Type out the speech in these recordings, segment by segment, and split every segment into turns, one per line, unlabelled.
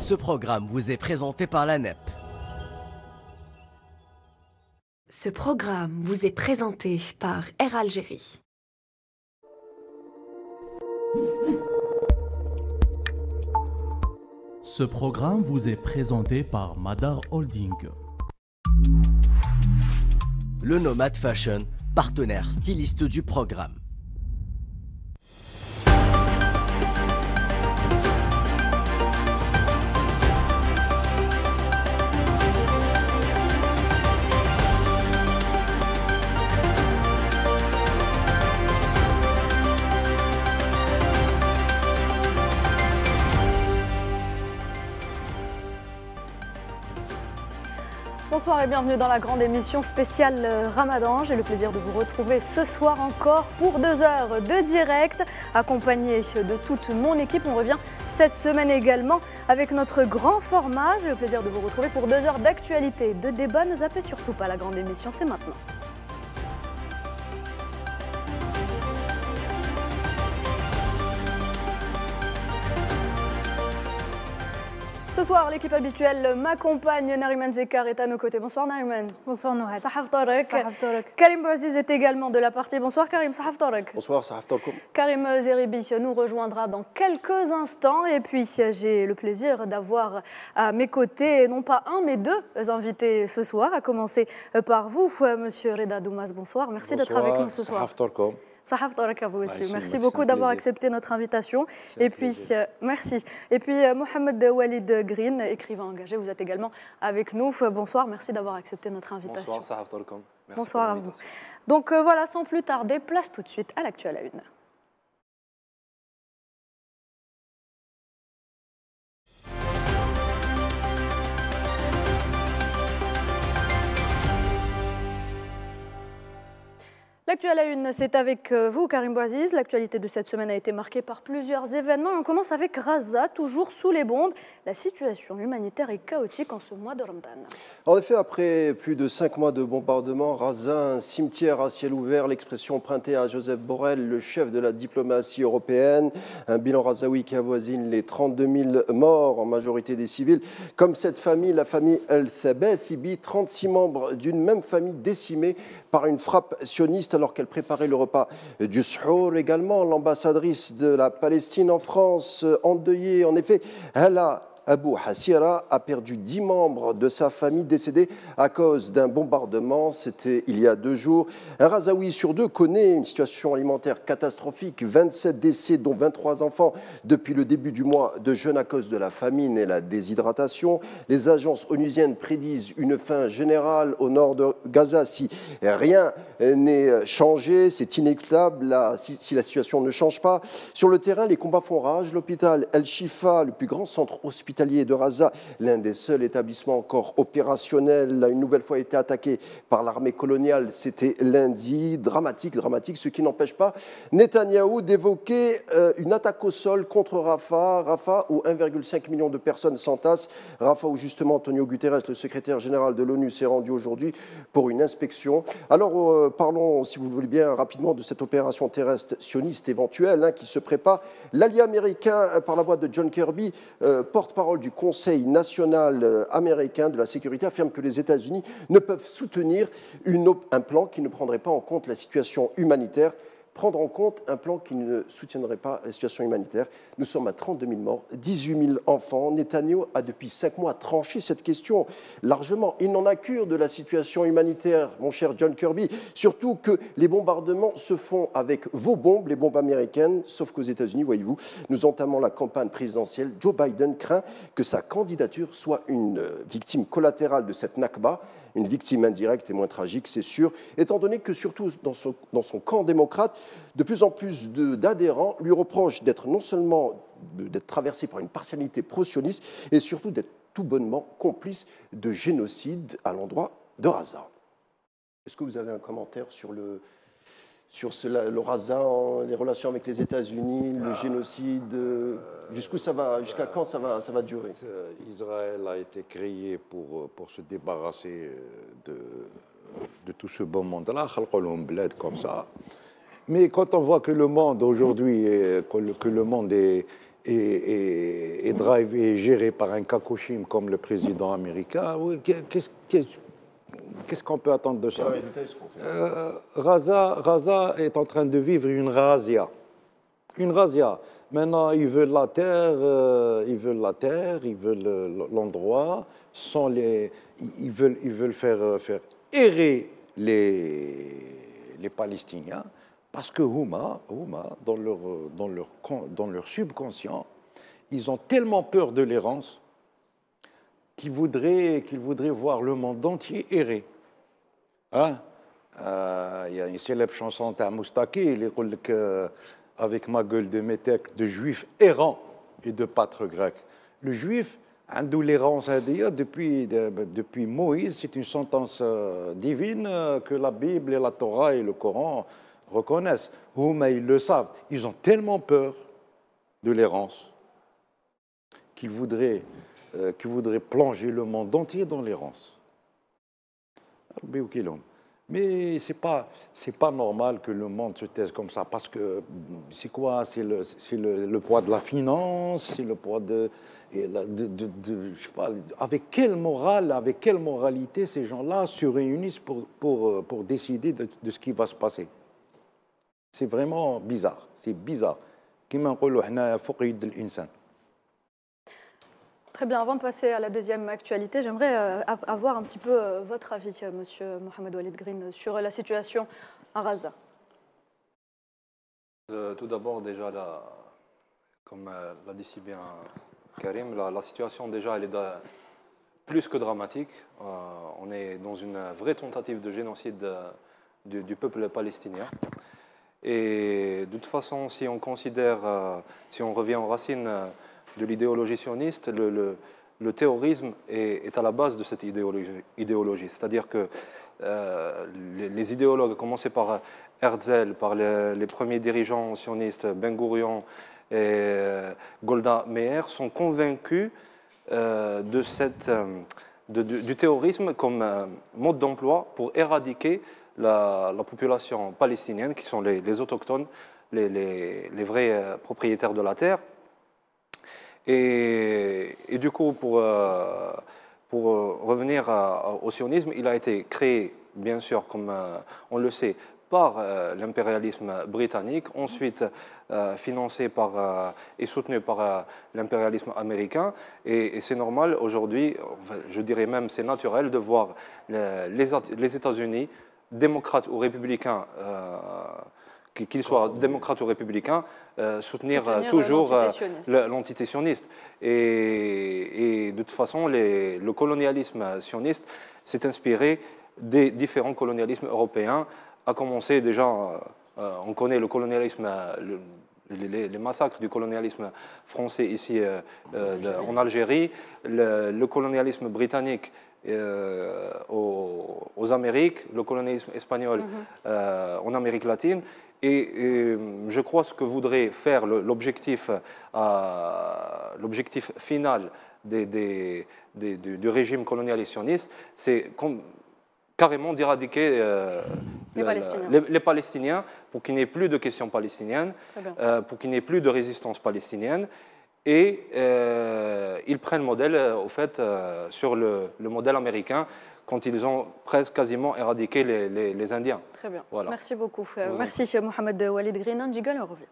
Ce programme vous est présenté par la NEP.
Ce programme vous est présenté par Air Algérie.
Ce programme vous est présenté par Madar Holding.
Le Nomad Fashion, partenaire styliste du programme.
Bonsoir et bienvenue dans la grande émission spéciale Ramadan. J'ai le plaisir de vous retrouver ce soir encore pour 2 heures de direct, accompagné de toute mon équipe. On revient cette semaine également avec notre grand format. J'ai le plaisir de vous retrouver pour 2 heures d'actualité, de débat. Ne zappez surtout pas la grande émission, c'est maintenant. Ce soir, l'équipe habituelle m'accompagne. Nariman Zekar est à nos côtés. Bonsoir Nariman.
Bonsoir Nouhat.
Sahaf Tarek. Karim Bouaziz est également de la partie. Bonsoir Karim. Sahaf Tarek.
Bonsoir, Sahaf Tarek.
Karim Zeribi nous rejoindra dans quelques instants. Et puis, j'ai le plaisir d'avoir à mes côtés, non pas un, mais 2 invités ce soir. À commencer par vous, Monsieur Reda Doumas. Bonsoir. Merci d'être avec nous ce soir.
Sahaf Tarek.
Sahaf Tarek à vous aussi. Merci beaucoup d'avoir accepté notre invitation. Et puis, merci. Et puis, Mohamed Walid Green, écrivain engagé, vous êtes également avec nous. Bonsoir, merci d'avoir accepté notre invitation.
Bonsoir, Sahaf Tarek.
Bonsoir à vous. Donc voilà, sans plus tarder, place tout de suite à l'actu à la une. L'actu à la une, c'est avec vous, Karim Bouaziz. L'actualité de cette semaine a été marquée par plusieurs événements. On commence avec Gaza, toujours sous les bombes. La situation humanitaire est chaotique en ce mois de Ramadan.
En effet, après plus de 5 mois de bombardement, Gaza, un cimetière à ciel ouvert, l'expression empruntée à Joseph Borrell, le chef de la diplomatie européenne. Un bilan gazaoui qui avoisine les 32 000 morts, en majorité des civils. Comme cette famille, la famille El-Thabethibi, 36 membres d'une même famille décimés par une frappe sioniste alors qu'elle préparait le repas du Suhour. Également, l'ambassadrice de la Palestine en France, endeuillée. En effet, Hala Abou Hassira a perdu 10 membres de sa famille décédés à cause d'un bombardement. C'était il y a 2 jours. Un Gazaoui sur 2 connaît une situation alimentaire catastrophique. 27 décès, dont 23 enfants, depuis le début du mois de jeûne à cause de la famine et la déshydratation. Les agences onusiennes prédisent une faim générale au nord de Gaza si rien n'est changé. C'est inéluctable si la situation ne change pas. Sur le terrain, les combats font rage. L'hôpital El-Shifa, le plus grand centre hospitalier de Gaza, l'un des seuls établissements encore opérationnels, a une nouvelle fois été attaqué par l'armée coloniale. C'était lundi. Dramatique, ce qui n'empêche pas Netanyahou d'évoquer une attaque au sol contre Rafah où 1,5 million de personnes s'entassent. Rafah où justement Antonio Guterres, le secrétaire général de l'ONU, s'est rendu aujourd'hui pour une inspection. Alors parlons, si vous le voulez bien, rapidement de cette opération terrestre sioniste éventuelle qui se prépare. L'allié américain, par la voix de John Kirby, porte-parole du Conseil national américain de la sécurité, affirme que les États-Unis ne peuvent soutenir un plan qui ne prendrait pas en compte la situation humanitaire. Prendre en compte un plan qui ne soutiendrait pas la situation humanitaire. Nous sommes à 32 000 morts, 18 000 enfants. Netanyahou a depuis 5 mois tranché cette question largement. Il n'en a cure de la situation humanitaire, mon cher John Kirby. Surtout que les bombardements se font avec vos bombes, les bombes américaines, sauf qu'aux États-Unis, voyez-vous, nous entamons la campagne présidentielle. Joe Biden craint que sa candidature soit une victime collatérale de cette Nakba. Une victime indirecte et moins tragique, c'est sûr, étant donné que surtout dans son camp démocrate, de plus en plus d'adhérents lui reprochent d'être non seulement d'être traversé par une partialité pro-sioniste, et surtout d'être tout bonnement complice de génocide à l'endroit de Gaza. Est-ce que vous avez un commentaire sur le Gaza, les relations avec les États-Unis, le génocide, jusqu'à quand ça va durer?
Israël a été créé pour se débarrasser de tout ce beau monde-là, bled comme ça. Mais quand on voit que le monde aujourd'hui, que le monde est et drivé et géré par un Kakoshim comme le président américain, qu'est-ce qu'on peut attendre de ça? Gaza est en train de vivre une razzia. Une razzia. Maintenant, ils veulent la terre, ils veulent l'endroit, ils veulent faire errer les Palestiniens, parce que Houma, dans leur subconscient, ils ont tellement peur de l'errance qu'ils voudraient voir le monde entier errer. Hein? Il y a une célèbre chanson de Moustaki, il dit avec ma gueule de métèque, de juifs errants et de pâtres grecs. Le juif, l'errance depuis Moïse, c'est une sentence divine que la Bible et la Torah et le Coran reconnaissent. Mais ils le savent. Ils ont tellement peur de l'errance qu'ils voudraient plonger le monde entier dans l'errance. Mais ce n'est pas normal que le monde se taise comme ça, parce que c'est quoi? C'est le poids de la finance, c'est le poids je sais pas, avec quelle morale, avec quelle moralité ces gens-là se réunissent pour décider de ce qui va se passer. C'est vraiment bizarre, c'est bizarre.
Très bien, avant de passer à la deuxième actualité, j'aimerais avoir un petit peu votre avis, monsieur Mohamed Walid Green, sur la situation à Gaza.
Tout d'abord, déjà, comme l'a dit si bien Karim, la situation déjà, elle est plus que dramatique. On est dans une vraie tentative de génocide du peuple palestinien. Et de toute façon, si on considère, si on revient aux racines de l'idéologie sioniste, le terrorisme est à la base de cette idéologie. C'est-à-dire que les idéologues, à commencer par Herzl, par les premiers dirigeants sionistes, Ben Gurion et Golda Meir, sont convaincus du terrorisme comme mode d'emploi pour éradiquer la population palestinienne, qui sont les autochtones, les vrais propriétaires de la terre. Et du coup, pour revenir au sionisme, il a été créé, bien sûr, comme on le sait, par l'impérialisme britannique, ensuite financé et soutenu par l'impérialisme américain. Et c'est normal aujourd'hui, je dirais même c'est naturel de voir les États-Unis, démocrates ou républicains, qu'ils soient démocrates ou républicains, soutenir toujours l'entité sioniste. Et de toute façon, le colonialisme sioniste s'est inspiré des différents colonialismes européens, à commencer déjà, on connaît le colonialisme, les massacres du colonialisme français ici en Algérie, le colonialisme britannique aux Amériques, le colonialisme espagnol en Amérique latine. Et je crois ce que voudrait faire l'objectif final du régime colonialiste sioniste, c'est carrément d'éradiquer les Palestiniens pour qu'il n'y ait plus de questions palestiniennes, pour qu'il n'y ait plus de résistance palestinienne. Et ils prennent modèle, au fait, sur le modèle américain, quand ils ont presque quasiment éradiqué les Indiens.
Très bien.
Voilà.
Merci beaucoup. Merci, Mohamed Walid Green. Ndigal, on revient.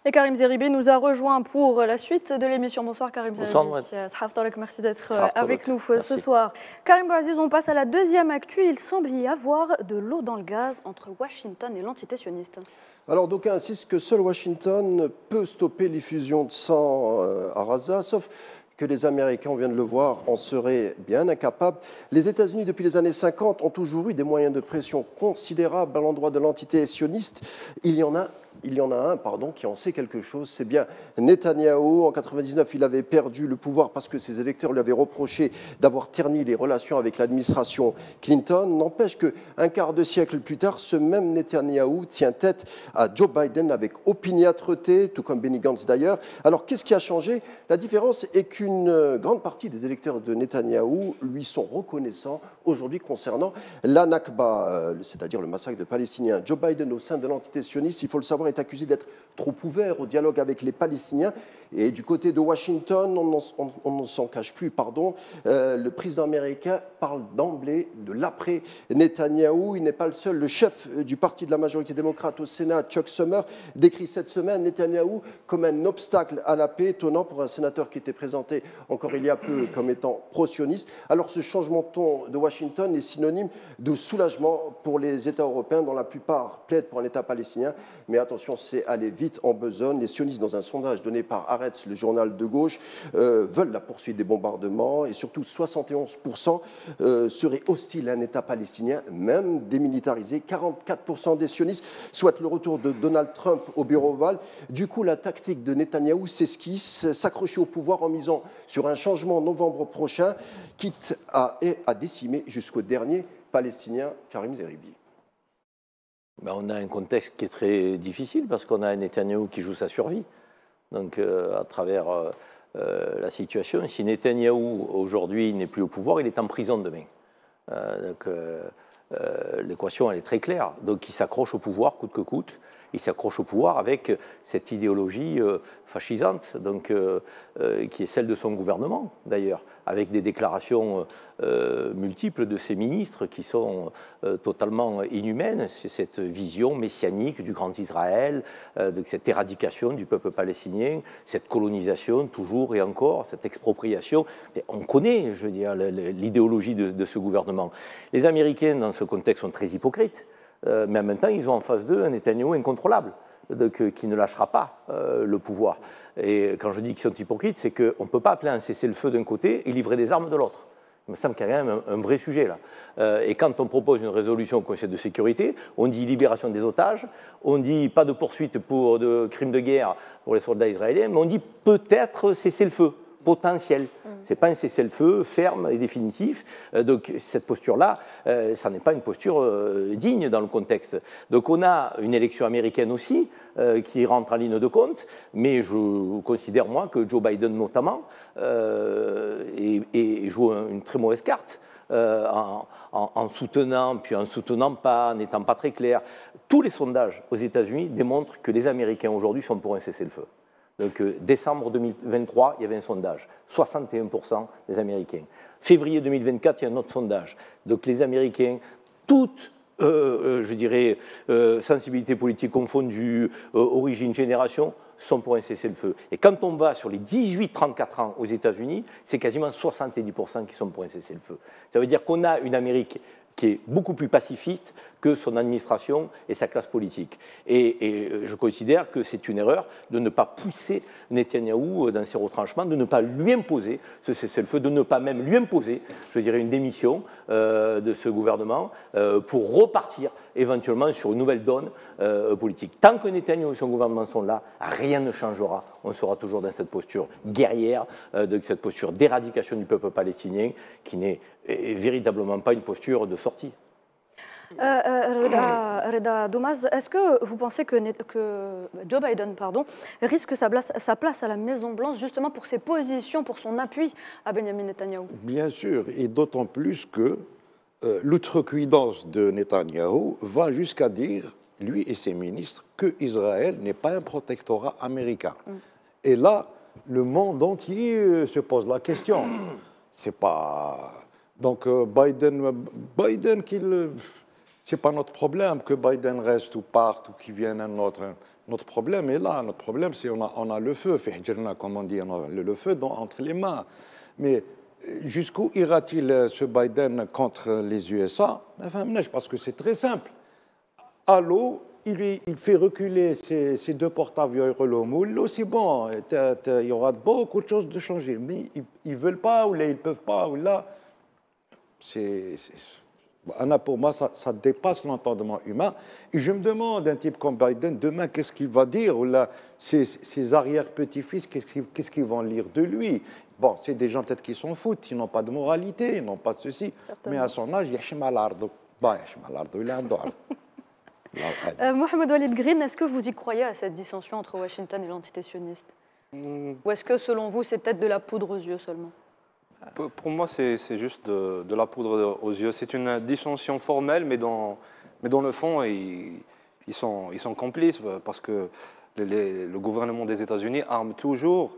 Et Karim Zeribi nous a rejoint pour la suite de l'émission. Bonsoir Karim Zeribi. Merci d'être avec nous ce soir. Karim Bouaziz, on passe à la deuxième actu. Il semble y avoir de l'eau dans le gaz entre Washington et l'entité sioniste.
Alors d'aucuns insistent que seul Washington peut stopper l'effusion de sang à Gaza, sauf que les Américains, on vient de le voir, en seraient bien incapables. Les États-Unis, depuis les années 50, ont toujours eu des moyens de pression considérables à l'endroit de l'entité sioniste. Il y en a un qui en sait quelque chose, c'est bien Netanyahou. En 1999, il avait perdu le pouvoir parce que ses électeurs lui avaient reproché d'avoir terni les relations avec l'administration Clinton. N'empêche qu'un quart de siècle plus tard, ce même Netanyahou tient tête à Joe Biden avec opiniâtreté, tout comme Benny Gantz d'ailleurs. Alors, qu'est-ce qui a changé? La différence est qu'une grande partie des électeurs de Netanyahou lui sont reconnaissants aujourd'hui concernant la Nakba, c'est-à-dire le massacre de Palestiniens. Joe Biden, au sein de l'entité sioniste, il faut le savoir, est accusé d'être trop ouvert au dialogue avec les Palestiniens. Et du côté de Washington, on ne s'en cache plus, le président américain parle d'emblée de l'après-Netanyahou. Il n'est pas le seul. Le chef du parti de la majorité démocrate au Sénat, Chuck Schumer, décrit cette semaine Netanyahou comme un obstacle à la paix, étonnant pour un sénateur qui était présenté encore il y a peu comme étant pro-sioniste. Alors ce changement de ton de Washington est synonyme de soulagement pour les États européens, dont la plupart plaident pour un État palestinien. Mais attention, c'est aller vite en besogne. Les sionistes, dans un sondage donné par Haaretz, le journal de gauche, veulent la poursuite des bombardements et surtout 71% seraient hostiles à un État palestinien, même démilitarisé. 44% des sionistes souhaitent le retour de Donald Trump au bureau ovale. Du coup, la tactique de Netanyahou s'esquisse, s'accrocher au pouvoir en misant sur un changement en novembre prochain, quitte à décimer jusqu'au dernier Palestinien, Karim Zeribi.
On a un contexte qui est très difficile parce qu'on a un Netanyahou qui joue sa survie. Donc, à travers la situation, si Netanyahou aujourd'hui n'est plus au pouvoir, il est en prison demain. L'équation, elle est très claire. Donc, il s'accroche au pouvoir coûte que coûte. Il s'accroche au pouvoir avec cette idéologie fascisante, donc, qui est celle de son gouvernement, d'ailleurs, avec des déclarations multiples de ses ministres qui sont totalement inhumaines. C'est cette vision messianique du grand Israël, de cette éradication du peuple palestinien, cette colonisation toujours et encore, cette expropriation. Et on connaît, je veux dire, l'idéologie de ce gouvernement. Les Américains, dans ce contexte, sont très hypocrites. Mais en même temps, ils ont en face d'eux un Netanyahou incontrôlable, qui ne lâchera pas le pouvoir. Et quand je dis qu'ils sont hypocrites, c'est qu'on ne peut pas appeler un cessez-le-feu d'un côté et livrer des armes de l'autre. Il me semble qu'il y a quand même un vrai sujet là. Et quand on propose une résolution au Conseil de sécurité, on dit libération des otages, on dit pas de poursuite pour de crimes de guerre pour les soldats israéliens, mais on dit peut-être cessez-le-feu potentiel. Ce n'est pas un cessez-le-feu ferme et définitif. Donc cette posture-là, ça n'est pas une posture digne dans le contexte. Donc on a une élection américaine aussi qui rentre en ligne de compte, mais je considère moi que Joe Biden notamment joue une très mauvaise carte. En soutenant, puis en soutenant pas, en n'étant pas très clair. Tous les sondages aux États-Unis démontrent que les Américains aujourd'hui sont pour un cessez-le-feu. Donc, décembre 2023, il y avait un sondage, 61% des Américains. Février 2024, il y a un autre sondage. Donc, les Américains, toutes, je dirais, sensibilités politiques confondues, origine, génération, sont pour un cessez-le-feu. Et quand on va sur les 18-34 ans aux États-Unis, c'est quasiment 70% qui sont pour un cessez-le-feu. Ça veut dire qu'on a une Amérique qui est beaucoup plus pacifiste que son administration et sa classe politique. Et je considère que c'est une erreur de ne pas pousser Netanyahou dans ses retranchements, de ne pas lui imposer ce cessez-le-feu, de ne pas même lui imposer, je dirais, une démission de ce gouvernement pour repartir éventuellement sur une nouvelle donne politique. Tant que Netanyahou et son gouvernement sont là, rien ne changera. On sera toujours dans cette posture guerrière, de cette posture d'éradication du peuple palestinien qui n'est véritablement pas une posture de sortie.
Reda Doumaz, est-ce que vous pensez que Joe Biden risque sa place à la Maison-Blanche justement pour ses positions, pour son appui à Benjamin Netanyahou? Bien
sûr, et d'autant plus que l'outrecuidance de Netanyahou va jusqu'à dire, lui et ses ministres, qu'Israël n'est pas un protectorat américain. Et là, le monde entier se pose la question. C'est pas... Donc Biden c'est pas notre problème que Biden reste ou parte ou qu'il vienne un autre. Notre problème est là. Notre problème, c'est on a le feu. Comme on dit, on a le feu entre les mains. Mais jusqu'où ira-t-il ce Biden contre les USA? Enfin, parce que c'est très simple. À l'eau, il fait reculer ces deux porte-avions Renault, c'est bon, il y aura beaucoup de choses de changer. Mais ils ne veulent pas, ou là, ils ne peuvent pas, ou là. Anna, pour moi, ça dépasse l'entendement humain. Et je me demande, un type comme Biden, demain, qu'est-ce qu'il va dire? Ou là, ses arrière-petits-fils, qu'est-ce qu'ils vont lire de lui? Bon, c'est des gens peut-être qui s'en foutent, ils n'ont pas de moralité, ils n'ont pas de ceci. Certainement. Mais à son âge, il y a Chimalardo. Il a un droit.
Mohamed Walid Green, est-ce que vous y croyez à cette dissension entre Washington et l'entité sioniste? Ou est-ce que, selon vous, c'est peut-être de la poudre aux yeux seulement?
Pour moi, c'est juste de la poudre aux yeux. C'est une dissension formelle, mais dans le fond, ils sont complices parce que le gouvernement des États-Unis arme toujours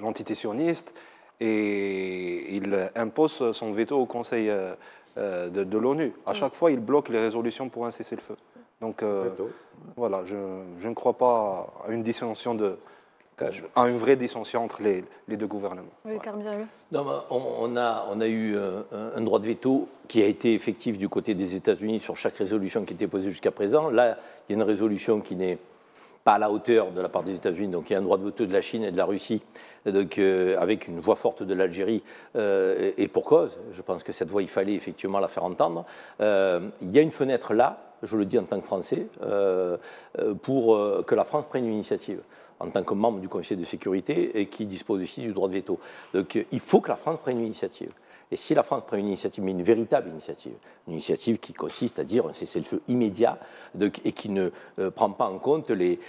l'entité sioniste et il impose son veto au Conseil de l'ONU. À chaque fois, il bloque les résolutions pour un cessez-le-feu. Donc, voilà, je ne crois pas à une dissension à une vraie dissension entre les deux gouvernements.
Oui,
non, on a eu un droit de veto qui a été effectif du côté des États-Unis sur chaque résolution qui était posée jusqu'à présent. Là, il y a une résolution qui n'est pas à la hauteur de la part des États-Unis, donc il y a un droit de veto de la Chine et de la Russie, donc, avec une voix forte de l'Algérie, et pour cause. Je pense que cette voix, il fallait effectivement la faire entendre. Il y a une fenêtre là, je le dis en tant que Français, pour que la France prenne une initiative, en tant que membre du Conseil de sécurité et qui dispose ici du droit de veto. Donc il faut que la France prenne une initiative. Et si la France prend une initiative, mais une véritable initiative, une initiative qui consiste à dire un cessez-le-feu immédiat et qui ne prend pas en compte les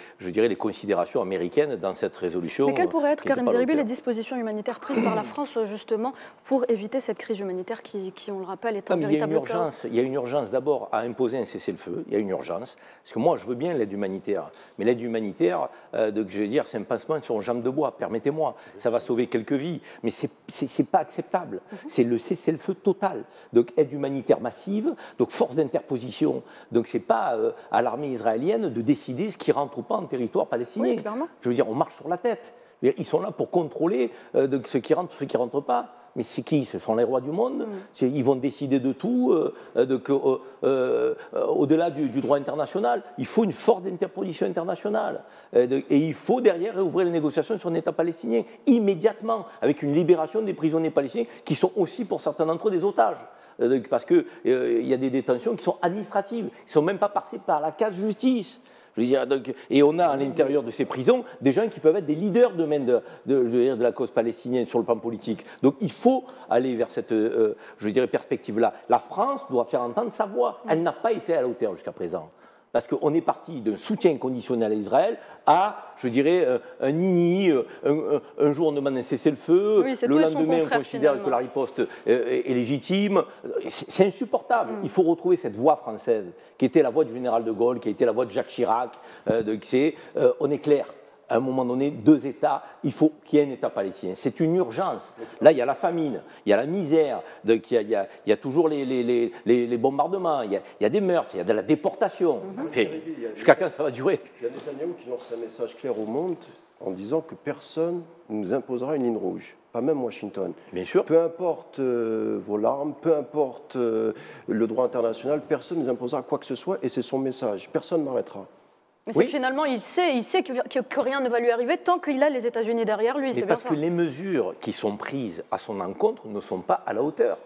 considérations américaines dans cette résolution.
Mais quelles pourraient être, Karim Zeribi, les dispositions humanitaires prises par la France justement pour éviter cette crise humanitaire qui on le rappelle, est un véritable chaos?
Il y a une urgence d'abord à imposer un cessez-le-feu, il y a une urgence. Parce que moi, je veux bien l'aide humanitaire, mais l'aide humanitaire, je veux dire, c'est un pansement sur une jambe de bois, permettez-moi. Ça va sauver quelques vies, mais c'est pas acceptable. C'est le cessez-le-feu total. Donc aide humanitaire massive, donc force d'interposition. Donc c'est pas à l'armée israélienne de décider ce qui rentre ou pas en territoire palestinien.
Oui,
je veux dire, on marche sur la tête. Ils sont là pour contrôler ce qui rentre, ce qui rentre pas. Mais c'est qui? Ce sont les rois du monde. Ils vont décider de tout. Au-delà du droit international, il faut une forte interposition internationale. Et il faut derrière ouvrir les négociations sur un État palestinien immédiatement, avec une libération des prisonniers palestiniens qui sont aussi, pour certains d'entre eux, des otages. Parce qu'il y a des détentions qui sont administratives. Ils ne sont même pas passés par la case justice. Je veux dire, et on a à l'intérieur de ces prisons des gens qui peuvent être des leaders de la cause palestinienne sur le plan politique. Donc il faut aller vers cette perspective-là. La France doit faire entendre sa voix. Elle n'a pas été à la hauteur jusqu'à présent. Parce qu'on est parti d'un soutien conditionnel à Israël à, un nini, un jour on demande un cessez-le-feu, le lendemain on considère que la riposte est légitime. C'est insupportable. Il faut retrouver cette voix française, qui était la voix du général de Gaulle, qui a été la voix de Jacques Chirac. On est clair. À un moment donné, deux États, il faut qu'il y ait un État palestinien. C'est une urgence. Là, il y a la famine, il y a la misère, il y a toujours les bombardements, il y a des meurtres, il y a de la déportation. Enfin, jusqu'à quand ça va durer?
Il y a Netanyahou qui lance un message clair au monde en disant que personne ne nous imposera une ligne rouge, pas même Washington.
Bien sûr.
Peu importe vos larmes, peu importe le droit international, personne ne nous imposera quoi que ce soit, et c'est son message. Personne ne m'arrêtera.
Mais c'est que finalement, il sait que rien ne va lui arriver tant qu'il a les États-Unis derrière lui.
Mais parce que les mesures qui sont prises à son encontre ne sont pas à la hauteur.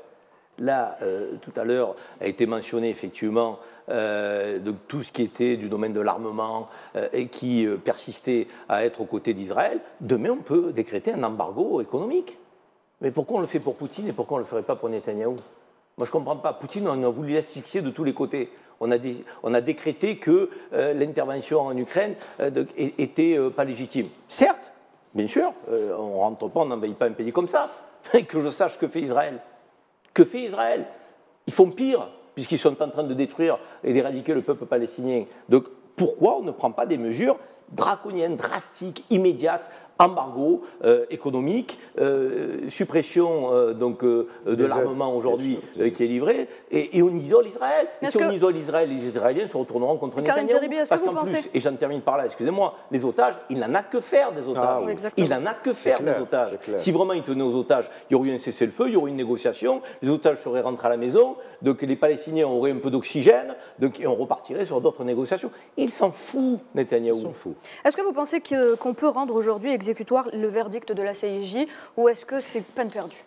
Là, tout à l'heure, a été mentionné effectivement de tout ce qui était du domaine de l'armement et qui persistait à être aux côtés d'Israël. Demain, on peut décréter un embargo économique. Mais pourquoi on le fait pour Poutine et pourquoi on ne le ferait pas pour Netanyahou? Moi, je ne comprends pas. Poutine, on voulu l'asphyxier de tous les côtés. On a décrété que l'intervention en Ukraine était pas légitime. Certes, bien sûr, on ne rentre pas, on n'envahit pas un pays comme ça. Que je sache que fait Israël. Que fait Israël? Ils font pire, puisqu'ils sont en train de détruire et d'éradiquer le peuple palestinien. Donc pourquoi on ne prend pas des mesures draconiennes, drastiques, immédiates, embargo économique, suppression de l'armement aujourd'hui qui est livré, et on isole Israël. Et si on isole Israël, les Israéliens se retourneront contre Netanyahou. Parce qu'en plus, et j'en termine par là, excusez-moi, les otages, il n'en a que faire des otages. Il n'en a que faire des otages. Si vraiment il tenait aux otages, il y aurait eu un cessez-le-feu, il y aurait eu une négociation, les otages seraient rentrés à la maison, donc les Palestiniens auraient un peu d'oxygène, et on repartirait sur d'autres négociations. Il s'en fout, Netanyahou.
Est-ce que vous pensez qu'on peut rendre aujourd'hui exécutoire le verdict de la CIJ, ou est-ce que c'est peine perdue?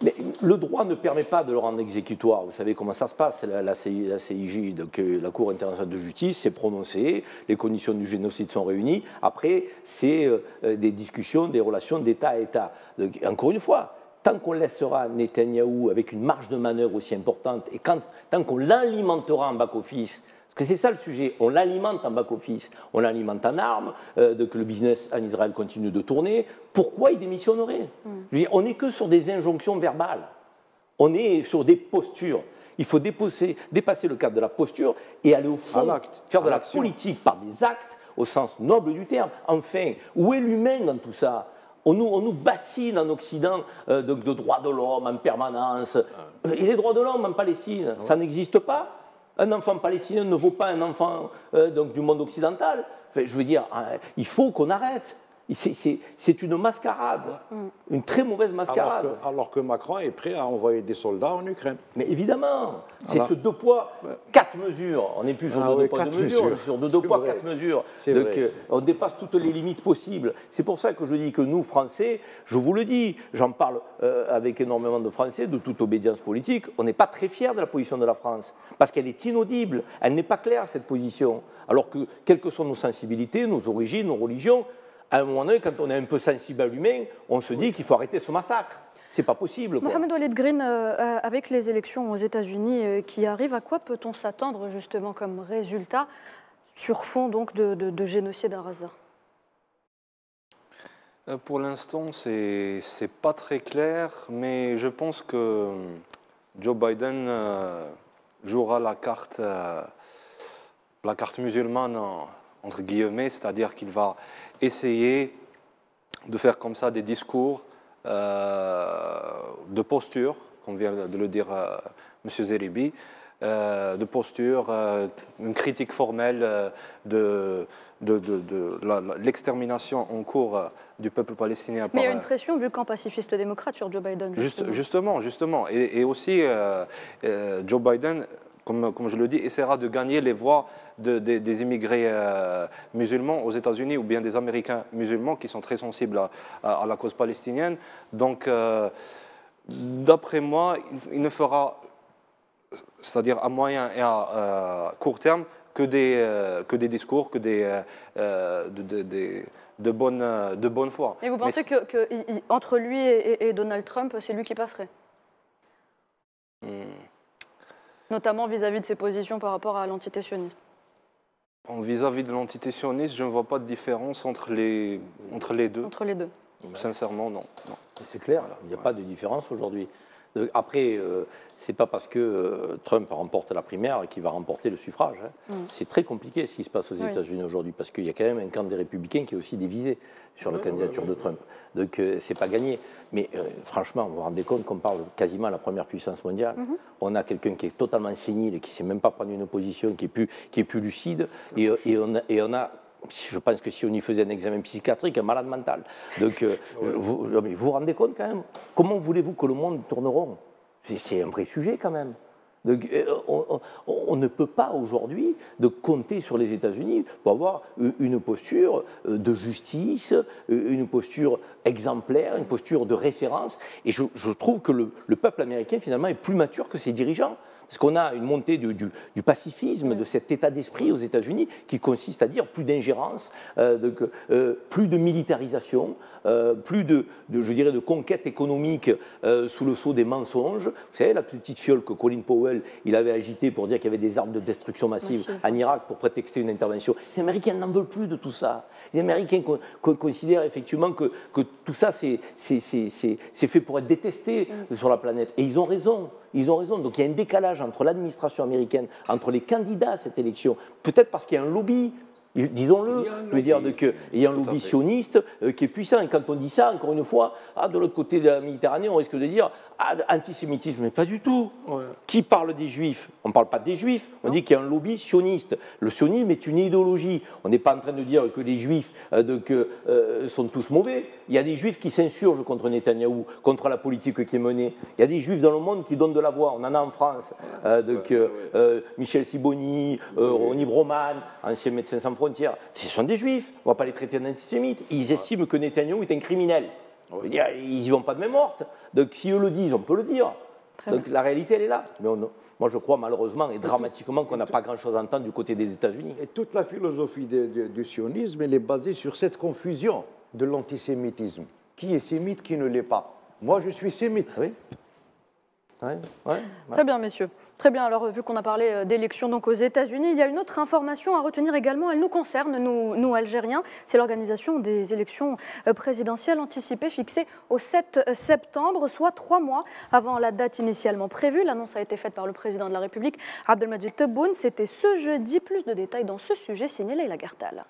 Mais le droit ne permet pas de le rendre exécutoire. Vous savez comment ça se passe, la CIJ, donc la Cour internationale de justice s'est prononcée, les conditions du génocide sont réunies. Après, c'est des discussions, des relations d'État à État. Donc, encore une fois, tant qu'on laissera Netanyahou avec une marge de manœuvre aussi importante, et tant qu'on l'alimentera en back-office, parce que c'est ça le sujet, on l'alimente en back-office, on l'alimente en armes, que le business en Israël continue de tourner, pourquoi il démissionnerait? Je veux dire, on n'est que sur des injonctions verbales, on est sur des postures. Il faut dépasser le cadre de la posture et aller au fond, faire de la politique par des actes au sens noble du terme. Enfin, où est l'humain dans tout ça? On nous bassine en Occident de droits de l'homme en permanence. Et les droits de l'homme en Palestine, ça n'existe pas? Un enfant palestinien ne vaut pas un enfant du monde occidental. Enfin, je veux dire, il faut qu'on arrête. C'est une mascarade, une très mauvaise mascarade.
Alors que Macron est prêt à envoyer des soldats en Ukraine.
Mais évidemment, c'est ce 2 poids, 4 mesures. On n'est plus sur 2 poids, 2 mesures, on est sur 2 poids, 4 mesures. Donc on dépasse toutes les limites possibles. C'est pour ça que je dis que nous, Français, je vous le dis, j'en parle avec énormément de Français, de toute obédience politique, on n'est pas très fiers de la position de la France, parce qu'elle est inaudible, elle n'est pas claire cette position. Alors que, quelles que soient nos sensibilités, nos origines, nos religions, à un moment donné, quand on est un peu sensible à l'humain, on se dit qu'il faut arrêter ce massacre. C'est pas possible.
Mohamed Walid Green, avec les élections aux États-Unis qui arrivent, à quoi peut-on s'attendre justement comme résultat sur fond donc de génocide à Gaza?
Pour l'instant, c'est pas très clair, mais je pense que Joe Biden jouera la carte musulmane entre guillemets, c'est-à-dire qu'il va essayer de faire comme ça des discours de posture, comme vient de le dire M. Zeribi, de posture, une critique formelle de l'extermination en cours du peuple palestinien.
Mais il y a une pression du camp pacifiste démocrate sur Joe Biden.
Justement. Et aussi, Joe Biden, comme je le dis, essaiera de gagner les voix des immigrés musulmans aux États-Unis ou bien des Américains musulmans qui sont très sensibles à la cause palestinienne. Donc, d'après moi, il ne fera, c'est-à-dire à moyen et à court terme, que des discours, que de bonne foi.
Et vous pensez qu'entre lui et Donald Trump, c'est lui qui passerait notamment vis-à-vis de ses positions par rapport à l'entité sioniste?
Vis-à-vis de l'entité sioniste, je ne vois pas de différence entre les deux.
Entre les deux.
Sincèrement, non.
C'est clair, il n'y a pas de différence aujourd'hui. Après, ce n'est pas parce que Trump remporte la primaire qu'il va remporter le suffrage. C'est très compliqué ce qui se passe aux États-Unis aujourd'hui, parce qu'il y a quand même un camp des républicains qui est aussi divisé sur la candidature de Trump. Donc, ce n'est pas gagné. Mais franchement, vous vous rendez compte qu'on parle quasiment à la première puissance mondiale. On a quelqu'un qui est totalement sénile, qui ne sait même pas prendre une position, qui est plus lucide. Et on a je pense que si on y faisait un examen psychiatrique, un malade mental. Donc, vous vous rendez compte quand même? Comment voulez-vous que le monde tourne rond? C'est un vrai sujet quand même. Donc, on ne peut pas aujourd'hui compter sur les États-Unis pour avoir une posture de justice, une posture exemplaire, une posture de référence. Et je trouve que le peuple américain, finalement, est plus mature que ses dirigeants. Parce qu'on a une montée du pacifisme, de cet état d'esprit aux États-Unis qui consiste à dire plus d'ingérence, plus de militarisation, plus de conquête économique sous le sceau des mensonges. Vous savez, la petite fiole que Colin Powell il avait agitée pour dire qu'il y avait des armes de destruction massive en Irak pour prétexter une intervention. Les Américains n'en veulent plus de tout ça. Les Américains considèrent effectivement que tout ça, c'est fait pour être détesté sur la planète. Et ils ont raison. Ils ont raison. Donc il y a un décalage entre l'administration américaine, entre les candidats à cette élection, peut-être parce qu'il y a un lobby Disons-le, je veux dire, il y a un lobby sioniste qui est puissant. Et quand on dit ça, encore une fois, de l'autre côté de la Méditerranée, on risque de dire antisémitisme, mais pas du tout. Ouais. Qui parle des Juifs? On ne parle pas des Juifs, on dit qu'il y a un lobby sioniste. Le sionisme est une idéologie. On n'est pas en train de dire que les Juifs sont tous mauvais. Il y a des Juifs qui s'insurgent contre Netanyahou, contre la politique qui est menée. Il y a des Juifs dans le monde qui donnent de la voix. On en a en France. Michel Sibony, Ronny Broman, ancien Médecins sans frontières. Ce sont des Juifs, on ne va pas les traiter d'antisémites. Ils estiment que Netanyahou est un criminel. Ils n'y vont pas de main morte. Donc si eux le disent, on peut le dire. Donc la réalité, elle est là. Mais moi, je crois malheureusement et dramatiquement qu'on n'a pas grand-chose à entendre du côté des États-Unis.
Et toute la philosophie du sionisme, elle est basée sur cette confusion de l'antisémitisme. Qui est sémite, qui ne l'est pas? Moi, je suis sémite.
Oui. Ouais.
Très bien, messieurs. Très bien. Alors, vu qu'on a parlé d'élections donc aux États-Unis, il y a une autre information à retenir également. Elle nous concerne, nous Algériens. C'est l'organisation des élections présidentielles anticipées fixées au 7 septembre, soit 3 mois avant la date initialement prévue. L'annonce a été faite par le président de la République, Abdelmadjid Tebboune. C'était ce jeudi. Plus de détails dans ce sujet, signé Leïla Gartal.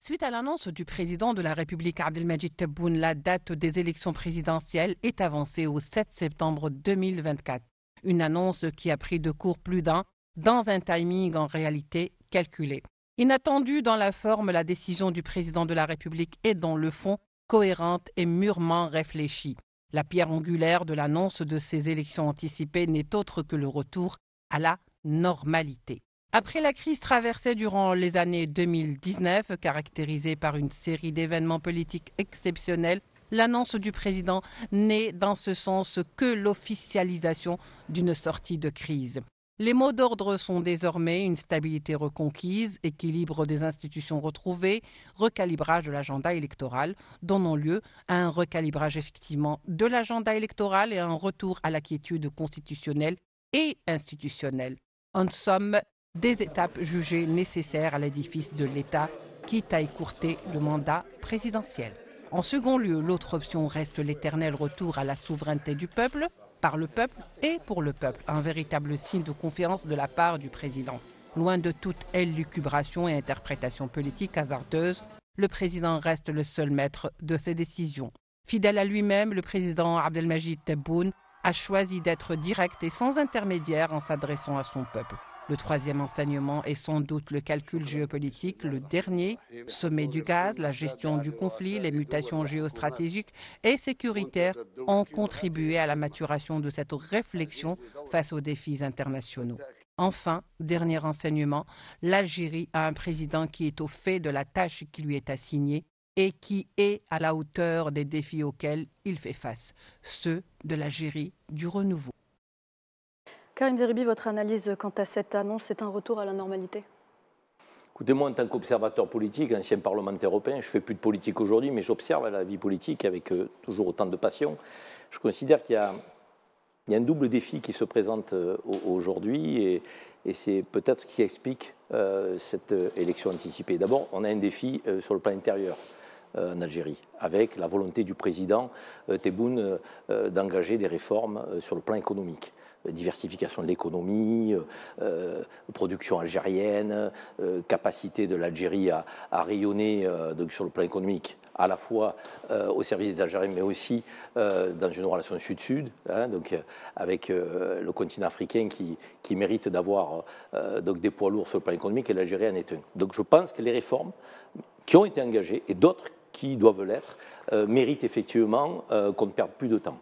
Suite à l'annonce du président de la République Abdelmadjid Tebboune, la date des élections présidentielles est avancée au 7 septembre 2024. Une annonce qui a pris de court plus d'un, dans un timing en réalité calculé. Inattendue dans la forme, la décision du président de la République est dans le fond cohérente et mûrement réfléchie. La pierre angulaire de l'annonce de ces élections anticipées n'est autre que le retour à la normalité. Après la crise traversée durant les années 2019, caractérisée par une série d'événements politiques exceptionnels, l'annonce du président n'est dans ce sens que l'officialisation d'une sortie de crise. Les mots d'ordre sont désormais une stabilité reconquise, équilibre des institutions retrouvées, recalibrage de l'agenda électoral, donnant lieu à un recalibrage effectivement de l'agenda électoral et un retour à la quiétude constitutionnelle et institutionnelle. En somme, des étapes jugées nécessaires à l'édifice de l'État, quitte à écourter le mandat présidentiel. En second lieu, l'autre option reste l'éternel retour à la souveraineté du peuple, par le peuple et pour le peuple, un véritable signe de confiance de la part du président. Loin de toute élucubration et interprétation politique hasardeuse, le président reste le seul maître de ses décisions. Fidèle à lui-même, le président Abdelmadjid Tebboune a choisi d'être direct et sans intermédiaire en s'adressant à son peuple. Le troisième enseignement est sans doute le calcul géopolitique, le dernier, sommet du gaz, la gestion du conflit, les mutations géostratégiques et sécuritaires ont contribué à la maturation de cette réflexion face aux défis internationaux. Enfin, dernier enseignement, l'Algérie a un président qui est au fait de la tâche qui lui est assignée et qui est à la hauteur des défis auxquels il fait face, ceux de l'Algérie du renouveau.
Karim Zeribi, votre analyse quant à cette annonce, c'est un retour à la normalité?
Écoutez, moi, en tant qu'observateur politique, ancien parlementaire européen, je ne fais plus de politique aujourd'hui, mais j'observe la vie politique avec toujours autant de passion. Je considère qu'il y a un double défi qui se présente aujourd'hui et c'est peut-être ce qui explique cette élection anticipée. D'abord, on a un défi sur le plan intérieur en Algérie, avec la volonté du président Tebboune d'engager des réformes sur le plan économique. Diversification de l'économie, production algérienne, capacité de l'Algérie à rayonner donc sur le plan économique, à la fois au service des Algériens, mais aussi dans une relation sud-sud, donc avec le continent africain qui mérite d'avoir donc des poids lourds sur le plan économique, et l'Algérie en est un. Donc je pense que les réformes qui ont été engagées, et d'autres qui doivent l'être, méritent effectivement qu'on ne perde plus de temps.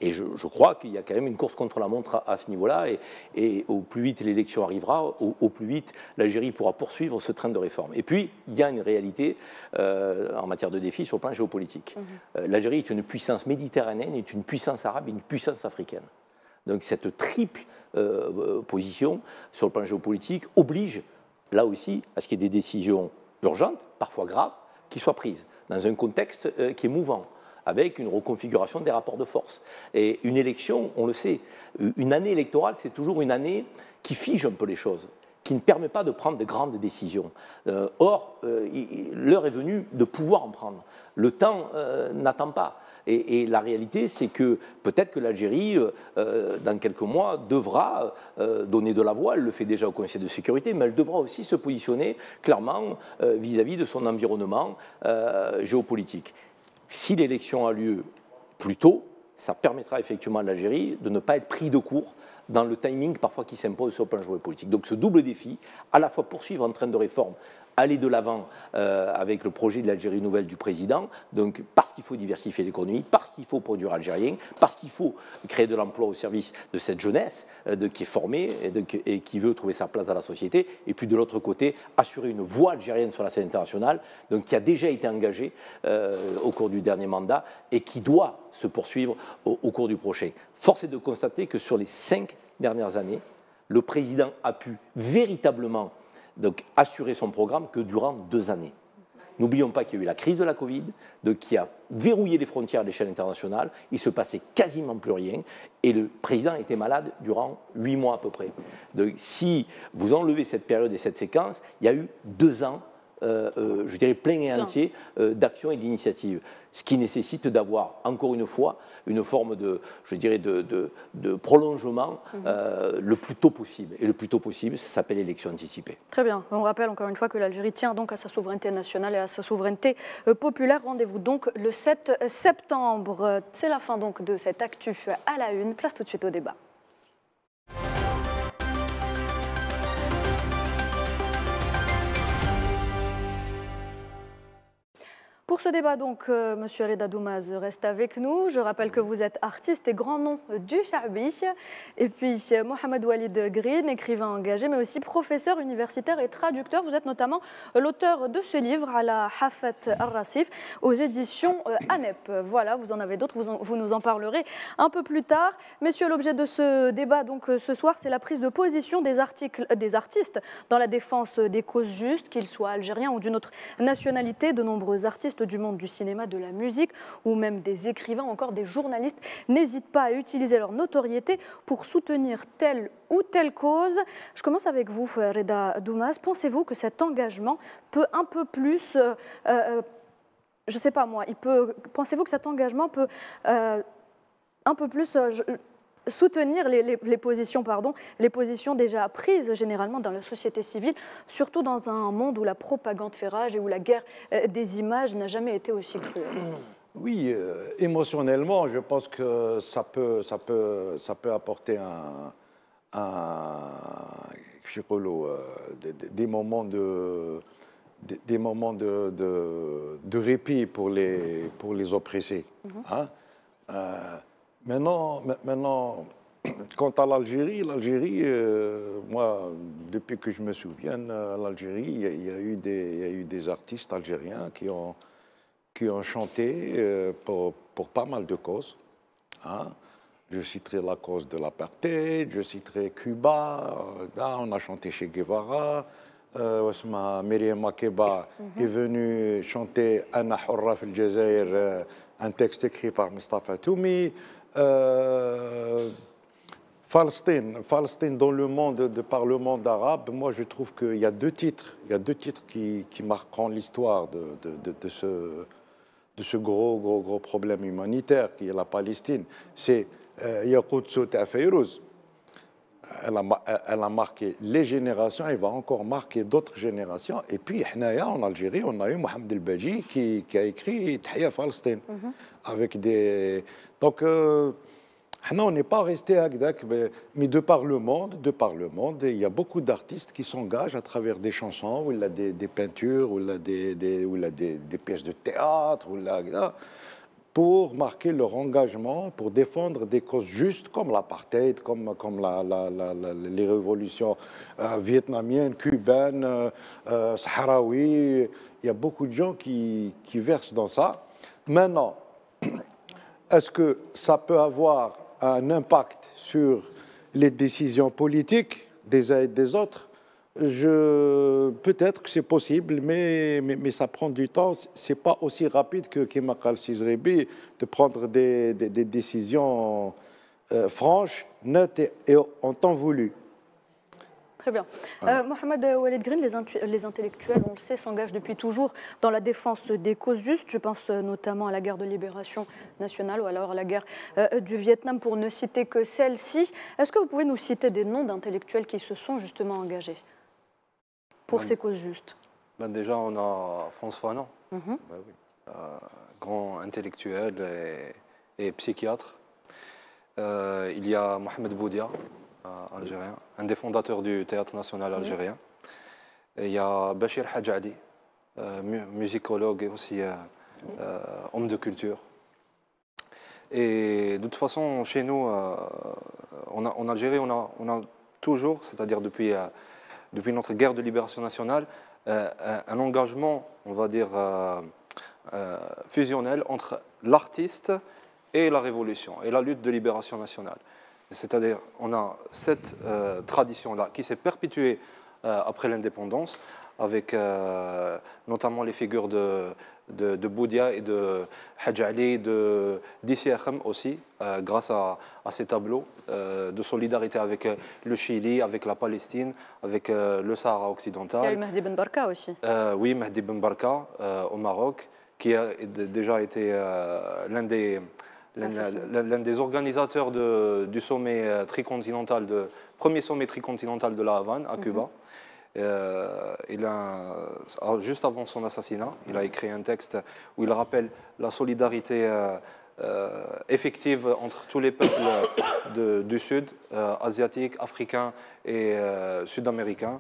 Et je crois qu'il y a quand même une course contre la montre à ce niveau-là, et au plus vite l'élection arrivera, au plus vite l'Algérie pourra poursuivre ce train de réforme. Et puis, il y a une réalité en matière de défis sur le plan géopolitique. L'Algérie est une puissance méditerranéenne, est une puissance arabe et une puissance africaine. Donc cette triple position sur le plan géopolitique oblige, là aussi, à ce qu'il y ait des décisions urgentes, parfois graves, qui soient prises dans un contexte qui est mouvant, avec une reconfiguration des rapports de force. Et une élection, on le sait, une année électorale, c'est toujours une année qui fige un peu les choses, qui ne permet pas de prendre de grandes décisions. Or, l'heure est venue de pouvoir en prendre. Le temps n'attend pas. Et la réalité, c'est que peut-être que l'Algérie, dans quelques mois, devra donner de la voix. Elle le fait déjà au Conseil de sécurité, mais elle devra aussi se positionner clairement vis-à-vis de son environnement géopolitique. Si l'élection a lieu plus tôt, ça permettra effectivement à l'Algérie de ne pas être pris de court dans le timing parfois qui s'impose sur le plan géopolitique. Donc ce double défi, à la fois poursuivre en train de réforme, aller de l'avant avec le projet de l'Algérie nouvelle du président, donc parce qu'il faut diversifier l'économie, parce qu'il faut produire algérien, parce qu'il faut créer de l'emploi au service de cette jeunesse qui est formée et qui veut trouver sa place dans la société, et puis de l'autre côté, assurer une voix algérienne sur la scène internationale, donc qui a déjà été engagée au cours du dernier mandat et qui doit se poursuivre au cours du prochain. Force est de constater que sur les 5 dernières années, le président a pu véritablement donc assurer son programme que durant 2 années. N'oublions pas qu'il y a eu la crise de la Covid, qui a verrouillé les frontières à l'échelle internationale. Il se passait quasiment plus rien et le président était malade durant 8 mois à peu près. Donc, si vous enlevez cette période et cette séquence, il y a eu 2 ans, je dirais plein et entier, d'action et d'initiative. Ce qui nécessite d'avoir, encore une fois, une forme de, je dirais, de prolongement le plus tôt possible. Et le plus tôt possible, ça s'appelle élection anticipée.
Très bien. On rappelle encore une fois que l'Algérie tient donc à sa souveraineté nationale et à sa souveraineté populaire. Rendez-vous donc le 7 septembre. C'est la fin donc de cette actu à la une. Place tout de suite au débat. Pour ce débat, donc, Monsieur Reda Doumaz reste avec nous. Je rappelle que vous êtes artiste et grand nom du Chaabi. Et puis, Mohamed Walid Green, écrivain engagé, mais aussi professeur universitaire et traducteur. Vous êtes notamment l'auteur de ce livre, Ala Hafat Al-Rasif, aux éditions ANEP. Voilà, vous en avez d'autres, vous nous en parlerez un peu plus tard. Messieurs, l'objet de ce débat, donc, ce soir, c'est la prise de position des artistes dans la défense des causes justes, qu'ils soient algériens ou d'une autre nationalité. De nombreux artistes du monde du cinéma, de la musique ou même des écrivains, encore des journalistes, n'hésitent pas à utiliser leur notoriété pour soutenir telle ou telle cause. Je commence avec vous, Reda Doumaz. Pensez-vous que cet engagement peut un peu plus, je ne sais pas moi, pensez-vous que cet engagement peut un peu plus soutenir les positions déjà prises généralement dans la société civile, surtout dans un monde où la propagande fait rage et où la guerre des images n'a jamais été aussi cruelle?
Oui, émotionnellement, je pense que ça peut apporter des moments de répit pour les oppressés. Hein? Maintenant, quant à l'Algérie, moi, depuis que je me souviens, l'Algérie, il y a eu des artistes algériens qui ont chanté pour pas mal de causes. Hein. Je citerai la cause de l'apartheid, je citerai Cuba, là, on a chanté chez Guevara. Myriam Makeba est venue chanter Ana Hurra fil Jazair, un texte écrit par Mustafa Toumi. Palestine dans le monde, par le monde arabe, moi je trouve qu'il y a 2 titres, qui marqueront l'histoire de ce gros problème humanitaire qui est la Palestine. C'est Yakout Souta Fayrouz. Elle a marqué les générations, elle va encore marquer d'autres générations. Et puis, en Algérie, on a eu Mohamed El Badji qui a écrit Tahia Palestine. Avec des... Donc, on n'est pas resté à Agdak, mais de par le monde, il y a beaucoup d'artistes qui s'engagent à travers des chansons, ou des peintures, ou des pièces de théâtre, pour marquer leur engagement, pour défendre des causes justes comme l'apartheid, comme les révolutions vietnamiennes, cubaines, sahraouis. Il y a beaucoup de gens qui versent dans ça. Maintenant, est-ce que ça peut avoir un impact sur les décisions politiques des uns et des autres? Peut-être que c'est possible, mais ça prend du temps. Ce n'est pas aussi rapide que Kemakal Sizrebi de prendre des décisions franches, nettes et en temps voulu.
Très bien. Mohamed Walid Green, les intellectuels, on le sait, s'engagent depuis toujours dans la défense des causes justes. Je pense notamment à la guerre de libération nationale ou alors à la guerre du Vietnam, pour ne citer que celle-ci. Est-ce que vous pouvez nous citer des noms d'intellectuels qui se sont justement engagés pour ces causes justes?
Déjà, on a François Fanon, grand intellectuel et psychiatre. Il y a Mohamed Boudia, algérien, un des fondateurs du Théâtre national algérien. Et il y a Bachir Hadj Ali, musicologue et aussi homme de culture. Et de toute façon, chez nous, en Algérie, on a toujours, c'est-à-dire depuis notre guerre de libération nationale, un engagement, on va dire, fusionnel entre l'artiste et la révolution, et la lutte de libération nationale. C'est-à-dire, on a cette tradition-là qui s'est perpétuée après l'indépendance, avec notamment les figures de Boudia et de Hadj Ali, d'Issi Akhem aussi, grâce à ces tableaux de solidarité avec le Chili, avec la Palestine, avec le Sahara occidental.
Il y a eu Mehdi Ben Barka aussi.
Oui, Mehdi Ben Barka au Maroc, qui a déjà été l'un des organisateurs du sommet tricontinental, premier sommet tricontinental de la Havane à Cuba. Juste avant son assassinat, il a écrit un texte où il rappelle la solidarité effective entre tous les peuples du Sud, asiatiques, africains et sud-américains.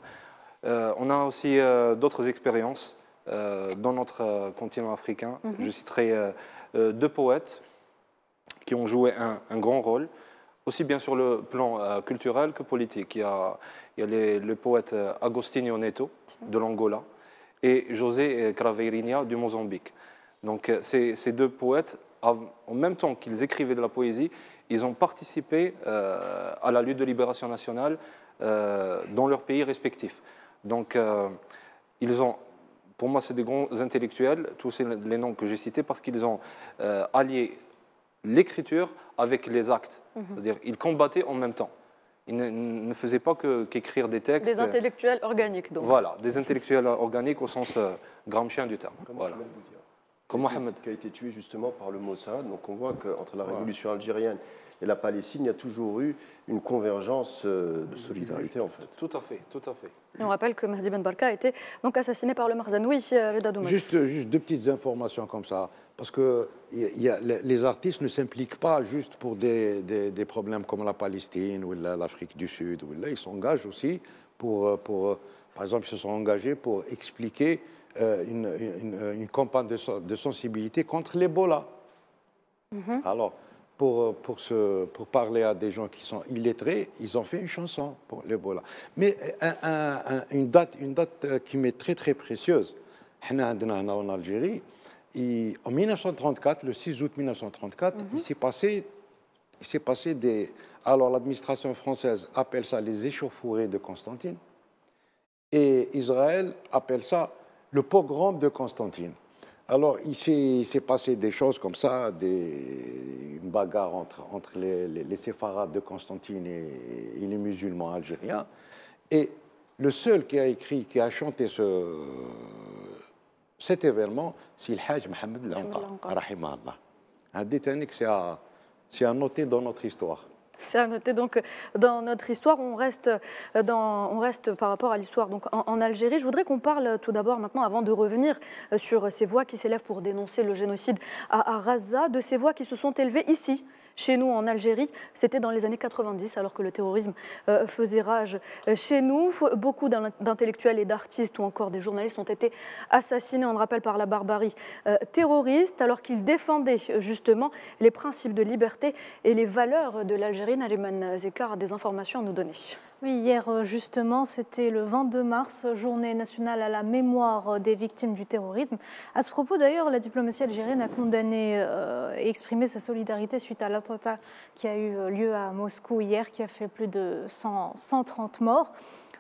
On a aussi d'autres expériences dans notre continent africain. Je citerai deux poètes qui ont joué un grand rôle, aussi bien sur le plan culturel que politique. Il y a le poète Agostinho Neto de l'Angola et José Craveirinha du Mozambique. Donc ces deux poètes, en même temps qu'ils écrivaient de la poésie, ils ont participé à la lutte de libération nationale dans leurs pays respectifs. Donc pour moi, c'est des grands intellectuels, tous les noms que j'ai cités, parce qu'ils ont allié l'écriture avec les actes. C'est-à-dire qu'ils combattaient en même temps. Ils ne faisaient pas qu'écrire des textes.
Des intellectuels organiques, donc.
Voilà, des intellectuels organiques au sens gramscien du terme. Voilà.
Comme Mohamed, qui a été tué justement par le Mossad. Donc on voit qu'entre la révolution algérienne et la Palestine, il y a toujours eu une convergence de solidarité, en fait.
Tout à fait, tout à fait.
Et on rappelle que Mehdi Ben Barka a été donc assassiné par le Marzanoui, Reda Doumaj.
Juste deux petites informations comme ça, parce que les artistes ne s'impliquent pas juste pour des problèmes comme la Palestine ou l'Afrique du Sud. Ils s'engagent aussi par exemple, ils se sont engagés pour expliquer une campagne de sensibilité contre l'Ebola. Alors, pour parler à des gens qui sont illettrés, ils ont fait une chanson pour l'Ebola. Mais une date qui m'est très très précieuse, en Algérie, en 1934, le 6 août 1934, il s'est passé des... Alors l'administration française appelle ça les échauffourées de Constantine, et Israël appelle ça le pogrom de Constantine. Alors, il s'est passé des choses comme ça, une bagarre entre les séfarades de Constantine et les musulmans algériens. Et le seul qui a chanté cet événement, c'est le Hajj Mohamed Lanqa, rahimahullah. Un détail que c'est à noter dans notre histoire.
C'est à noter donc dans notre histoire. On reste par rapport à l'histoire donc en Algérie. Je voudrais qu'on parle tout d'abord maintenant, avant de revenir sur ces voix qui s'élèvent pour dénoncer le génocide à Gaza, de ces voix qui se sont élevées ici, chez nous en Algérie. C'était dans les années 90, alors que le terrorisme faisait rage chez nous. Beaucoup d'intellectuels et d'artistes ou encore des journalistes ont été assassinés, on le rappelle, par la barbarie terroriste, alors qu'ils défendaient justement les principes de liberté et les valeurs de l'Algérie. Nariman Zekar a des informations à nous donner.
Oui, hier justement, c'était le 22 mars, journée nationale à la mémoire des victimes du terrorisme. À ce propos d'ailleurs, la diplomatie algérienne a condamné et exprimé sa solidarité suite à l'attentat qui a eu lieu à Moscou hier, qui a fait plus de 130 morts.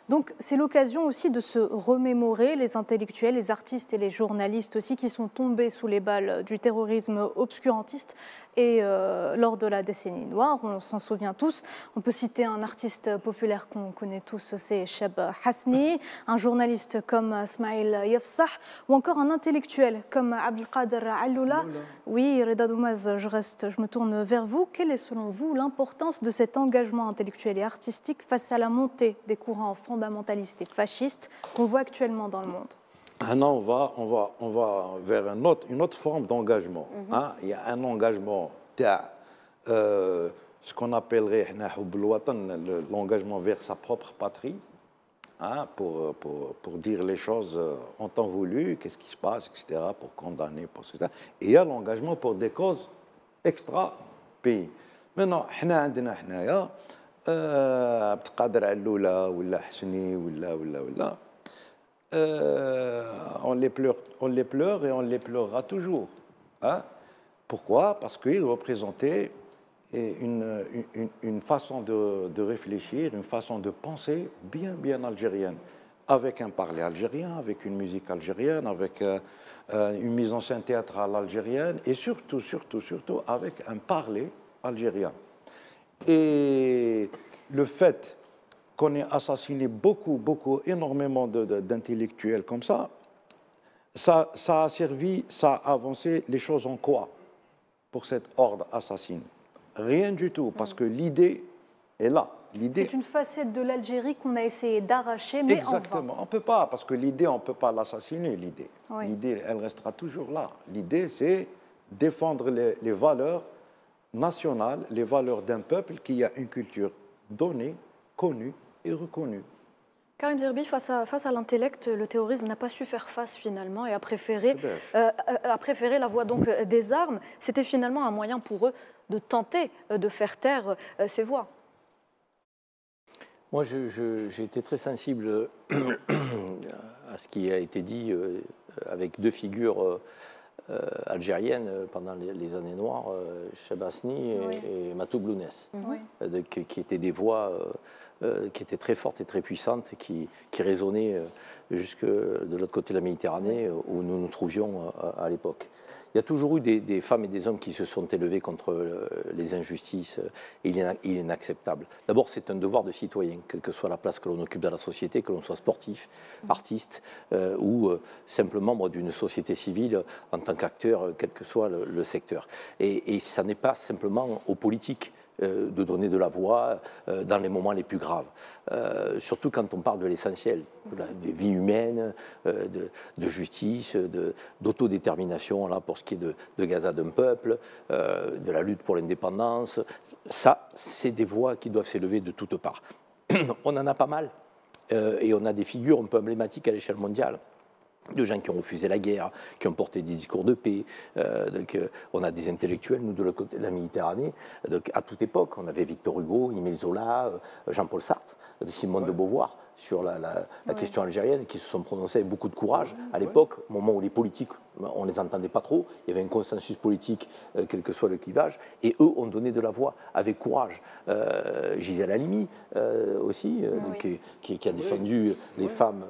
Donc c'est l'occasion aussi de se remémorer les intellectuels, les artistes et les journalistes aussi qui sont tombés sous les balles du terrorisme obscurantiste. et lors de la décennie noire. On s'en souvient tous. On peut citer un artiste populaire qu'on connaît tous, c'est Cheb Hasni, un journaliste comme Smaïl Yafsah, ou encore un intellectuel comme Abdelkader Alloula. Oui, Reda Doumaz, je me tourne vers vous. Quelle est selon vous l'importance de cet engagement intellectuel et artistique face à la montée des courants fondamentalistes et fascistes qu'on voit actuellement dans le monde?
Maintenant, on va vers une autre forme d'engagement. Il y a un engagement, ce qu'on appellerait l'engagement vers sa propre patrie, pour dire les choses en temps voulu, qu'est-ce qui se passe, etc., pour condamner, pour etc. Et il y a l'engagement pour des causes extra-pays. Maintenant, Abdelkader Alloula, ou Hasni, on les pleure et on les pleurera toujours. Pourquoi? Parce qu'ils représentaient une façon de réfléchir, une façon de penser bien algérienne, avec un parler algérien, avec une musique algérienne, avec une mise en scène théâtrale algérienne, et surtout avec un parler algérien. Et le fait qu'on ait assassiné énormément d'intellectuels comme ça a servi, ça a avancé les choses en quoi pour cette horde assassine? Rien du tout, parce que l'idée est là.
C'est une facette de l'Algérie qu'on a essayé d'arracher, mais
exactement. On ne peut pas, parce que l'idée, on ne peut pas l'assassiner, l'idée. Oui. L'idée, elle restera toujours là. L'idée, c'est défendre les valeurs nationales, les valeurs d'un peuple qui a une culture donnée, connue et reconnue.
Karim Zerbi, face à l'intellect, le terrorisme n'a pas su faire face finalement et a préféré la voie donc des armes. C'était finalement un moyen pour eux de tenter de faire taire ces voix.
Moi, j'ai été très sensible à ce qui a été dit avec deux figures algériennes pendant les années noires, Cheb Hasni et Matou Blounès, qui étaient des voix qui étaient très fortes et très puissantes, qui résonnaient jusque de l'autre côté de la Méditerranée, où nous nous trouvions à l'époque. Il y a toujours eu des femmes et des hommes qui se sont élevés contre les injustices, et il est inacceptable. D'abord, c'est un devoir de citoyen, quelle que soit la place que l'on occupe dans la société, que l'on soit sportif, artiste ou simple membre d'une société civile en tant qu'acteur, quel que soit le secteur. Et ça n'est pas simplement aux politiques de donner de la voix dans les moments les plus graves. Surtout quand on parle de l'essentiel, de vie humaine, de justice, d'autodétermination, là, pour ce qui est de Gaza d'un peuple, de la lutte pour l'indépendance. Ça, c'est des voix qui doivent s'élever de toutes parts. On en a pas mal, et on a des figures un peu emblématiques à l'échelle mondiale, de gens qui ont refusé la guerre, qui ont porté des discours de paix. On a des intellectuels, nous, de l'autre côté de la Méditerranée, à toute époque. On avait Victor Hugo, Émile Zola, Jean-Paul Sartre, Simone de Beauvoir, sur la question algérienne, qui se sont prononcés avec beaucoup de courage. À l'époque, au moment où les politiques, on ne les entendait pas trop, il y avait un consensus politique, quel que soit le clivage, et eux ont donné de la voix avec courage. Gisèle Halimi aussi, qui a défendu les femmes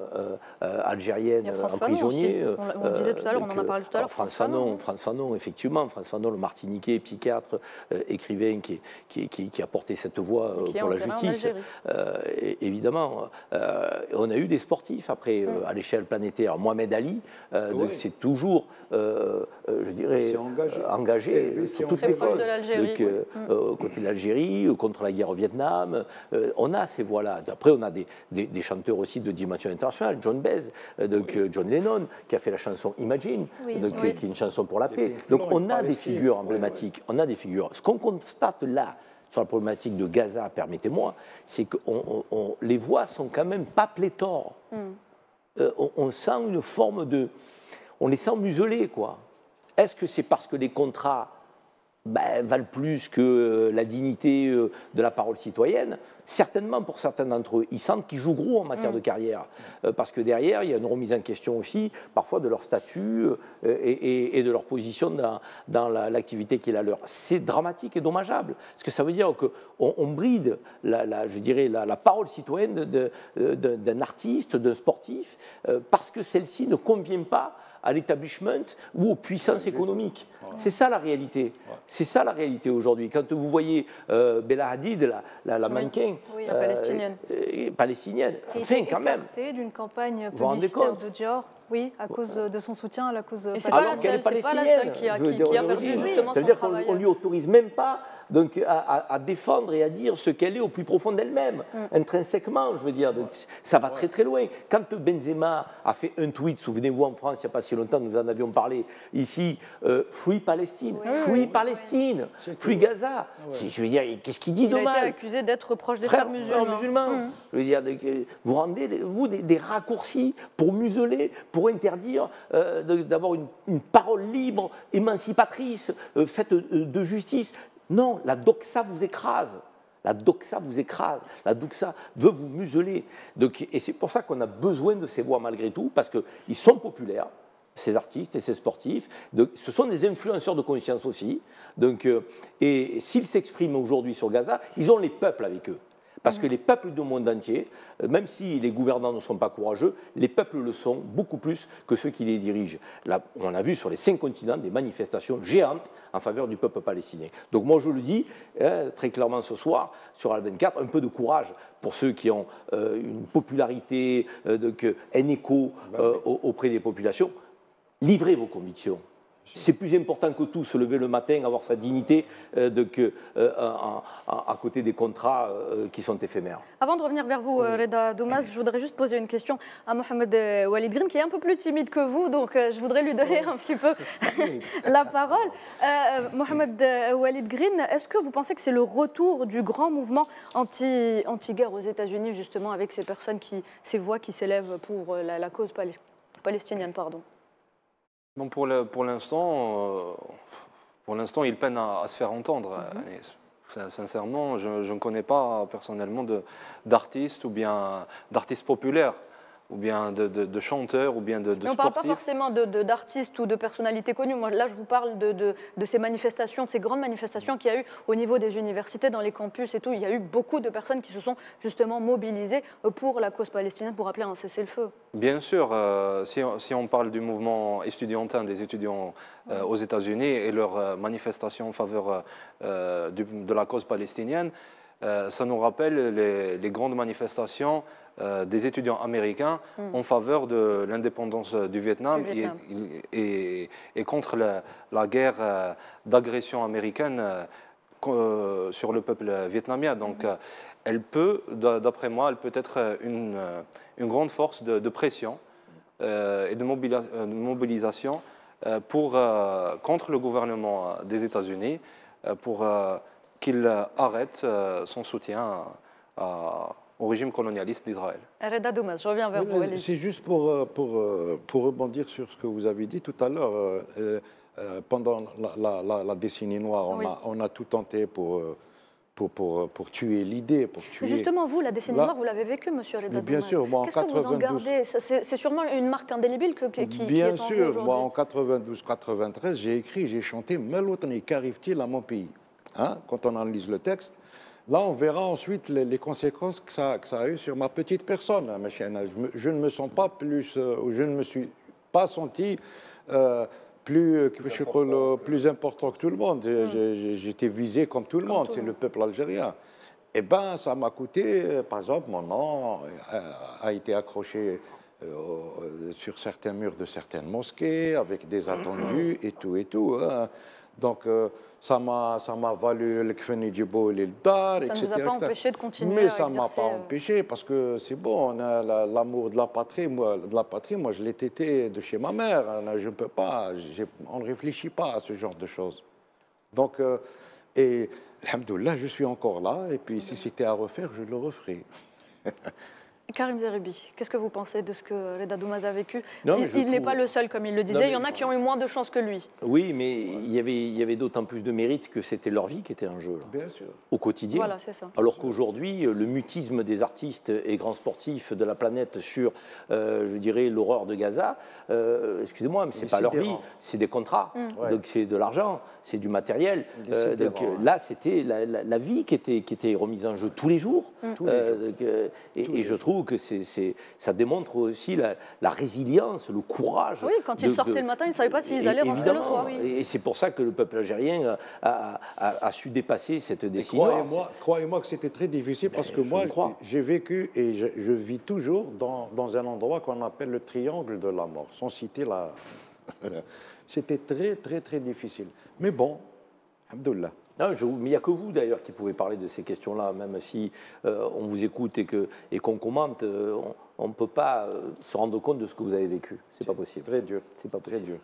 algériennes emprisonnées.
On le disait tout à l'heure, on en a parlé tout à l'heure.
Frantz Fanon, effectivement. Frantz Fanon, le Martiniquais, psychiatre, écrivain, qui a porté cette voix pour la justice. Évidemment. On a eu des sportifs après à l'échelle planétaire. Mohamed Ali, c'est toujours, je dirais, engagé sur toutes les causes. Côté de l'Algérie, contre la guerre au Vietnam. On a ces voix-là. Après, on a des chanteurs aussi de dimension internationale. John Baez, John Lennon, qui a fait la chanson Imagine, qui est une chanson pour la paix. Donc on a des figures emblématiques. On a des figures. Ce qu'on constate là, sur la problématique de Gaza, permettez-moi, c'est que les voix sont quand même pas pléthores. On sent une forme de... On les sent muselés, quoi. Est-ce que c'est parce que les contrats valent plus que la dignité de la parole citoyenne? Certainement, pour certains d'entre eux, ils sentent qu'ils jouent gros en matière de carrière. Parce que derrière, il y a une remise en question aussi, parfois, de leur statut et de leur position dans l'activité qui est la leur. C'est dramatique et dommageable. Parce que ça veut dire qu'on bride, je dirais, la parole citoyenne d'un artiste, d'un sportif, parce que celle-ci ne convient pas à l'établissement ou aux puissances économiques. C'est ça la réalité. C'est ça la réalité aujourd'hui. Quand vous voyez Bella Hadid, la mannequin palestinienne, enfin quand même.
D'une campagne publicitaire de Dior. Oui, à cause de son soutien à la cause palestinienne.
Alors qu'elle est palestinienne,
qui a perdu justement son travail.
Ça veut dire qu'on ne lui autorise même pas donc, à défendre et à dire ce qu'elle est au plus profond d'elle-même, intrinsèquement, je veux dire. Donc, ça va très très loin. Quand Benzema a fait un tweet, souvenez-vous en France, il n'y a pas si longtemps, nous en avions parlé ici, Free Palestine, Free Palestine, Free Gaza. Je veux dire, qu'est-ce qu'il dit de mal ?
Il a été accusé d'être proche des frères musulmans.
Je veux dire, vous rendez des raccourcis pour museler, pour interdire d'avoir une parole libre, émancipatrice, faite de justice. Non, la doxa vous écrase. La doxa vous écrase. La doxa veut vous museler. Donc, et c'est pour ça qu'on a besoin de ces voix malgré tout, parce qu'ils sont populaires, ces artistes et ces sportifs. Donc, ce sont des influenceurs de conscience aussi. Donc, et s'ils s'expriment aujourd'hui sur Gaza, ils ont les peuples avec eux. Parce que les peuples du monde entier, même si les gouvernants ne sont pas courageux, les peuples le sont beaucoup plus que ceux qui les dirigent. Là, on a vu sur les 5 continents des manifestations géantes en faveur du peuple palestinien. Donc moi je le dis très clairement ce soir sur Al24, un peu de courage pour ceux qui ont une popularité, un écho auprès des populations. Livrez vos convictions. C'est plus important que tout, se lever le matin, avoir sa dignité, à côté des contrats qui sont éphémères.
Avant de revenir vers vous, Reda Doumaz, je voudrais juste poser une question à Mohamed Walid Green, qui est un peu plus timide que vous, donc je voudrais lui donner un petit peu la parole. Mohamed Walid Green, est-ce que vous pensez que c'est le retour du grand mouvement anti-guerre aux États-Unis, justement, avec ces personnes, ces voix qui s'élèvent pour la cause palestinienne, pardon?
Non, pour l'instant, il peine à se faire entendre. Sincèrement, je ne connais pas personnellement d'artistes ou bien d'artistes populaires, ou bien de chanteurs, ou bien de sportifs.
On ne parle pas forcément d'artistes ou de personnalités connues. Moi, là, je vous parle de ces manifestations, de ces grandes manifestations qu'il y a eu au niveau des universités, dans les campus et tout. Il y a eu beaucoup de personnes qui se sont justement mobilisées pour la cause palestinienne, pour appeler à un cessez-le-feu.
Bien sûr, si on parle du mouvement estudiantin des étudiants aux États-Unis et leur manifestation en faveur de la cause palestinienne, ça nous rappelle les grandes manifestations des étudiants américains en faveur de l'indépendance du Vietnam, et contre la guerre d'agression américaine sur le peuple vietnamien. Donc, elle peut, d'après moi, elle peut être une grande force de pression et de mobilisation contre le gouvernement des États-Unis pour qu'il arrête son soutien au régime colonialiste d'Israël.
Reda Doumaz, je reviens vers vous.
C'est juste pour rebondir sur ce que vous avez dit tout à l'heure. Pendant la décennie noire, on a tout tenté pour tuer l'idée.
Justement, vous, la décennie noire, vous l'avez vécu, monsieur Reda Doumaz.
Bien sûr, moi en 92...
Qu'est-ce que vous en gardez? C'est sûrement une marque indélébile qui est en vous aujourd'hui.
Bien sûr, moi en 92-93, j'ai écrit, j'ai chanté « Melotani, qu'arrive-t-il à mon pays ?» Quand on analyse le texte, là on verra ensuite les conséquences que ça a eu sur ma petite personne. Je ne me sens pas plus, je ne me suis pas senti plus important que tout le monde. J'étais visé comme tout le monde, c'est le peuple algérien. Eh bien, ça m'a coûté, par exemple, mon nom a été accroché sur certains murs de certaines mosquées, avec des attendus et tout. Donc, ça m'a valu le Kfeni Djibo et le Dar, etc.
Ça ne nous a pas empêché de continuer
à
exercer.
Mais ça ne m'a pas empêché, parce que c'est bon, on a l'amour de la patrie. Moi, je l'ai tété de chez ma mère. Je ne peux pas, on ne réfléchit pas à ce genre de choses. Donc, et alhamdoulilah, je suis encore là, et puis si c'était à refaire, je le referai.
Karim Zeribi, qu'est-ce que vous pensez de ce que Reda Doumaz a vécu? Il n'est pas le seul, comme il le disait, il y en a qui ont eu moins de chance que lui.
Oui, mais il y avait d'autant plus de mérite que c'était leur vie qui était en jeu, là,
bien sûr,
au quotidien.
Voilà, c'est ça.
Alors qu'aujourd'hui, le mutisme des artistes et grands sportifs de la planète sur, je dirais, l'horreur de Gaza, excusez-moi, mais ce n'est pas leur vie, c'est des contrats, donc c'est de l'argent, c'est du matériel. Donc là, c'était la vie qui était remise en jeu tous les jours. Et je trouve trouve que ça démontre aussi la résilience, le courage.
Oui, quand ils sortaient le matin, ils ne savaient pas s'ils allaient rentrer le soir.
Et c'est pour ça que le peuple algérien a su dépasser cette décision.
Croyez-moi que c'était très difficile parce que moi, j'ai vécu et je vis toujours dans un endroit qu'on appelle le triangle de la mort, sans citer la... C'était très, très, très difficile. Mais bon, alhamdoulilah.
Non, mais il n'y a que vous d'ailleurs qui pouvez parler de ces questions-là, même si on vous écoute et qu'on commente, on ne peut pas se rendre compte de ce que vous avez vécu. C'est pas possible.
Très dur.
C'est pas possible.
Très dur.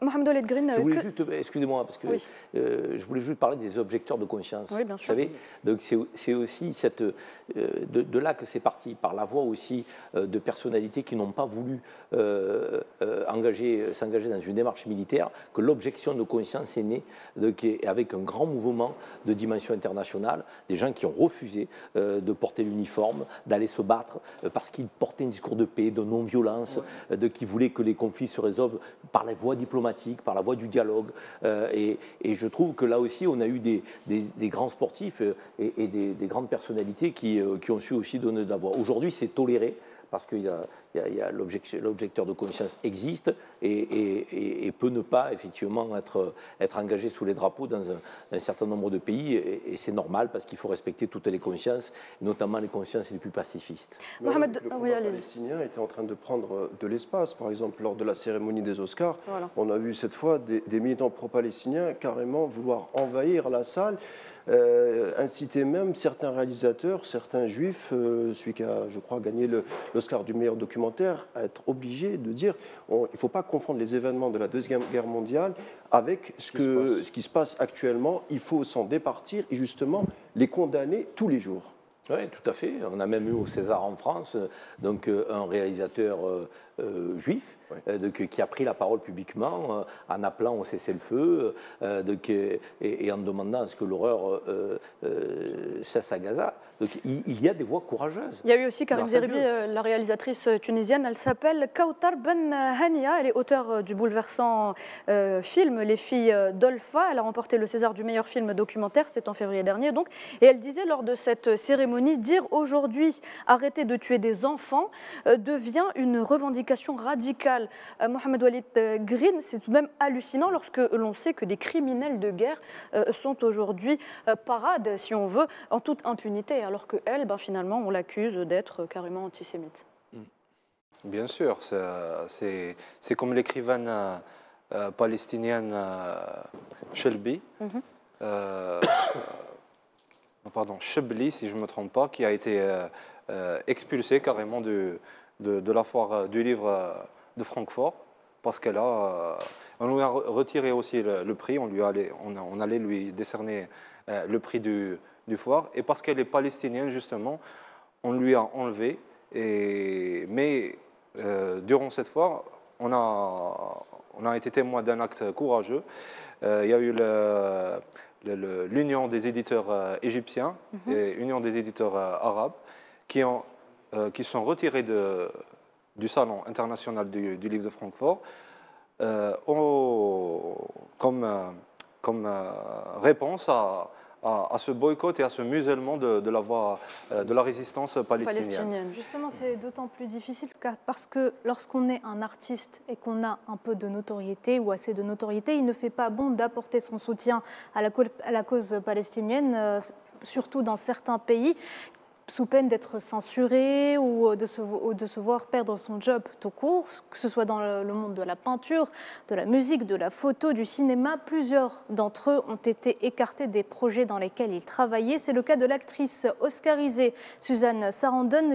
Mohamed Walid Green,
je voulais juste, excusez-moi, parce que je voulais juste parler des objecteurs de conscience.
Oui, bien sûr.
Vous savez, donc c'est aussi de là que c'est parti, par la voix aussi de personnalités qui n'ont pas voulu s'engager dans une démarche militaire, que l'objection de conscience est née avec un grand mouvement de dimension internationale, des gens qui ont refusé de porter l'uniforme, d'aller se battre, parce qu'ils portaient un discours de paix, de non-violence, qui voulaient que les conflits se résolvent par la voie diplomatique, par la voie du dialogue. Et je trouve que là aussi, on a eu des grands sportifs et des grandes personnalités qui ont su aussi donner de la voix. Aujourd'hui, c'est toléré parce que l'objecteur de conscience existe et peut ne pas effectivement être engagé sous les drapeaux dans un certain nombre de pays. Et c'est normal parce qu'il faut respecter toutes les consciences, notamment les consciences les plus pacifistes.
Mohamed, le combat palestinien était en train de prendre de l'espace. Par exemple, lors de la cérémonie des Oscars, on a vu cette fois des militants pro-palestiniens carrément vouloir envahir la salle. Inciter même certains réalisateurs, certains juifs, celui qui a, je crois, gagné l'Oscar du meilleur documentaire, à être obligés de dire il ne faut pas confondre les événements de la Deuxième Guerre mondiale avec ce qui se passe actuellement. Il faut s'en départir et justement les condamner tous les jours.
Oui, tout à fait. On a même eu au César en France donc, un réalisateur juif qui a pris la parole publiquement en appelant au cessez-le-feu et en demandant à ce que l'horreur cesse à Gaza. Donc il y a des voix courageuses.
Il y a eu aussi Karim Zeribi, la réalisatrice tunisienne. Elle s'appelle Kautar Ben Hania. Elle est auteure du bouleversant film Les filles d'Olfa. Elle a remporté le César du meilleur film documentaire. C'était en février dernier. Donc. Et elle disait lors de cette cérémonie, dire aujourd'hui arrêter de tuer des enfants devient une revendication radicale. Mohamed Walid Green, c'est tout de même hallucinant lorsque l'on sait que des criminels de guerre sont aujourd'hui parades, si on veut, en toute impunité, alors qu'elle, finalement, on l'accuse d'être carrément antisémite.
Bien sûr, c'est comme l'écrivaine palestinienne Shelby, Chebli, si je ne me trompe pas, qui a été expulsée carrément de la foire du livre de Francfort, parce on lui a retiré aussi le prix, on allait lui décerner le prix du foire, et parce qu'elle est palestinienne justement, on lui a enlevé, mais durant cette foire, on a été témoin d'un acte courageux. Il y a eu l'Union des éditeurs égyptiens et l'Union des éditeurs arabes qui sont retirés du Salon international du livre de Francfort comme réponse à ce boycott et à ce musellement de la voie de la résistance palestinienne.
Justement, c'est d'autant plus difficile parce que lorsqu'on est un artiste et qu'on a un peu de notoriété ou assez de notoriété, il ne fait pas bon d'apporter son soutien à la cause palestinienne, surtout dans certains pays, sous peine d'être censuré ou de se voir perdre son job tout court, que ce soit dans le monde de la peinture, de la musique, de la photo, du cinéma. Plusieurs d'entre eux ont été écartés des projets dans lesquels ils travaillaient. C'est le cas de l'actrice oscarisée Suzanne Sarandon,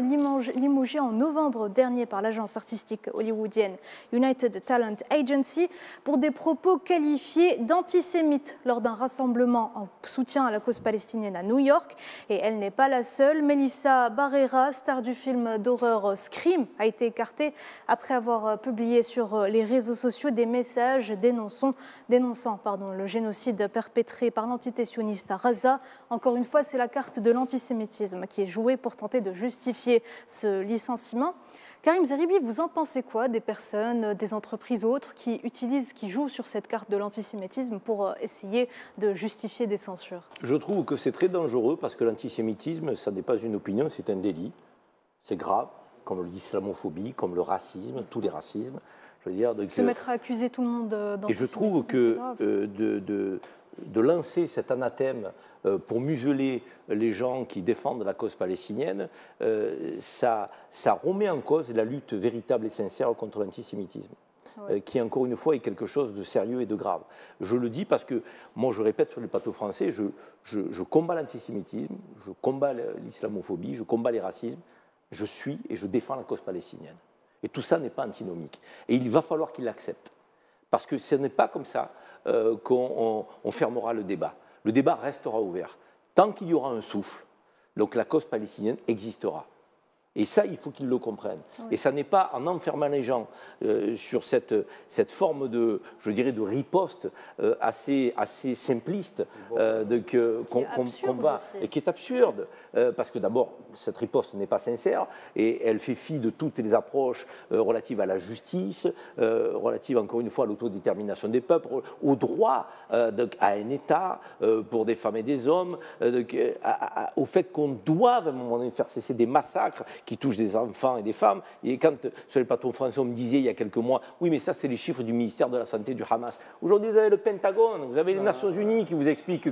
limogée en novembre dernier par l'agence artistique hollywoodienne United Talent Agency pour des propos qualifiés d'antisémites lors d'un rassemblement en soutien à la cause palestinienne à New York. Et elle n'est pas la seule. Melissa Barrera, star du film d'horreur Scream, a été écartée après avoir publié sur les réseaux sociaux des messages dénonçant le génocide perpétré par l'entité sioniste à Gaza. Encore une fois, c'est la carte de l'antisémitisme qui est jouée pour tenter de justifier ce licenciement. Karim Zeribi, vous en pensez quoi des personnes, des entreprises ou autres qui jouent sur cette carte de l'antisémitisme pour essayer de justifier des censures?
Je trouve que c'est très dangereux parce que l'antisémitisme, ça n'est pas une opinion, c'est un délit. C'est grave, comme l'islamophobie, comme le racisme, tous les racismes. Je veux dire, donc,
se mettre à accuser tout le monde d'antisémitisme.
Et je trouve que de lancer cet anathème pour museler les gens qui défendent la cause palestinienne, ça remet en cause la lutte véritable et sincère contre l'antisémitisme. Qui, encore une fois, est quelque chose de sérieux et de grave. Je le dis parce que, moi, je répète sur le plateau français, je combats l'antisémitisme, je combats l'islamophobie, je combats les racismes, je suis et je défends la cause palestinienne. Et tout ça n'est pas antinomique. Et il va falloir qu'il l'accepte. Parce que ce n'est pas comme ça qu'on fermera le débat. Le débat restera ouvert. Tant qu'il y aura un souffle, donc la cause palestinienne existera. Et ça, il faut qu'ils le comprennent. Oui. Et ça n'est pas en enfermant les gens sur cette forme de, je dirais, de riposte assez simpliste qu'on va, et qui est absurde. Parce que d'abord, cette riposte n'est pas sincère et elle fait fi de toutes les approches relatives à la justice, relatives, encore une fois, à l'autodétermination des peuples, au droit à un État pour des femmes et des hommes, au fait qu'on doive, à un moment donné, faire cesser des massacres qui touchent des enfants et des femmes. Et quand, sur les plateaux français, on me disait il y a quelques mois, oui, mais ça, c'est les chiffres du ministère de la Santé du Hamas. Aujourd'hui, vous avez le Pentagone, vous avez les Nations Unies qui vous expliquent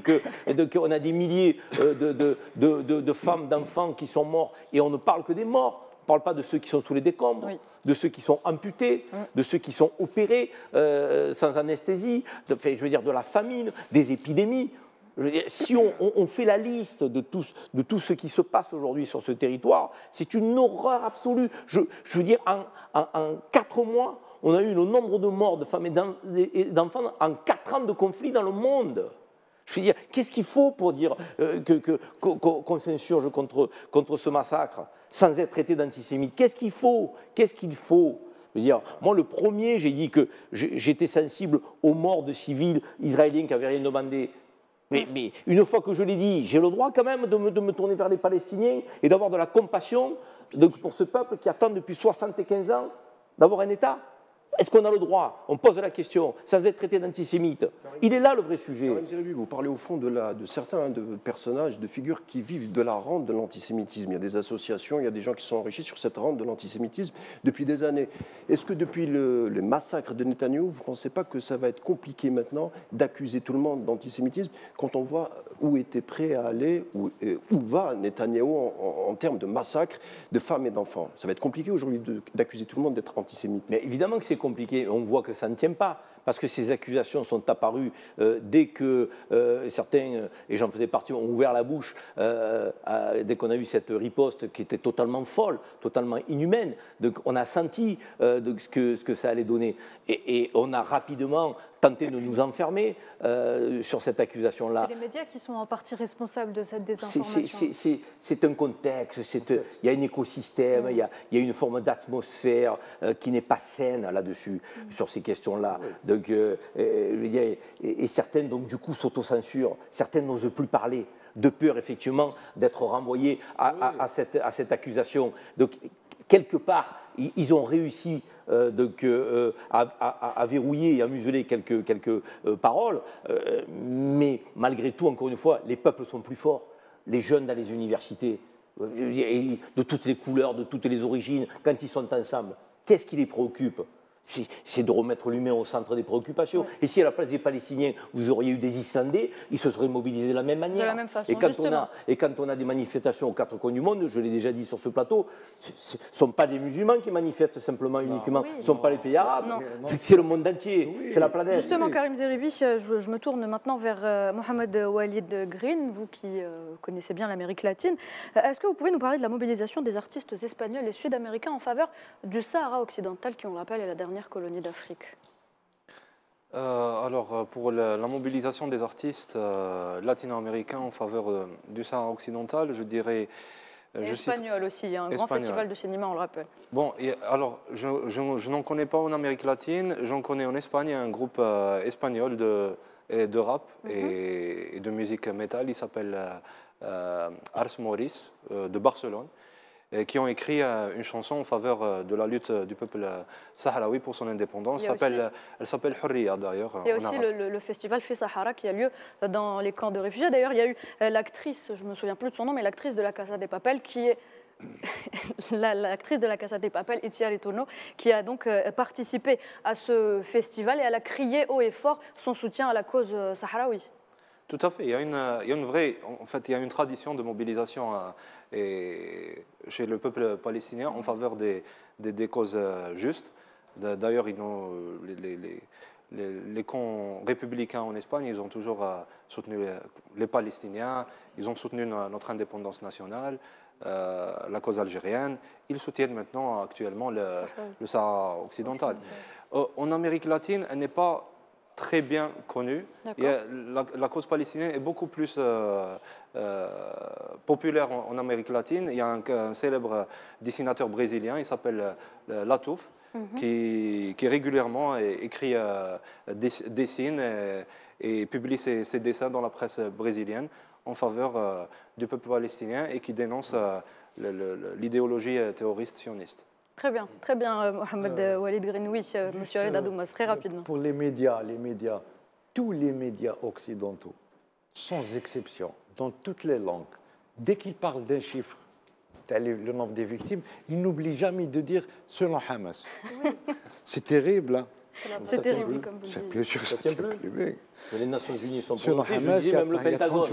qu'on a des milliers de femmes, d'enfants qui sont morts, et on ne parle que des morts. On ne parle pas de ceux qui sont sous les décombres, de ceux qui sont amputés, de ceux qui sont opérés sans anesthésie, je veux dire de la famine, des épidémies. Si on fait la liste de tout ce qui se passe aujourd'hui sur ce territoire, c'est une horreur absolue. Je veux dire, en 4 mois, on a eu le nombre de morts de femmes et d'enfants en 4 ans de conflit dans le monde. Je veux dire, qu'est-ce qu'il faut pour dire qu'on s'insurge contre ce massacre sans être traité d'antisémite? Qu'est-ce qu'il faut? Qu'est-ce qu'il faut? Je veux dire, moi, le premier, j'ai dit que j'étais sensible aux morts de civils israéliens qui n'avaient rien demandé. Mais une fois que je l'ai dit, j'ai le droit quand même de me tourner vers les Palestiniens et d'avoir de la compassion pour ce peuple qui attend depuis 75 ans d'avoir un État. Est-ce qu'on a le droit? On pose la question, sans être traité d'antisémite. Il est là le vrai sujet.
Karim Zeribi, vous parlez au fond de certains personnages, de figures qui vivent de la rente de l'antisémitisme. Il y a des associations, il y a des gens qui sont enrichis sur cette rente de l'antisémitisme depuis des années. Est-ce que depuis le massacre de Netanyahou, vous ne pensez pas que ça va être compliqué maintenant d'accuser tout le monde d'antisémitisme quand on voit où était prêt à aller, où va Netanyahou en termes de massacre de femmes et d'enfants? Ça va être compliqué aujourd'hui d'accuser tout le monde d'être antisémite.
Mais évidemment que c'est compliqué, on voit que ça ne tient pas, parce que ces accusations sont apparues dès que certains, et j'en faisais partie, ont ouvert la bouche, dès qu'on a eu cette riposte qui était totalement folle, totalement inhumaine. Donc on a senti ce que ça allait donner. Et on a rapidement tenté de nous enfermer sur cette accusation-là.
C'est les médias qui sont en partie responsables de cette désinformation.
C'est un contexte, il y a un écosystème, il y a une forme d'atmosphère qui n'est pas saine là-dessus, sur ces questions-là. Donc, et certaines, donc, du coup, s'autocensurent, certaines n'osent plus parler, de peur, effectivement, d'être renvoyées à cette accusation. Donc, quelque part, ils ont réussi à verrouiller et à museler quelques paroles, mais malgré tout, encore une fois, les peuples sont plus forts. Les jeunes dans les universités, de toutes les couleurs, de toutes les origines, quand ils sont ensemble, qu'est-ce qui les préoccupe? C'est de remettre l'humain au centre des préoccupations. Oui. Et si à la place des Palestiniens, vous auriez eu des Islandais, ils se seraient mobilisés de la même manière.
De la même façon,
et quand on a des manifestations aux 4 coins du monde, je l'ai déjà dit sur ce plateau, ce ne sont pas des musulmans qui manifestent simplement, uniquement, ce ne sont pas les pays arabes, c'est le monde entier, c'est la planète.
Justement, Karim Zeribi, je me tourne maintenant vers Mohamed Walid Green, vous qui connaissez bien l'Amérique latine. Est-ce que vous pouvez nous parler de la mobilisation des artistes espagnols et sud-américains en faveur du Sahara occidental, qui, on le rappelle, est la dernière colonie d'Afrique?
Alors, pour la mobilisation des artistes latino-américains en faveur du Sahara occidental, je dirais...
Espagnol aussi, il y a un grand festival de cinéma, on le rappelle.
Bon, alors, je n'en connais pas en Amérique latine, j'en connais en Espagne, un groupe espagnol de rap et de musique métal, il s'appelle Ars Moris, de Barcelone, qui ont écrit une chanson en faveur de la lutte du peuple sahraoui pour son indépendance. Elle s'appelle Hurriya, d'ailleurs.
Il y a aussi le festival Fait Sahara qui a lieu dans les camps de réfugiés. D'ailleurs, il y a eu l'actrice, je ne me souviens plus de son nom, mais l'actrice de La Casa de Papel qui est
l'actrice de La Casa de Papel, Itziar Itono, qui a donc participé à ce festival et elle a crié haut et fort son soutien à la cause sahraoui.
Tout à fait. Il y a une vraie, en fait, il y a une tradition de mobilisation chez le peuple palestinien en faveur des causes justes. D'ailleurs, les camps républicains en Espagne, ils ont toujours soutenu les Palestiniens, ils ont soutenu notre indépendance nationale, la cause algérienne. Ils soutiennent maintenant actuellement le Sahara occidental. En Amérique latine, elle n'est pas très bien connue. La cause palestinienne est beaucoup plus populaire en Amérique latine. Il y a un célèbre dessinateur brésilien, il s'appelle Latouf, qui régulièrement écrit, dessine et publie ses dessins dans la presse brésilienne en faveur du peuple palestinien et qui dénonce l'idéologie terroriste sioniste.
Très bien, Mohamed Walid Grenoui, Monsieur Aled Adoumas, très rapidement.
Pour les médias, tous les médias occidentaux, sans exception, dans toutes les langues, dès qu'ils parlent d'un chiffre, le nombre des victimes, ils n'oublient jamais de dire selon Hamas. Oui. C'est terrible, hein.
C'est terrible, comme vous dites.
Bien sûr, ça tient plus.
Les Nations Unies sont
selon Hamas,
je dis même le Pentagone.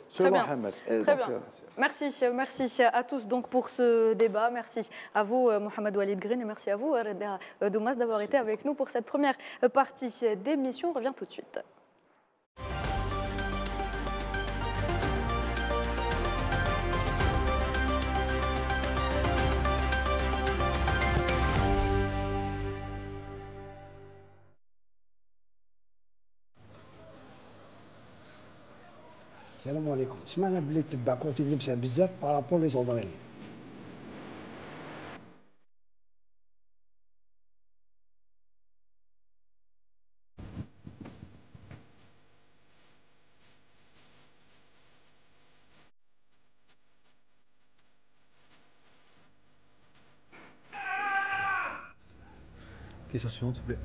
Selon Hamas.
Très bien. Merci à tous donc pour ce débat. Merci à vous, Mohamed Walid Green, et merci à vous, Reda Doumas, d'avoir été avec nous pour cette première partie d'émission. On revient tout de suite.
السلام عليكم. سمعنا بلي تبع كرة اللبسة بزاف بارابور لي زودرين. Question suivante, s'il vous plaît.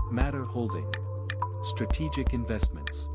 Matter Holding. Strategic Investments.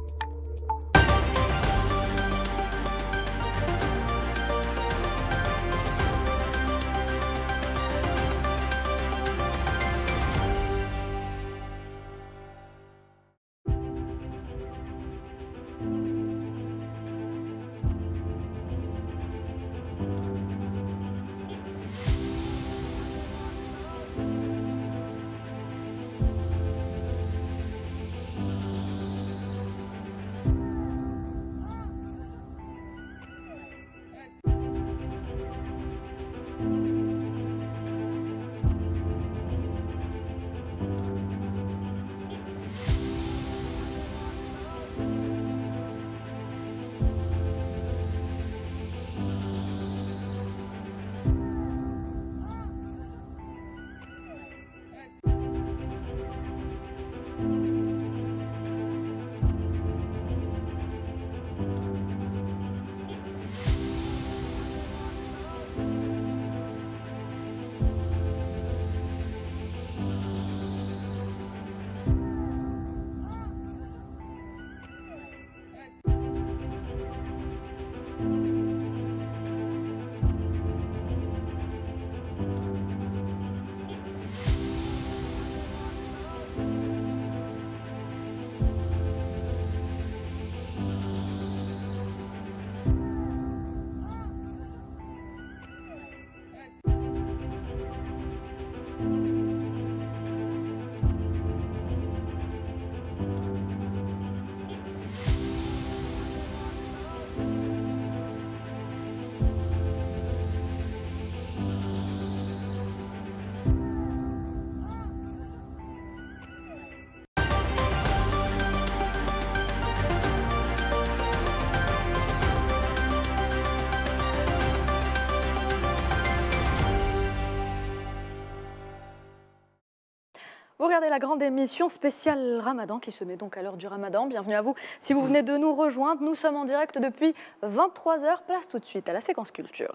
Vous regardez la grande émission spéciale Ramadan qui se met donc à l'heure du Ramadan. Bienvenue à vous. Si vous venez de nous rejoindre, nous sommes en direct depuis 23h. Place tout de suite à la séquence culture.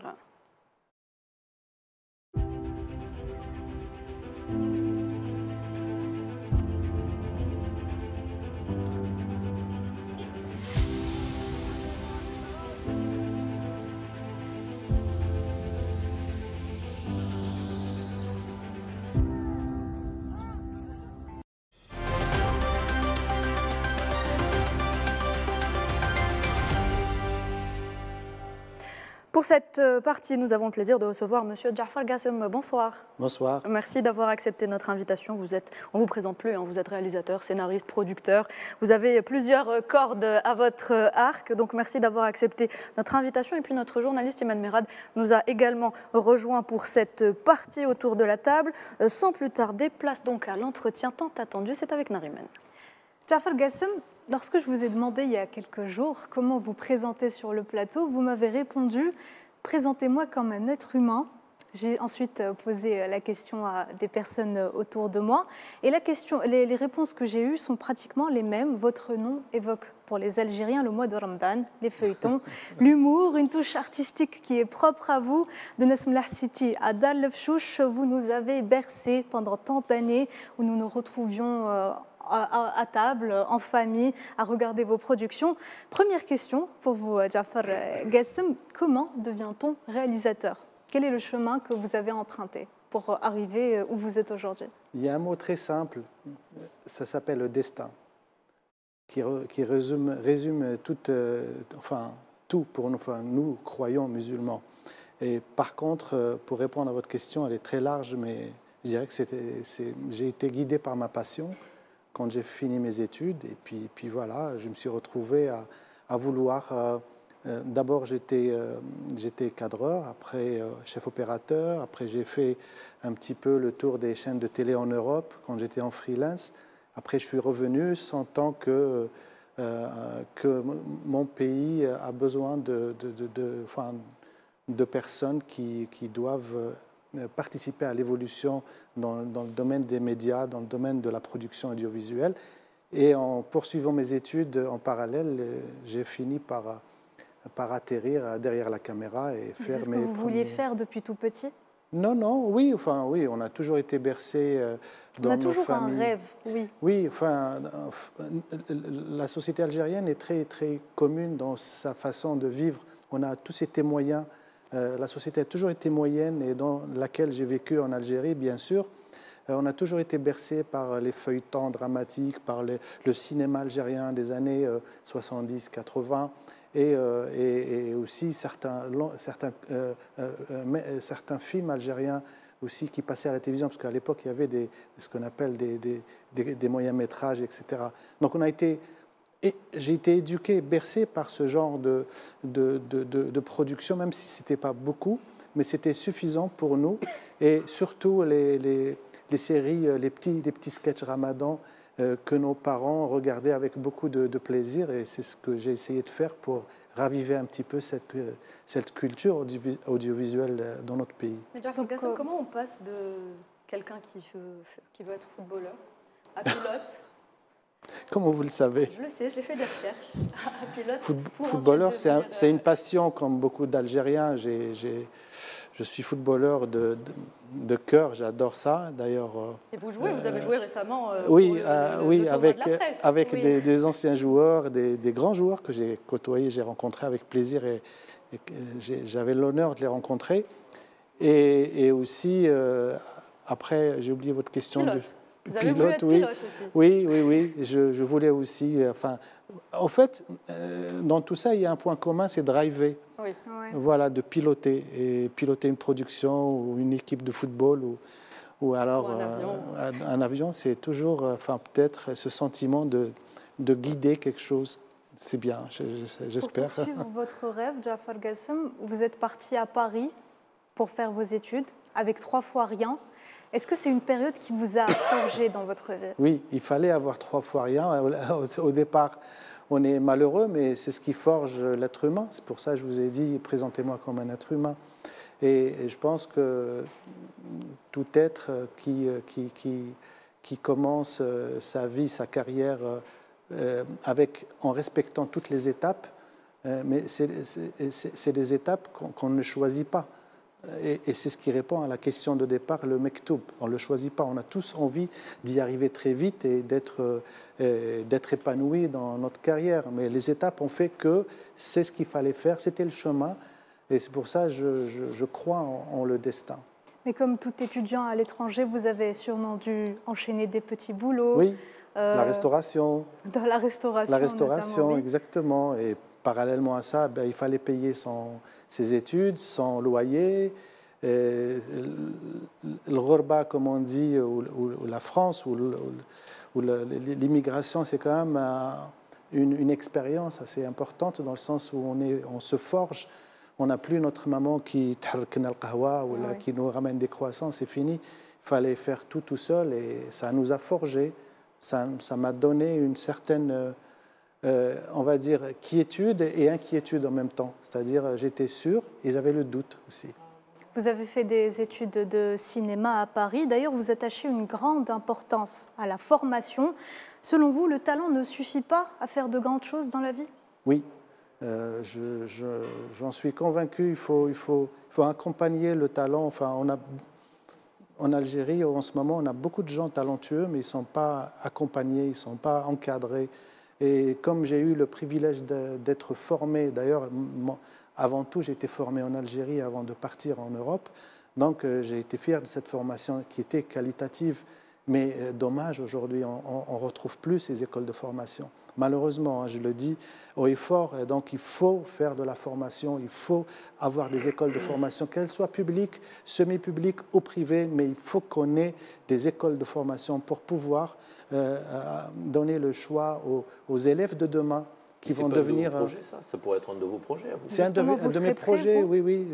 Pour cette partie, nous avons le plaisir de recevoir M. Jafar Gassem. Bonsoir.
Bonsoir.
Merci d'avoir accepté notre invitation. On ne vous présente plus, hein, vous êtes réalisateur, scénariste, producteur. Vous avez plusieurs cordes à votre arc, donc merci d'avoir accepté notre invitation. Et puis notre journaliste Iman Merad nous a également rejoint pour cette partie autour de la table. Sans plus tarder, place donc à l'entretien tant attendu. C'est avec Nariman.
Jafar Gassem, lorsque je vous ai demandé il y a quelques jours comment vous présenter sur le plateau, vous m'avez répondu « Présentez-moi comme un être humain ». J'ai ensuite posé la question à des personnes autour de moi. Et les réponses que j'ai eues sont pratiquement les mêmes. Votre nom évoque pour les Algériens le mois de Ramadan, les feuilletons, l'humour, une touche artistique qui est propre à vous. De Nesmlah City à Dar Lefchouch, vous nous avez bercé pendant tant d'années où nous nous retrouvions à table, en famille, à regarder vos productions. Première question pour vous, Jafar Gassem. Comment devient-on réalisateur ? Quel est le chemin que vous avez emprunté pour arriver où vous êtes aujourd'hui ?
Il y a un mot très simple, ça s'appelle le destin, qui résume tout pour nous, nous croyants musulmans. Et par contre, pour répondre à votre question, elle est très large, mais je dirais que j'ai été guidé par ma passion quand j'ai fini mes études. Et puis voilà, je me suis retrouvé à vouloir... D'abord, j'étais cadreur, après chef opérateur, après j'ai fait un petit peu le tour des chaînes de télé en Europe quand j'étais en freelance. Après, je suis revenu sentant que mon pays a besoin de personnes qui doivent participer à l'évolution dans le domaine des médias, dans le domaine de la production audiovisuelle. Et en poursuivant mes études en parallèle, j'ai fini par atterrir derrière la caméra et faire mes
C'est ce que vous vouliez faire depuis tout petit ?
Non, oui, on a toujours été bercé dans nos familles. On a toujours un
rêve, oui.
Oui, la société algérienne est très, très commune dans sa façon de vivre. On a tous été moyens. La société a toujours été moyenne et dans laquelle j'ai vécu en Algérie, bien sûr. On a toujours été bercé par les feuilletons dramatiques, par le cinéma algérien des années 70-80. Et aussi certains films algériens aussi qui passaient à la télévision, parce qu'à l'époque, il y avait ce qu'on appelle des moyens-métrages, etc. Donc j'ai été éduqué, bercé par ce genre de production, même si ce n'était pas beaucoup, mais c'était suffisant pour nous. Et surtout les séries, les petits sketchs Ramadan, que nos parents regardaient avec beaucoup de plaisir, et c'est ce que j'ai essayé de faire pour raviver un petit peu cette culture audiovisuelle dans notre pays.
Mais donc, comment on passe de quelqu'un qui veut être footballeur à pilote?
Comment vous le savez?
Je le sais, j'ai fait des recherches. À pilote.
Footballeur, c'est une passion comme beaucoup d'Algériens. Je suis footballeur de cœur, j'adore ça. D'ailleurs.
Et vous jouez, vous avez joué récemment.
Oui, avec des anciens joueurs, des grands joueurs que j'ai côtoyés, j'ai rencontrés avec plaisir et j'avais l'honneur de les rencontrer. Et aussi, après, j'ai oublié votre question.
Vous avez voulu être pilote aussi.
Oui. Je voulais aussi. En fait, dans tout ça, il y a un point commun, c'est driver.
Oui.
Voilà, de piloter. Et piloter une production ou une équipe de football ou alors un avion, c'est toujours, peut-être ce sentiment de guider quelque chose. C'est bien, j'espère.
Pour poursuivre votre rêve, Jafar Gassem, vous êtes parti à Paris pour faire vos études avec 3 fois rien. Est-ce que c'est une période qui vous a forgé dans votre vie?
Oui, il fallait avoir 3 fois rien. Au départ, on est malheureux, mais c'est ce qui forge l'être humain. C'est pour ça que je vous ai dit, présentez-moi comme un être humain. Et je pense que tout être qui commence sa vie, sa carrière en respectant toutes les étapes, mais c'est des étapes qu'on ne choisit pas. Et c'est ce qui répond à la question de départ, le mektoub. On ne le choisit pas. On a tous envie d'y arriver très vite et d'être épanoui dans notre carrière. Mais les étapes ont fait que c'est ce qu'il fallait faire, c'était le chemin. Et c'est pour ça que je crois en le destin.
Mais comme tout étudiant à l'étranger, vous avez sûrement dû enchaîner des petits boulots.
Oui, la restauration.
Dans la restauration.
La restauration, exactement. Et parallèlement à ça, il fallait payer ses études, son loyer. Le ghorba, comme on dit, ou la France, ou l'immigration, c'est quand même une expérience assez importante dans le sens où on se forge. On n'a plus notre maman qui t'harkna al-qahwa ou qui nous ramène des croissants, c'est fini. Il fallait faire tout seul et ça nous a forgé. Ça m'a donné une certaine, on va dire, quiétude et inquiétude en même temps. C'est-à-dire, j'étais sûr et j'avais le doute aussi.
Vous avez fait des études de cinéma à Paris. D'ailleurs, vous attachez une grande importance à la formation. Selon vous, le talent ne suffit pas à faire de grandes choses dans la vie?
Oui, j'en suis convaincu. Il faut accompagner le talent. Enfin, en Algérie, en ce moment, on a beaucoup de gens talentueux, mais ils ne sont pas accompagnés, ils ne sont pas encadrés. Et comme j'ai eu le privilège d'être formé, d'ailleurs, avant tout, j'ai été formé en Algérie avant de partir en Europe. Donc, j'ai été fier de cette formation qui était qualitative. Mais dommage, aujourd'hui, on ne retrouve plus ces écoles de formation. Malheureusement, je le dis haut et fort, donc il faut faire de la formation, il faut avoir des écoles de formation, qu'elles soient publiques, semi-publiques ou privées, mais il faut qu'on ait des écoles de formation pour pouvoir donner le choix aux élèves de demain qui vont devenir...
Ça pourrait être un de vos projets.
C'est un de mes projets, oui.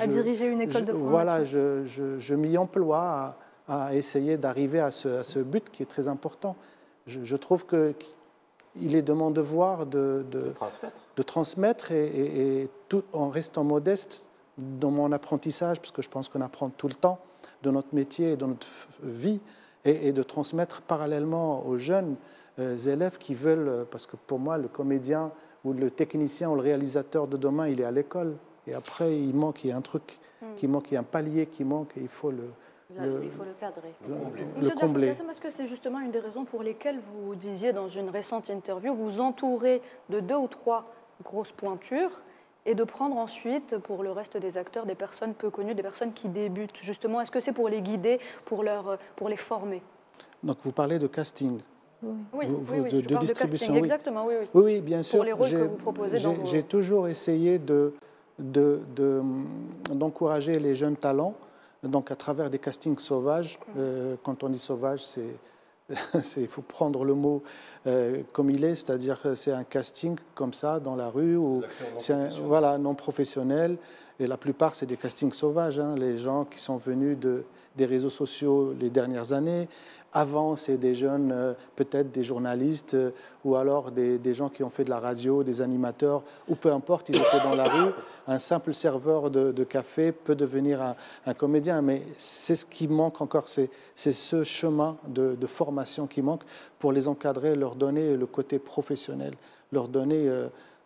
À diriger une école de formation.
Voilà, je m'y emploie à essayer d'arriver à ce but qui est très important. Je trouve qu'il est de mon devoir de transmettre et tout en restant modeste dans mon apprentissage, parce que je pense qu'on apprend tout le temps de notre métier et de notre vie, et de transmettre parallèlement aux jeunes élèves qui veulent, parce que pour moi, le comédien ou le technicien ou le réalisateur de demain, il est à l'école. Et après, il y a un truc qui manque, il y a un palier qui manque et il faut le
cadrer.
Le combler.
Est-ce que c'est justement une des raisons pour lesquelles vous disiez dans une récente interview, vous entourez de 2 ou 3 grosses pointures et de prendre ensuite pour le reste des acteurs des personnes peu connues, des personnes qui débutent justement? Est-ce que c'est pour les guider, pour les former?
Donc vous parlez de casting.
Oui,
de distribution.
Casting, exactement, oui.
Oui, bien sûr.
Pour les rôles que vous proposez dans vos...
J'ai toujours essayé d'encourager les jeunes talents, donc à travers des castings sauvages. Quand on dit sauvage, il faut prendre le mot comme il est, c'est-à-dire que c'est un casting comme ça dans la rue, ou c'est non professionnel. Et la plupart, c'est des castings sauvages. Les gens qui sont venus des réseaux sociaux les dernières années. Avant, c'est des jeunes, peut-être des journalistes, ou alors des gens qui ont fait de la radio, des animateurs, ou peu importe, ils étaient dans la rue. Un simple serveur de café peut devenir un comédien, mais c'est ce qui manque encore, c'est ce chemin de formation qui manque pour les encadrer, leur donner le côté professionnel, leur donner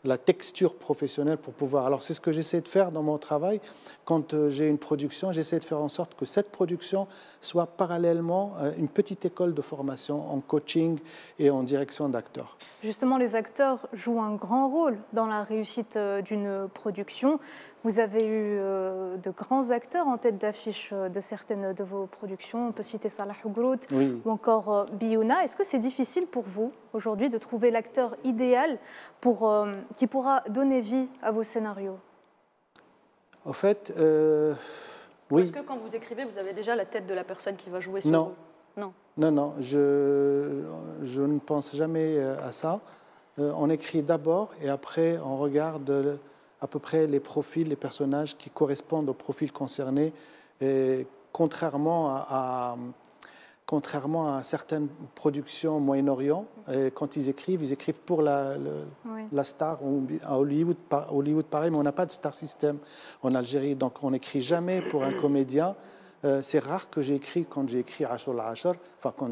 la texture professionnelle pour pouvoir... Alors c'est ce que j'essaie de faire dans mon travail. Quand j'ai une production, j'essaie de faire en sorte que cette production soit parallèlement une petite école de formation en coaching et en direction d'acteurs.
Justement, les acteurs jouent un grand rôle dans la réussite d'une production. Vous avez eu de grands acteurs en tête d'affiche de certaines de vos productions. On peut citer Salah Ougrout ou encore Biouna. Est-ce que c'est difficile pour vous aujourd'hui de trouver l'acteur idéal qui pourra donner vie à vos scénarios?
En fait,
oui. Est-ce que quand vous écrivez, vous avez déjà la tête de la personne qui va jouer ce rôle?
Non, je ne pense jamais à ça. On écrit d'abord et après on regarde à peu près les profils, les personnages qui correspondent au profil concerné. Et contrairement à certaines productions au Moyen-Orient, quand ils écrivent pour la star. À Hollywood, pareil, mais on n'a pas de star system en Algérie. Donc on n'écrit jamais pour un comédien. C'est rare que j'ai écrit quand j'ai écrit Ashur al-Ashar, enfin quand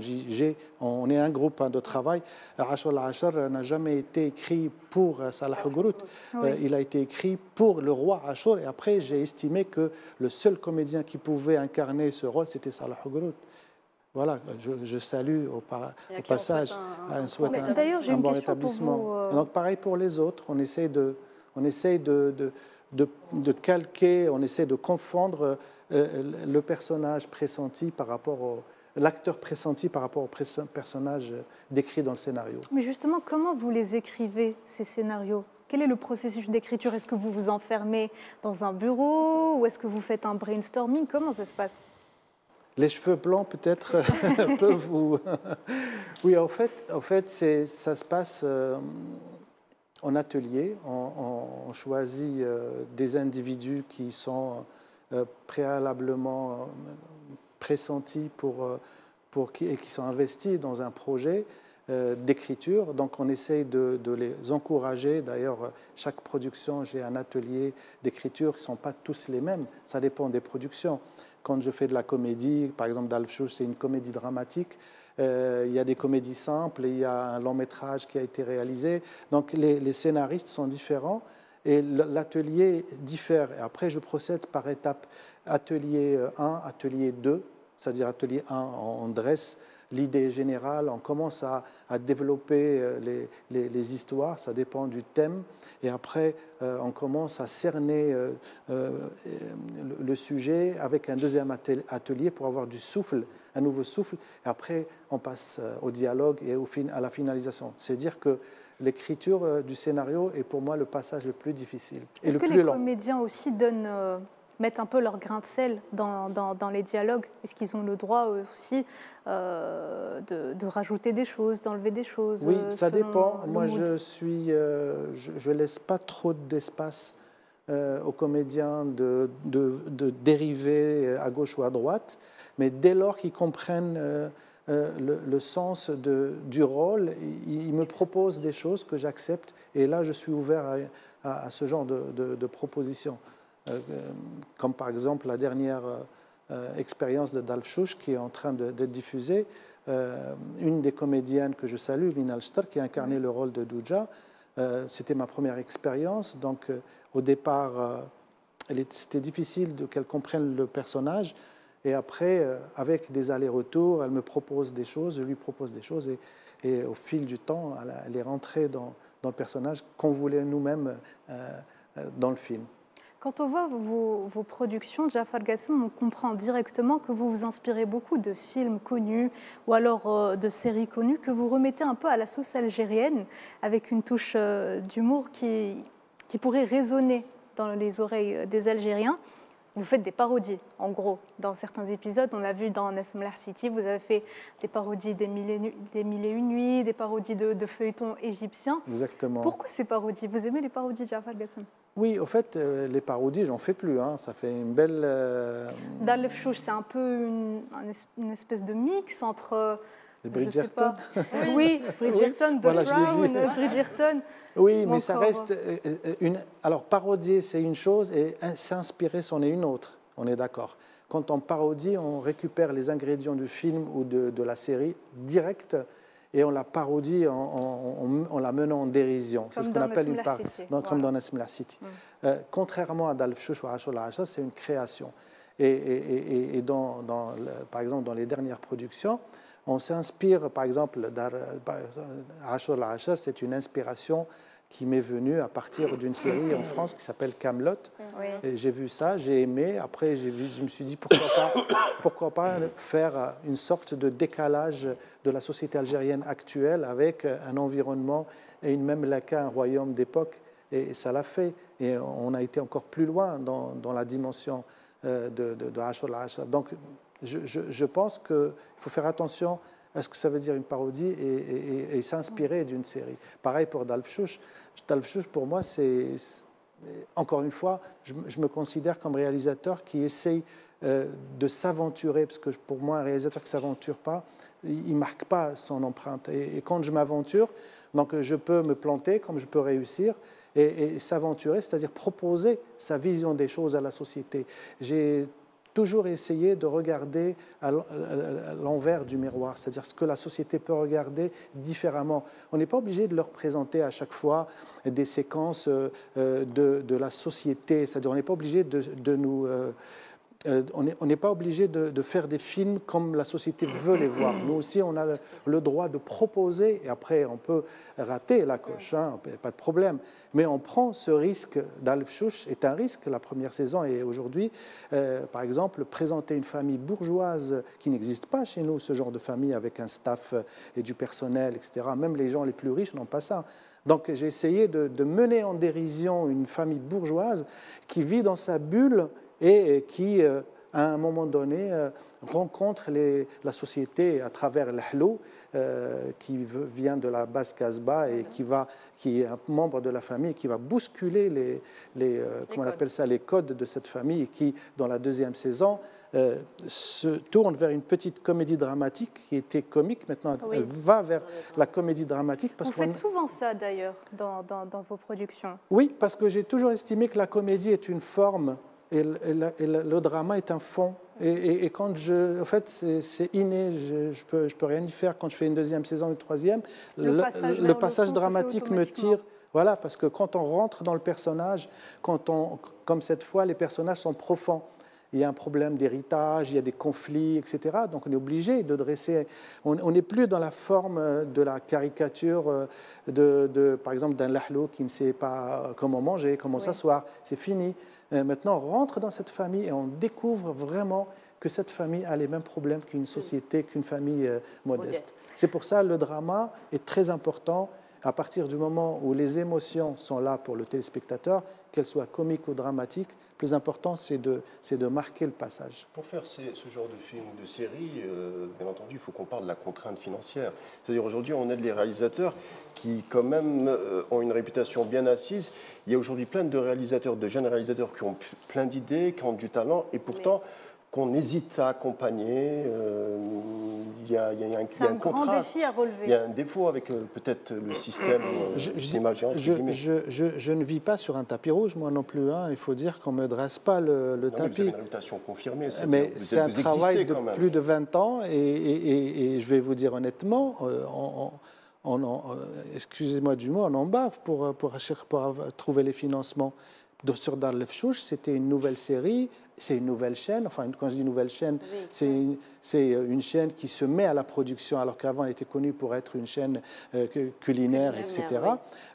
on est un groupe de travail. Ashur al-Ashar n'a jamais été écrit pour Salah Ougrout. Il a été écrit pour le roi Ashur et après j'ai estimé que le seul comédien qui pouvait incarner ce rôle c'était Salah Ougrout. Voilà, je salue au passage un bon rétablissement. Donc pareil pour les autres, on essaie de calquer, on essaie de confondre le personnage pressenti par rapport l'acteur pressenti par rapport au personnage décrit dans le scénario.
Mais justement, comment vous les écrivez, ces scénarios? Quel est le processus d'écriture? Est-ce que vous vous enfermez dans un bureau ou est-ce que vous faites un brainstorming? Comment ça se passe?
Les cheveux blancs, peut-être, peuvent vous... Oui, en fait ça se passe en atelier. On choisit des individus qui sont préalablement pressentis et qui sont investis dans un projet d'écriture. Donc on essaye de les encourager. D'ailleurs, chaque production, j'ai un atelier d'écriture qui ne sont pas tous les mêmes. Ça dépend des productions. Quand je fais de la comédie, par exemple Dalfchouch, c'est une comédie dramatique. Il y a des comédies simples, il y a un long métrage qui a été réalisé. Donc les scénaristes sont différents et l'atelier diffère. Et après, je procède par étapes. Atelier 1, atelier 2, c'est-à-dire atelier 1, on dresse l'idée générale, on commence à développer les histoires, ça dépend du thème, et après on commence à cerner le sujet avec un deuxième atelier pour avoir du souffle, un nouveau souffle, et après on passe au dialogue et à la finalisation. C'est-à-dire que l'écriture du scénario est pour moi le passage le plus difficile et le plus lent.
Est-ce que les comédiens aussi mettent un peu leur grain de sel dans les dialogues? Est-ce qu'ils ont le droit aussi de rajouter des choses, d'enlever des choses?
Oui, ça dépend. Moi, je laisse pas trop d'espace aux comédiens de dériver à gauche ou à droite, mais dès lors qu'ils comprennent le sens du rôle, ils me proposent des choses que j'accepte, et là, je suis ouvert à ce genre de propositions. Comme par exemple la dernière expérience de Dalfchouch qui est en train d'être diffusée. Une des comédiennes que je salue, Minal Shtar, qui a incarné le rôle de Douja, c'était ma première expérience. Donc au départ, c'était difficile qu'elle comprenne le personnage. Et après, avec des allers-retours, elle me propose des choses, je lui propose des choses. Et au fil du temps, elle est rentrée dans le personnage qu'on voulait nous-mêmes dans le film.
Quand on voit vos productions, Jafar Gassem, on comprend directement que vous vous inspirez beaucoup de films connus ou alors de séries connues que vous remettez un peu à la sauce algérienne avec une touche d'humour qui pourrait résonner dans les oreilles des Algériens. Vous faites des parodies, en gros. Dans certains épisodes, on a vu dans Nesmler City, vous avez fait des parodies des Mille et Une Nuits, des parodies de feuilletons égyptiens.
Exactement.
Pourquoi ces parodies? Vous aimez les parodies, Jafar Gassem?
Oui, au fait, les parodies, j'en fais plus. Ça fait une belle...
Dalfchouch, c'est un peu une espèce de mix entre...
Bridgerton.
Oui, Bridgerton, The Crown, Bridgerton.
Oui, mais ça reste une... Alors, parodier, c'est une chose, et s'inspirer, c'en est une autre. On est d'accord. Quand on parodie, on récupère les ingrédients du film ou de la série direct, et on la parodie en la menant en dérision. C'est ce qu'on appelle une parodie. Comme dans Nesmler City. Contrairement à Dalfchouch ou Ashur al-Ashar, c'est une création. Et par exemple, dans les dernières productions, on s'inspire, par exemple, Ashur al-Ashar, c'est une inspiration qui m'est venue à partir d'une série en France qui s'appelle Camelot. Oui. J'ai vu ça, j'ai aimé. Après, je me suis dit pourquoi pas faire une sorte de décalage de la société algérienne actuelle avec un environnement et une memlaka, un royaume d'époque. Et ça l'a fait. Et on a été encore plus loin dans la dimension de Ashur al-Ashar. Donc, je pense qu'il faut faire attention à ce que ça veut dire une parodie et s'inspirer d'une série. Pareil pour Dalfchouch. Dalfchouch, pour moi, c'est... Encore une fois, je me considère comme réalisateur qui essaye de s'aventurer, parce que pour moi, un réalisateur qui ne s'aventure pas, il ne marque pas son empreinte. Et quand je m'aventure, donc je peux me planter comme je peux réussir, et s'aventurer, c'est-à-dire proposer sa vision des choses à la société. J'ai toujours essayer de regarder à l'envers du miroir, c'est-à-dire ce que la société peut regarder différemment. On n'est pas obligé de leur présenter à chaque fois des séquences de la société, c'est-à-dire on n'est pas obligé de nous on n'est pas obligé de faire des films comme la société veut les voir. Nous aussi, on a le droit de proposer, et après, on peut rater la coche, hein, pas de problème. Mais on prend ce risque. Darl Fchouch est un risque, la première saison, et aujourd'hui, par exemple, présenter une famille bourgeoise qui n'existe pas chez nous, ce genre de famille avec un staff et du personnel, etc. Même les gens les plus riches n'ont pas ça. Donc j'ai essayé de mener en dérision une famille bourgeoise qui vit dans sa bulle et qui, à un moment donné, rencontre la société à travers l'Ahlou, qui vient de la basse Casbah et qui est un membre de la famille, qui va bousculer comment on appelle ça, les codes de cette famille, et qui, dans la deuxième saison, se tourne vers une petite comédie dramatique qui était comique. Maintenant, elle va vers la comédie dramatique.
Vous faites souvent ça, d'ailleurs, dans vos productions.
Oui, parce que j'ai toujours estimé que la comédie est une forme et le drama est un fond. Et quand en fait, c'est inné, je peux rien y faire. Quand je fais une deuxième saison, une troisième, le passage dramatique me tire. Voilà, parce que quand on rentre dans le personnage, comme cette fois, les personnages sont profonds. Il y a un problème d'héritage, il y a des conflits, etc. Donc on est obligé de dresser. On n'est plus dans la forme de la caricature, par exemple, d'un lahlou qui ne sait pas comment manger, comment s'asseoir. C'est fini. Maintenant, on rentre dans cette famille et on découvre vraiment que cette famille a les mêmes problèmes qu'une société, qu'une famille modeste. C'est pour ça que le drama est très important. À partir du moment où les émotions sont là pour le téléspectateur, qu'elles soient comiques ou dramatiques, le plus important, c'est de marquer le passage.
Pour faire ce genre de film ou de série, bien entendu, il faut qu'on parle de la contrainte financière. C'est-à-dire aujourd'hui, on aide les réalisateurs qui, quand même, ont une réputation bien assise. Il y a aujourd'hui plein de réalisateurs, de jeunes réalisateurs qui ont plein d'idées, qui ont du talent, et pourtant qu'on hésite à accompagner. Il y a un
grand défi à relever.
Il y a un défaut avec peut-être le système cinéma géant.
Je ne vis pas sur un tapis rouge, moi non plus. Hein. Il faut dire qu'on ne me dresse pas le tapis.
Vous avez une réputation confirmée.
Mais c'est un travail de plus de 20 ans et je vais vous dire honnêtement, excusez-moi du mot, on en bave pour trouver les financements. Sur Darl Fchouch, c'était une nouvelle série, c'est une nouvelle chaîne. Enfin, quand je dis nouvelle chaîne, c'est une chaîne qui se met à la production, alors qu'avant elle était connue pour être une chaîne culinaire, etc. Oui.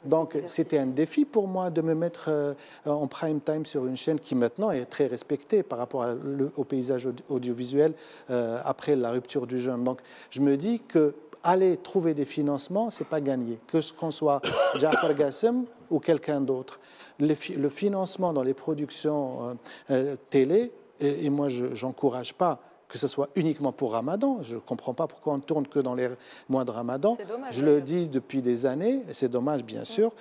Donc c'était un défi pour moi de me mettre en prime time sur une chaîne qui maintenant est très respectée par rapport au paysage audiovisuel après la rupture du jeune. Donc je me dis que aller trouver des financements, c'est pas gagné, qu'on soit Jafar Gassem ou quelqu'un d'autre. Le financement dans les productions télé, et moi je n'encourage pas que ce soit uniquement pour Ramadan, je ne comprends pas pourquoi on ne tourne que dans les mois de Ramadan, je le dis depuis des années, et c'est dommage bien sûr,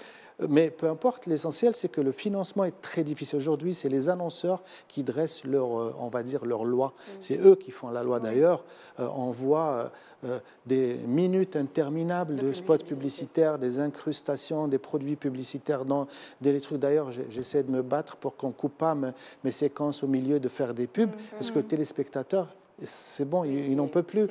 mais peu importe, l'essentiel c'est que le financement est très difficile. Aujourd'hui, c'est les annonceurs qui dressent on va dire, leur loi. C'est eux qui font la loi d'ailleurs. On voit des minutes interminables de spots publicitaires, des incrustations, des produits publicitaires dans des trucs. D'ailleurs, j'essaie de me battre pour qu'on ne coupe pas mes séquences au milieu de faire des pubs, parce que le téléspectateur, c'est bon, il n'en peut plus.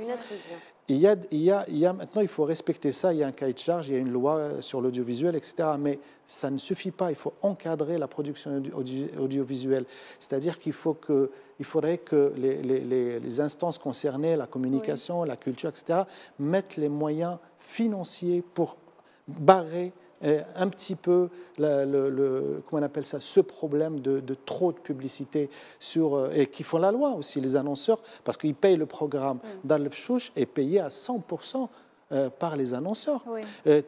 Maintenant, il faut respecter ça. Il y a un cahier de charge, il y a une loi sur l'audiovisuel, etc. Mais ça ne suffit pas. Il faut encadrer la production audiovisuelle. C'est-à-dire qu'il faudrait que les instances concernées, la communication, la culture, etc., mettent les moyens financiers pour barrer un petit peu comment on appelle ça, ce problème de trop de publicité et qui font la loi aussi, les annonceurs, parce qu'ils payent le programme. Darl Fchouch est payé à 100% par les annonceurs. Oui.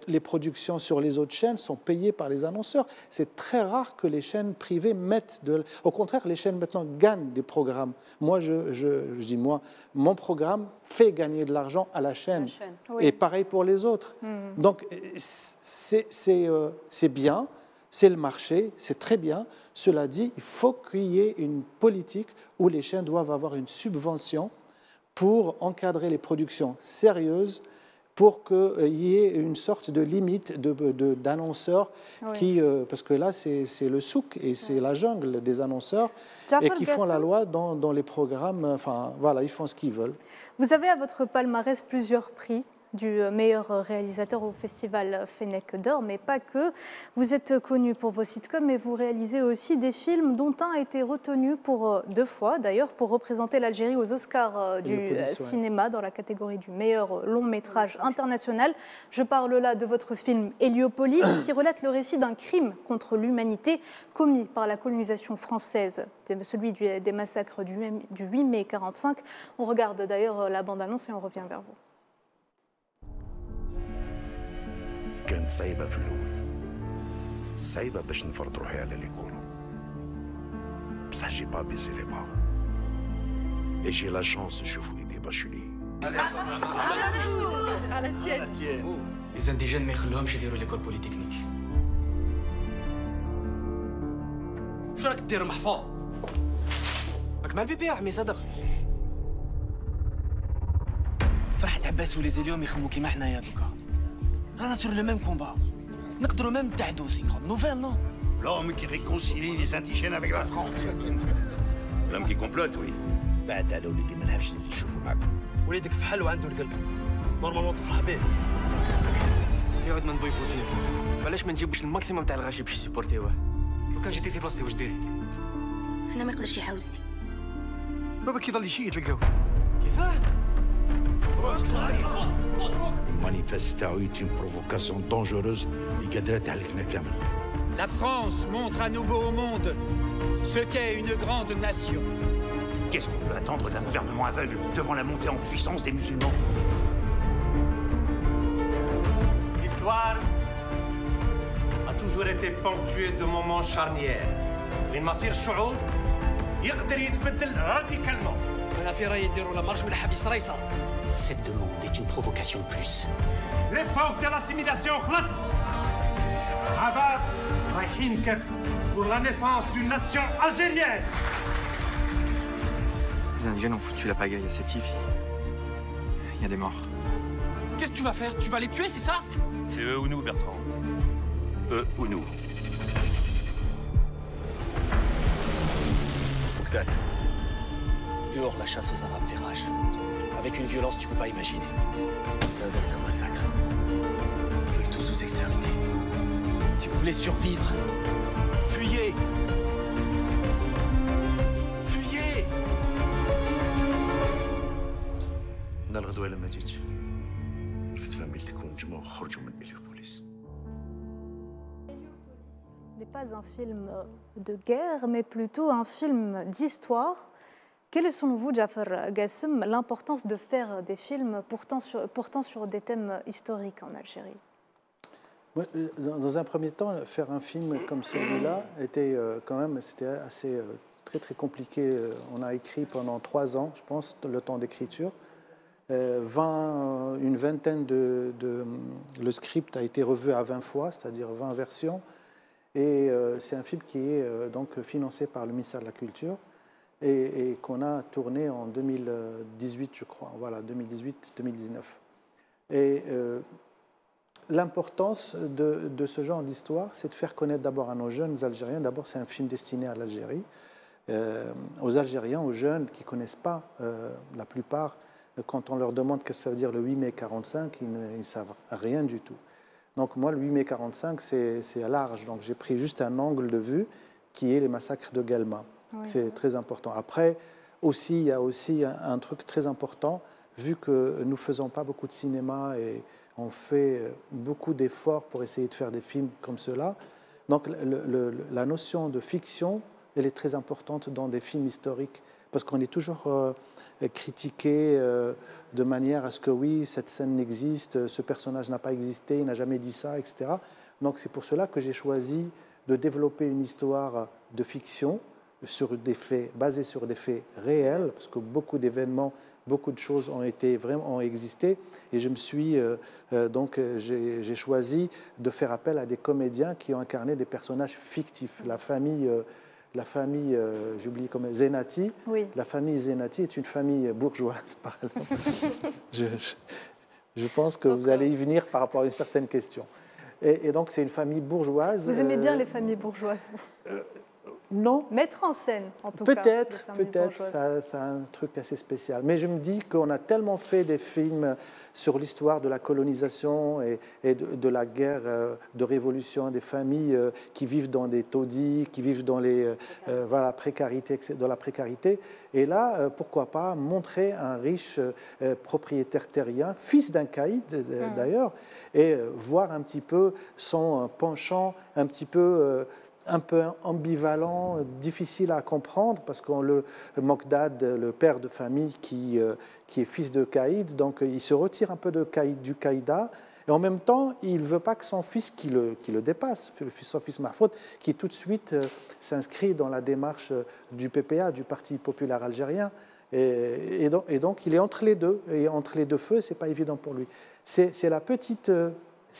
Les productions sur les autres chaînes sont payées par les annonceurs. C'est très rare que les chaînes privées mettent Au contraire, les chaînes maintenant gagnent des programmes. Moi, je dis mon programme fait gagner de l'argent à la chaîne. Oui. Et pareil pour les autres. Donc, c'est bien, c'est le marché, c'est très bien. Cela dit, il faut qu'il y ait une politique où les chaînes doivent avoir une subvention pour encadrer les productions sérieuses, pour qu'il y ait une sorte de limite d'annonceurs parce que là, c'est le souk et c'est la jungle des annonceurs et qui font la loi dans les programmes. Enfin, voilà, ils font ce qu'ils veulent.
Vous avez à votre palmarès plusieurs prix. du meilleur réalisateur au festival Fenech d'Or, mais pas que. Vous êtes connu pour vos sitcoms, mais vous réalisez aussi des films dont un a été retenu pour 2 fois, d'ailleurs, pour représenter l'Algérie aux Oscars du cinéma dans la catégorie du meilleur long métrage international. Je parle là de votre film Héliopolis, qui relate le récit d'un crime contre l'humanité commis par la colonisation française, celui des massacres du 8 mai 1945. On regarde d'ailleurs la bande-annonce et on revient vers vous.
كانت صعيبة في الأول صعيبة باش نفرض روحي على اللي يقولوا بصح جي با بيسي لي با اي جي لا شانس نشوف وليدي باشولي
لي زانديجين ما يخلوهمش يديروا ليكول بوليتكنيك شو راك دير محفوظ راك مع البيبي يا عمي صدق فرحة عباس وليزي اليوم يخمو كيما حنايا دوكا رانا سور لو ميم كومبا نقدروا ميم نتحدوا سي غون نوفيل نو
L'homme qui réconcilie les indigènes avec la France. L'homme qui complote, oui. بعد على وليدي ما نحبش نشوفوا معاكم.
وليدك فحل وعنده القلب نورمالمون تفرح به يعود من بويفوتيه علاش ما نجيبوش الماكسيموم تاع الغاشي باش يسبورتيوه لو كان جيتي في بلاصتي واش ديري
انا ما يقدرش يحاوزني
بابا كيضل يشيد للقهوة
كيفاه
Le manifeste تاعو est une provocation dangereuse اللي قادرة تهلكنا كامل.
La France montre à nouveau au monde ce qu'est une grande nation.
Qu'est-ce qu'on peut attendre d'un gouvernement aveugle devant la montée en puissance des musulmans?
L'histoire a toujours été ponctuée de moments charnières. وين مصير الشعوب يقدر يتبدل راديكالمون.
انا في رايي نديروا لا مارش ولا حبيس ريصه.
Cette demande est une provocation de plus.
L'époque de l'assimilation خلصت. عباد رايحين نكافحوا pour la naissance d'une nation algérienne.
Les Indiens ont foutu la pagaille à Sétif. Il y a des morts.
Qu'est-ce que tu vas faire? Tu vas les tuer, c'est ça?
C'est eux ou nous, Bertrand. Eux ou nous.
Bagdad. Dehors, la chasse aux Arabes fait rage. Avec une violence tu peux pas imaginer. Ça va être un massacre. Ils veulent tous vous exterminer. Si vous voulez survivre, fuyez! Fuyez!
أنا الغدوة لما جيت شفت فاميلتك ونجمعوا خرجوا من هيليوبوليس.
n'est pas un film de guerre, mais plutôt un film d'histoire. Quelle est selon vous, Jafar Gassem, l'importance de faire des films portant sur des thèmes historiques en Algérie?
Dans un premier temps, faire un film comme celui-là était quand même, c'était assez très compliqué. On a écrit pendant 3 ans, je pense, le temps d'écriture. Une vingtaine le script a été revu à 20 fois, c'est-à-dire 20 versions. Et c'est un film qui est donc financé par le ministère de la Culture et qu'on a tourné en 2018, je crois. Voilà, 2018-2019. Et l'importance de ce genre d'histoire, c'est de faire connaître d'abord à nos jeunes Algériens. D'abord, c'est un film destiné à l'Algérie. Aux Algériens, aux jeunes qui ne connaissent pas, la plupart, quand on leur demande ce que ça veut dire le 8 mai 1945, ils ne savent rien du tout. Donc moi, le 8 mai 1945, c'est à large. Donc j'ai pris juste un angle de vue qui est les massacres de Guelma. Oui. C'est très important. Après, il y a aussi un truc très important, vu que nous ne faisons pas beaucoup de cinéma et on fait beaucoup d'efforts pour essayer de faire des films comme cela. Donc la notion de fiction, elle est très importante dans des films historiques, parce qu'on est toujours critiqué de manière à ce que oui, cette scène existe, ce personnage n'a pas existé, il n'a jamais dit ça, etc. Donc c'est pour cela que j'ai choisi de développer une histoire de fiction sur des faits, basée sur des faits réels, parce que beaucoup d'événements, beaucoup de choses ont existé, et je me suis donc j'ai choisi de faire appel à des comédiens qui ont incarné des personnages fictifs. La famille, j'oublie comme Zenati. Oui. La famille Zenati est une famille bourgeoise, par exemple. je pense que vous allez y venir par rapport à une certaine question. Et donc c'est une famille bourgeoise.
Vous aimez bien les familles bourgeoises?
Non.
Mettre en scène, en tout cas.
Peut-être, ça a un truc assez spécial. Mais je me dis qu'on a tellement fait des films sur l'histoire de la colonisation et de la guerre de révolution, des familles qui vivent dans des taudis, qui vivent dans la précarité. Et là, pourquoi pas montrer un riche propriétaire terrien, fils d'un caïd d'ailleurs, et voir un petit peu son penchant un peu ambivalent, difficile à comprendre, parce qu'on le Mokdad, le père de famille qui est fils de caïd, donc il se retire un peu du caïda, et en même temps, il ne veut pas que son fils qui le dépasse, son fils Mahfoud, qui tout de suite s'inscrit dans la démarche du PPA, du Parti populaire algérien, et donc il est entre les deux, et entre les deux feux, ce n'est pas évident pour lui. C'est le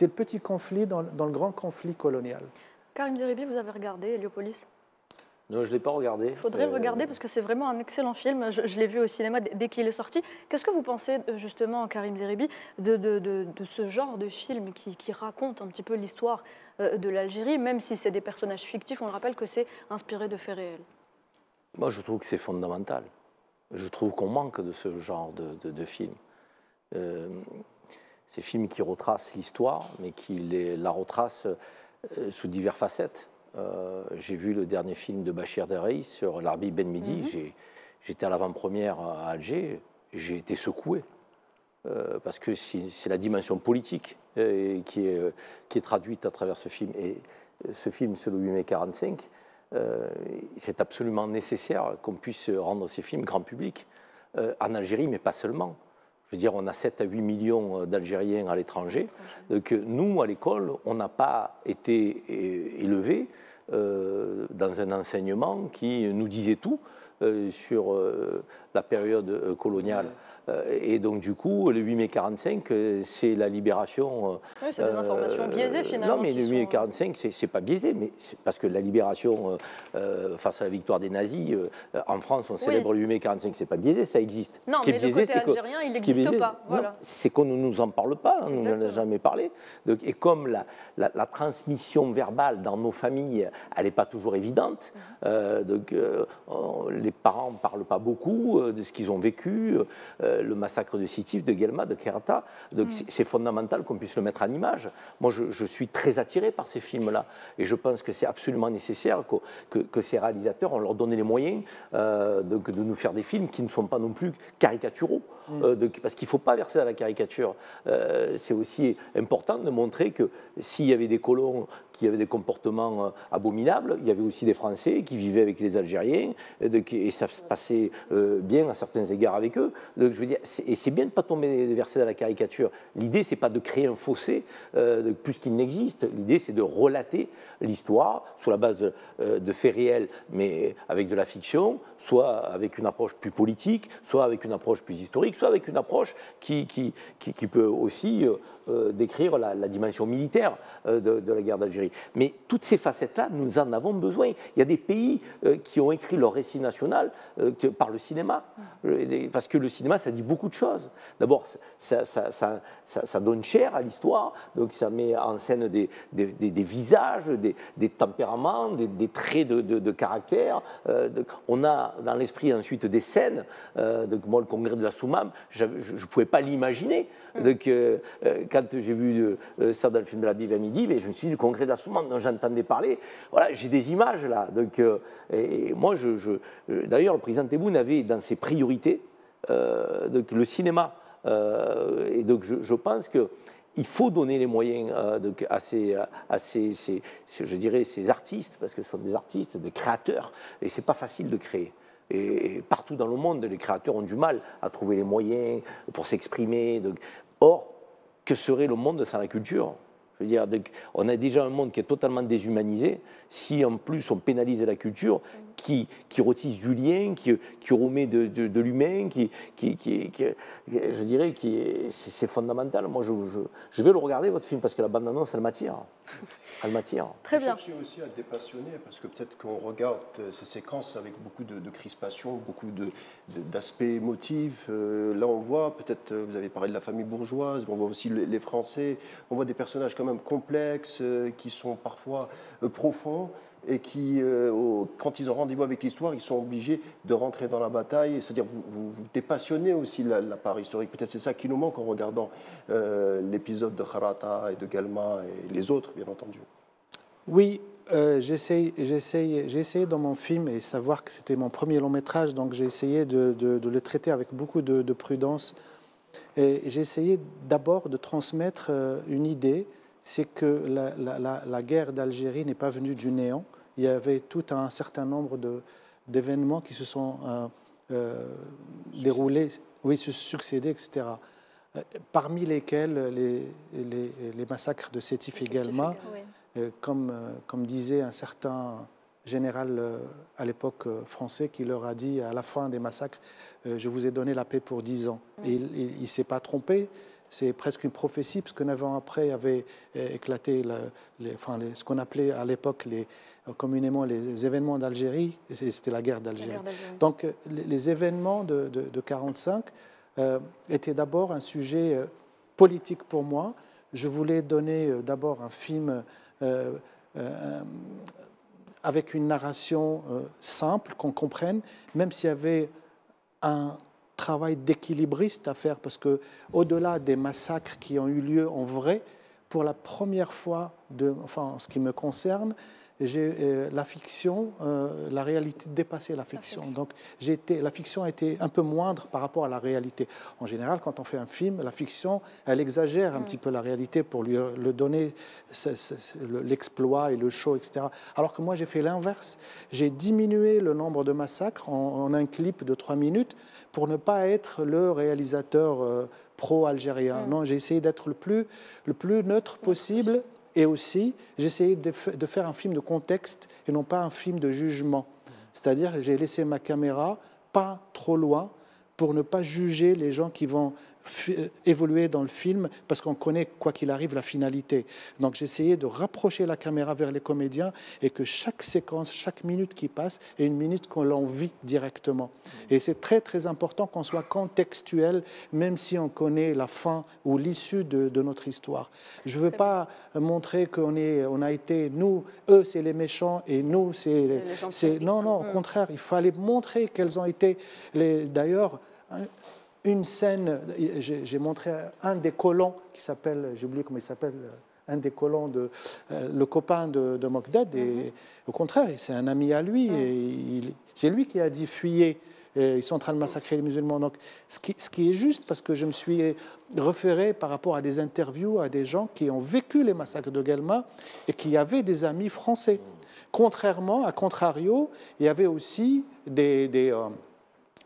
petit conflit dans le grand conflit colonial.
Karim Zeribi, vous avez regardé Héliopolis?
Non, je ne l'ai pas regardé.
Il faudrait le regarder parce que c'est vraiment un excellent film. Je l'ai vu au cinéma dès qu'il est sorti. Qu'est-ce que vous pensez justement, Karim Zeribi, de ce genre de film qui raconte un petit peu l'histoire de l'Algérie, même si c'est des personnages fictifs, on le rappelle que c'est inspiré de faits réels?
Moi, je trouve que c'est fondamental. Je trouve qu'on manque de ce genre de films. Ces films qui retracent l'histoire, mais qui la retracent sous diverses facettes. J'ai vu le dernier film de Bachir Derreis sur l'Arbi Ben Midi. J'étais à l'avant-première à Alger. J'ai été secoué. Parce que c'est la dimension politique qui est traduite à travers ce film. Et ce film, c'est le 8 mai 1945, c'est absolument nécessaire qu'on puisse rendre ces films grand public. En Algérie, mais pas seulement. Je veux dire, on a 7 à 8 millions d'Algériens à l'étranger. Donc nous, à l'école, on n'a pas été élevés dans un enseignement qui nous disait tout sur la période coloniale. Et donc, du coup, le 8 mai 1945, c'est la libération...
Oui, c'est des informations biaisées, finalement.
Non, mais le 8 mai 1945, c'est pas biaisé, mais c'est parce que la libération face à la victoire des nazis, en France, on célèbre le 8 mai 1945, c'est pas biaisé, ça existe.
Non, mais le côté algérien, il n'existe pas. Voilà.
C'est qu'on ne nous en parle pas, on n'en a jamais parlé. Donc, et comme la transmission verbale dans nos familles, elle n'est pas toujours évidente, donc les parents ne parlent pas beaucoup de ce qu'ils ont vécu, le massacre de Sitif, de Guelma, de Kerata. Donc c'est fondamental qu'on puisse le mettre en image. Moi, je suis très attiré par ces films-là. Et je pense que c'est absolument nécessaire que ces réalisateurs, on leur donne les moyens de nous faire des films qui ne sont pas non plus caricaturaux. Parce qu'il ne faut pas verser à la caricature. C'est aussi important de montrer que s'il y avait des colons qui avaient des comportements abominables, il y avait aussi des Français qui vivaient avec les Algériens et ça se passait bien à certains égards avec eux. Donc, je veux dire, et c'est bien de ne pas tomber versé dans la caricature. L'idée, ce n'est pas de créer un fossé plus qu'il n'existe. L'idée, c'est de relater l'histoire sur la base de faits réels, mais avec de la fiction, soit avec une approche plus politique, soit avec une approche plus historique, soit avec une approche qui peut aussi décrire la dimension militaire de la guerre d'Algérie. Mais toutes ces facettes-là, nous en avons besoin. Il y a des pays qui ont écrit leur récit national par le cinéma, parce que le cinéma, ça dit beaucoup de choses. D'abord, ça donne chair à l'histoire, donc ça met en scène des visages, des tempéraments, des traits de caractère. On a dans l'esprit ensuite des scènes. Donc moi, le congrès de la Soumam, je ne pouvais pas l'imaginer. Donc, quand j'ai vu ça dans le film de la Bible à midi, je me suis dit, le congrès de la Soumam dont j'entendais parler, voilà, j'ai des images là. Donc, et moi, d'ailleurs, le président Tebboune avait dans ses priorités donc, le cinéma. Et donc, je pense qu'il faut donner les moyens à ces artistes, parce que ce sont des artistes, des créateurs, et ce n'est pas facile de créer. Et partout dans le monde, les créateurs ont du mal à trouver les moyens pour s'exprimer. Or, que serait le monde sans la culture ? Je veux dire, on a déjà un monde qui est totalement déshumanisé. Si en plus on pénalise la culture, qui retisse du lien, qui remet de l'humain, je dirais que c'est fondamental. Moi, je vais le regarder, votre film, parce que la bande-annonce, elle m'attire. Elle m'attire.
Très bien.
Je cherche aussi à dépassionner, parce que peut-être qu'on regarde ces séquences avec beaucoup de crispation, beaucoup d'aspects émotifs. Là, on voit, peut-être, vous avez parlé de la famille bourgeoise, on voit aussi les Français, on voit des personnages quand même complexes, qui sont parfois profonds. et qui, quand ils ont rendez-vous avec l'histoire, ils sont obligés de rentrer dans la bataille. C'est-à-dire, vous dépassionnez aussi la part historique. Peut-être c'est ça qui nous manque en regardant l'épisode de Kharata et de Galma et les autres, bien entendu.
Oui, j'ai essayé dans mon film, et savoir que c'était mon premier long métrage, donc j'ai essayé de le traiter avec beaucoup de prudence. Et j'ai essayé d'abord de transmettre une idée, c'est que la guerre d'Algérie n'est pas venue du néant. Il y avait tout un certain nombre d'événements qui se sont déroulés, oui, succédés, etc. Parmi lesquels les massacres de Sétif et Galma, comme disait un certain général à l'époque français qui leur a dit à la fin des massacres, je vous ai donné la paix pour 10 ans. Et il ne s'est pas trompé. C'est presque une prophétie, parce que 9 ans après avait éclaté ce qu'on appelait à l'époque communément les événements d'Algérie, et c'était la guerre d'Algérie. Donc les événements de 1945 étaient d'abord un sujet politique pour moi. Je voulais donner d'abord un film avec une narration simple, qu'on comprenne, même s'il y avait un travail d'équilibriste à faire, parce que au-delà des massacres qui ont eu lieu en vrai, pour la première fois, en ce qui me concerne, la fiction, la réalité dépassait la fiction. Donc la fiction a été un peu moindre par rapport à la réalité. En général, quand on fait un film, la fiction, elle exagère un petit peu la réalité pour lui donner l'exploit et le show, etc. Alors que moi, j'ai fait l'inverse. J'ai diminué le nombre de massacres en un clip de 3 minutes pour ne pas être le réalisateur pro-algérien. Non, j'ai essayé d'être le plus neutre possible. Et aussi, j'ai essayé de faire un film de contexte et non pas un film de jugement. C'est-à-dire, j'ai laissé ma caméra pas trop loin pour ne pas juger les gens qui vont évoluer dans le film, parce qu'on connaît, quoi qu'il arrive, la finalité. Donc j'ai essayé de rapprocher la caméra vers les comédiens et que chaque séquence, chaque minute qui passe est une minute qu'on l'en vit directement. Et c'est très très important qu'on soit contextuel, même si on connaît la fin ou l'issue de notre histoire. Je ne veux pas montrer on a été, nous, eux c'est les méchants et nous c'est... Non, au contraire, il fallait montrer quels ont été D'ailleurs, une scène, j'ai montré un des colons qui s'appelle, j'ai oublié comment il s'appelle, un des colons, le copain de Mokdad, et au contraire, c'est un ami à lui, et c'est lui qui a dit fuyez, ils sont en train de massacrer les musulmans. Donc, ce qui est juste, parce que je me suis référé par rapport à des interviews à des gens qui ont vécu les massacres de Guelma et qui avaient des amis français. Contrairement, à contrario, il y avait aussi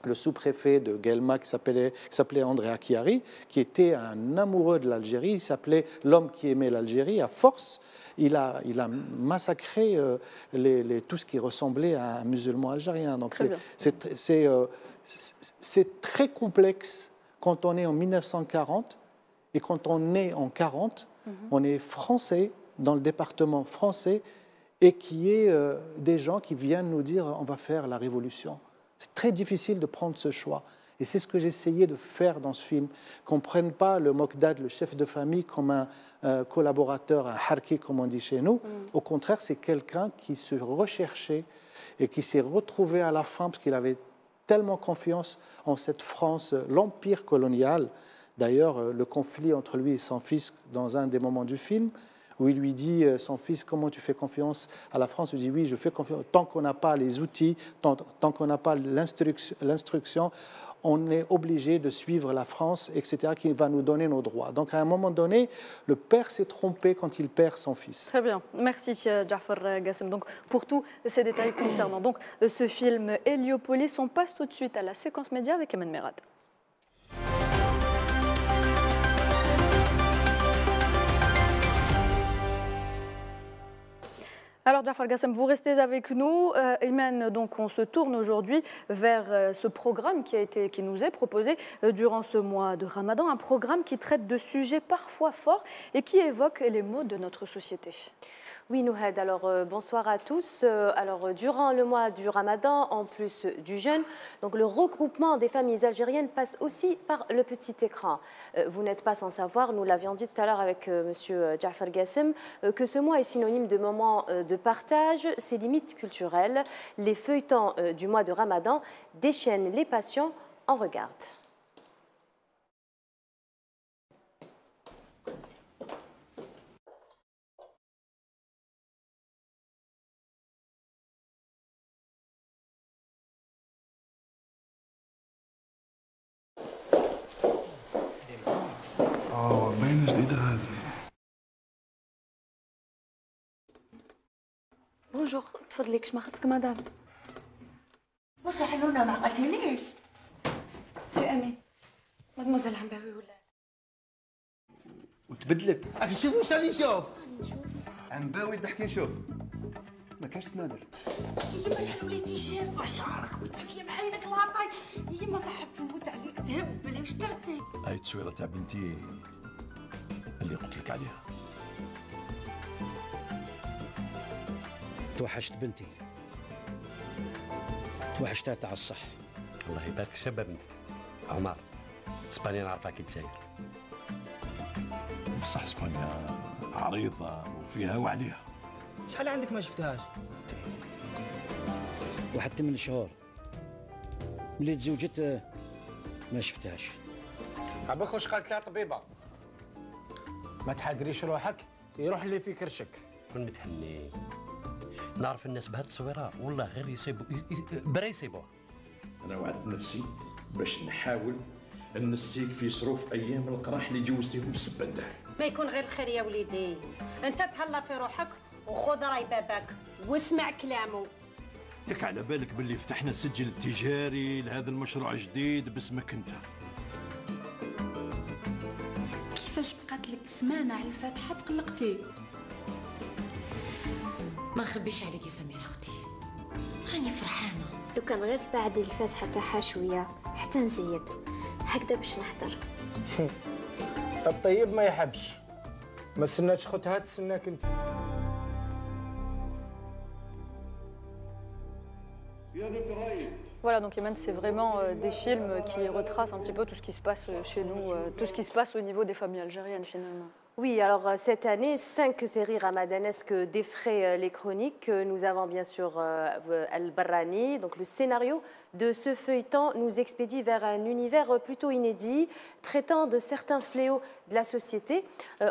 le sous-préfet de Guelma qui s'appelait André Akiari, qui était un amoureux de l'Algérie. Il s'appelait l'homme qui aimait l'Algérie. À force, il a massacré tout ce qui ressemblait à un musulman algérien. Donc c'est très complexe quand on est en 1940 et quand on est en 40, on est français dans le département français et qui est des gens qui viennent nous dire on va faire la révolution. C'est très difficile de prendre ce choix. Et c'est ce que j'essayais de faire dans ce film. Qu'on ne prenne pas le Mokdad, le chef de famille, comme un collaborateur, un harki, comme on dit chez nous. Au contraire, c'est quelqu'un qui se recherchait et qui s'est retrouvé à la fin parce qu'il avait tellement confiance en cette France, l'empire colonial. D'ailleurs, le conflit entre lui et son fils dans un des moments du film, où il lui dit, son fils, comment tu fais confiance à la France? Il dit, oui, je fais confiance. Tant qu'on n'a pas les outils, tant qu'on n'a pas l'instruction, on est obligé de suivre la France, etc., qui va nous donner nos droits. Donc, à un moment donné, le père s'est trompé quand il perd son fils.
Très bien. Merci, Jafar Gassem. Donc, pour tous ces détails concernant donc, ce film Héliopolis, on passe tout de suite à la séquence média avec Eman Merad. Alors, Jafar Gassem, vous restez avec nous. Eman, donc, on se tourne aujourd'hui vers ce programme qui nous est proposé durant ce mois de Ramadan, un programme qui traite de sujets parfois forts et qui évoque les maux de notre société.
Oui, Nouhed, alors bonsoir à tous. Alors, durant le mois du Ramadan, en plus du jeûne, donc, le regroupement des familles algériennes passe aussi par le petit écran. Vous n'êtes pas sans savoir, nous l'avions dit tout à l'heure avec M. Jafar Gassem, que ce mois est synonyme de moment de de partage, ses limites culturelles. Les feuilletons du mois de Ramadan déchaînent les passions. On regarde.
باين جديدة هذه.
بونجور، تفضلي كش ما خدتك مدام.
واش حلونا ما عقلتينيش؟
سي امين، مادموزيل عمباوي ولا
وتبدلت.
اخي شوفوا واش راني نشوف.
عمباوي ضحكي نشوف. ما كانش سنادر.
يما شحال وليتي شابه شعرك وتك يا بحالك العطاي. يما صاحبك نموت عليك تهبلي واش درتي؟
هاي التصويره تاع بنتي اللي قلت لك عليها.
توحشت بنتي، توحشتها تاع الصح.
الله يبارك شابه بنتك عمر. اسبانيا نعرفها كي تساير.
بصح اسبانيا عريضه وفيها وعليها.
شحال عندك ما شفتهاش؟
واحد 8 شهور ملي تزوجت ما شفتهاش.
عباك واش قالت لها طبيبه؟ ما تحقريش روحك، يروح اللي في كرشك.
كون متهني. نعرف الناس بهاد التصويره والله غير يصيبوا برا يصيبوها.
انا وعدت نفسي باش نحاول نسيك في صروف ايام القراح اللي جوزتيهم بالسبه نتاعي.
ما يكون غير الخير يا وليدي. انت تهلا في روحك وخذ راي باباك واسمع كلامه.
ياك على بالك باللي فتحنا سجل تجاري لهذا المشروع الجديد باسمك انت؟
كيفاش بقات لك سمانه على الفاتحه تقلقتي؟ ما نخبيش عليك يا سميره اختي، راني فرحانه.
لو كان غير تبعد الفاتحه تاعها شويه حتى نزيد هكذا باش نحضر.
الطيب ما يحبش، ما استناش خوتها تستناك انت.
Voilà, donc Iman, c'est vraiment des films qui retracent un petit peu tout ce qui se passe chez nous, tout ce qui se passe au niveau des familles algériennes finalement.
Oui, alors cette année, 5 séries ramadanesques défraient les chroniques. Nous avons bien sûr Al-Barrani, donc le scénario de ce feuilleton nous expédie vers un univers plutôt inédit, traitant de certains fléaux de la société.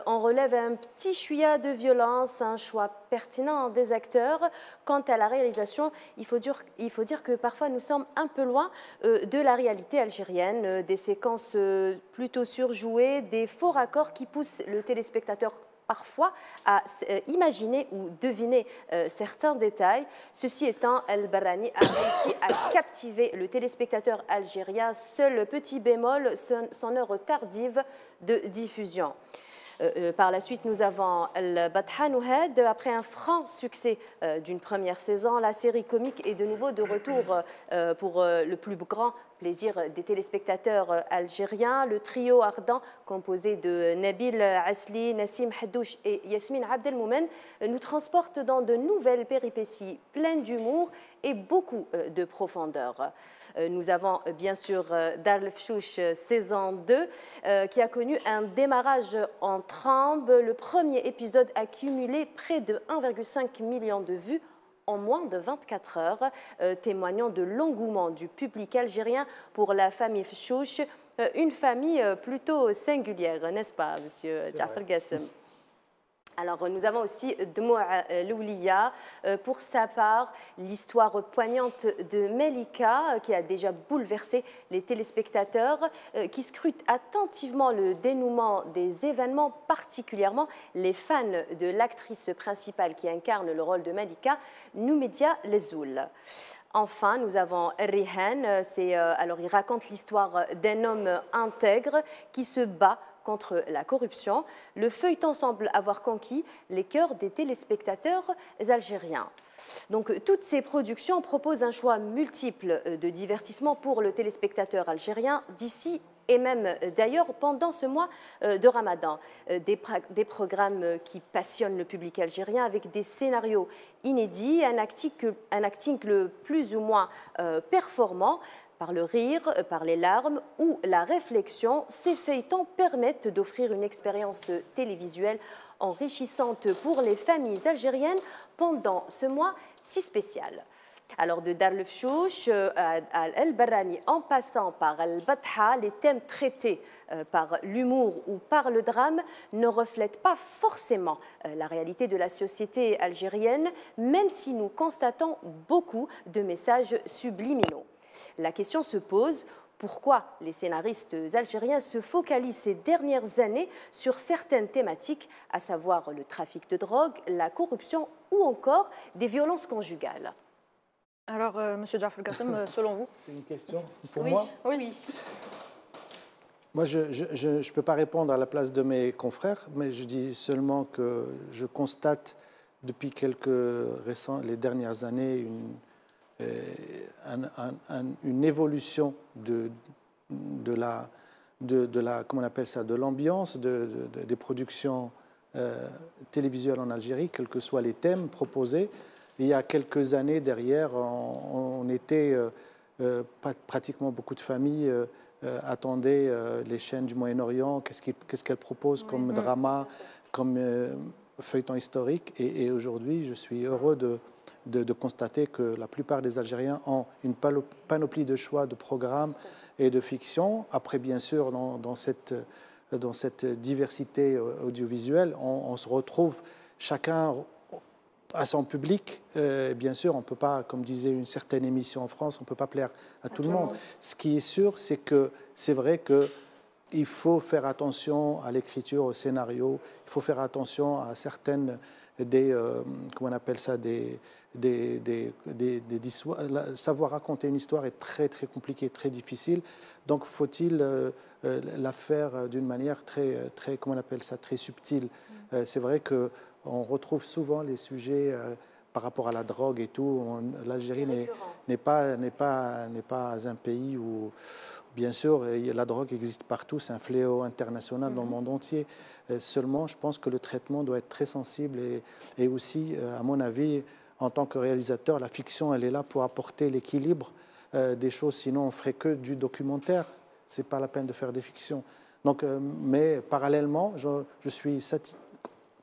On relève un petit chouïa de violence, un choix pertinent des acteurs. Quant à la réalisation, il faut dire que parfois nous sommes un peu loin de la réalité algérienne, des séquences plutôt surjouées, des faux raccords qui poussent le téléspectateur parfois à imaginer ou deviner certains détails. Ceci étant, Al-Barrani a réussi à captiver le téléspectateur algérien. Seul petit bémol, son heure tardive de diffusion. Par la suite, nous avons Al-Batha Nouhed. Après un franc succès d'une première saison, la série comique est de nouveau de retour pour le plus grand plaisir des téléspectateurs algériens. Le trio ardent composé de Nabil Asli, Nassim Haddouche et Yasmine Abdelmoumen nous transporte dans de nouvelles péripéties pleines d'humour et beaucoup de profondeur. Nous avons bien sûr Dar el-Fchouch saison 2 qui a connu un démarrage en trembe. Le premier épisode a cumulé près de 1,5 million de vues en moins de 24 heures, témoignant de l'engouement du public algérien pour la famille Fchouch, une famille plutôt singulière, n'est-ce pas, monsieur Jafar Gassem? Alors, nous avons aussi Dmoua Loulia. Pour sa part, l'histoire poignante de Melika, qui a déjà bouleversé les téléspectateurs, qui scrutent attentivement le dénouement des événements, particulièrement les fans de l'actrice principale qui incarne le rôle de Melika, Noumedia Lezoul. Enfin, nous avons Rihan. Alors, il raconte l'histoire d'un homme intègre qui se bat contre la corruption. Le feuilleton semble avoir conquis les cœurs des téléspectateurs algériens. Donc, toutes ces productions proposent un choix multiple de divertissement pour le téléspectateur algérien d'ici et même d'ailleurs pendant ce mois de Ramadan. Des programmes qui passionnent le public algérien avec des scénarios inédits, un acting le plus ou moins performant, Par le rire, par les larmes ou la réflexion, ces feuilletons permettent d'offrir une expérience télévisuelle enrichissante pour les familles algériennes pendant ce mois si spécial. Alors de Dar el Fchouch à El Barrani en passant par El Batha, les thèmes traités par l'humour ou par le drame ne reflètent pas forcément la réalité de la société algérienne, même si nous constatons beaucoup de messages subliminaux. La question se pose, pourquoi les scénaristes algériens se focalisent ces dernières années sur certaines thématiques, à savoir le trafic de drogue, la corruption ou encore des violences conjugales?
Alors, Monsieur Jafar Kassem, selon vous?
C'est une question pour
oui.
moi?
Oui.
Moi, je ne peux pas répondre à la place de mes confrères, mais je dis seulement que je constate depuis les dernières années une évolution de l'ambiance des productions télévisuelles en Algérie, quels que soient les thèmes proposés. Il y a quelques années derrière, on était pratiquement beaucoup de familles attendaient les chaînes du Moyen-Orient, qu'est-ce qu'elles proposent comme drama, comme feuilleton historique. Et aujourd'hui, je suis heureux de constater que la plupart des Algériens ont une panoplie de choix de programmes et de fiction. Après, bien sûr, dans cette diversité audiovisuelle, on se retrouve chacun à son public. Bien sûr, on ne peut pas, comme disait une certaine émission en France, on ne peut pas plaire à tout le monde. Ce qui est sûr, c'est que c'est vrai qu'il faut faire attention à l'écriture, au scénario, il faut faire attention à certaines comment on appelle ça, savoir raconter une histoire est très très compliqué, très difficile. Donc faut-il la faire d'une manière très comment on appelle ça, très subtile. C'est vrai que on retrouve souvent les sujets par rapport à la drogue et tout. L'Algérie n'est pas un pays où, bien sûr, la drogue existe partout. C'est un fléau international dans le monde entier. Seulement, je pense que le traitement doit être très sensible et aussi, à mon avis, en tant que réalisateur, la fiction, elle est là pour apporter l'équilibre des choses. Sinon, on ne ferait que du documentaire. Ce n'est pas la peine de faire des fictions. Donc, mais parallèlement, je suis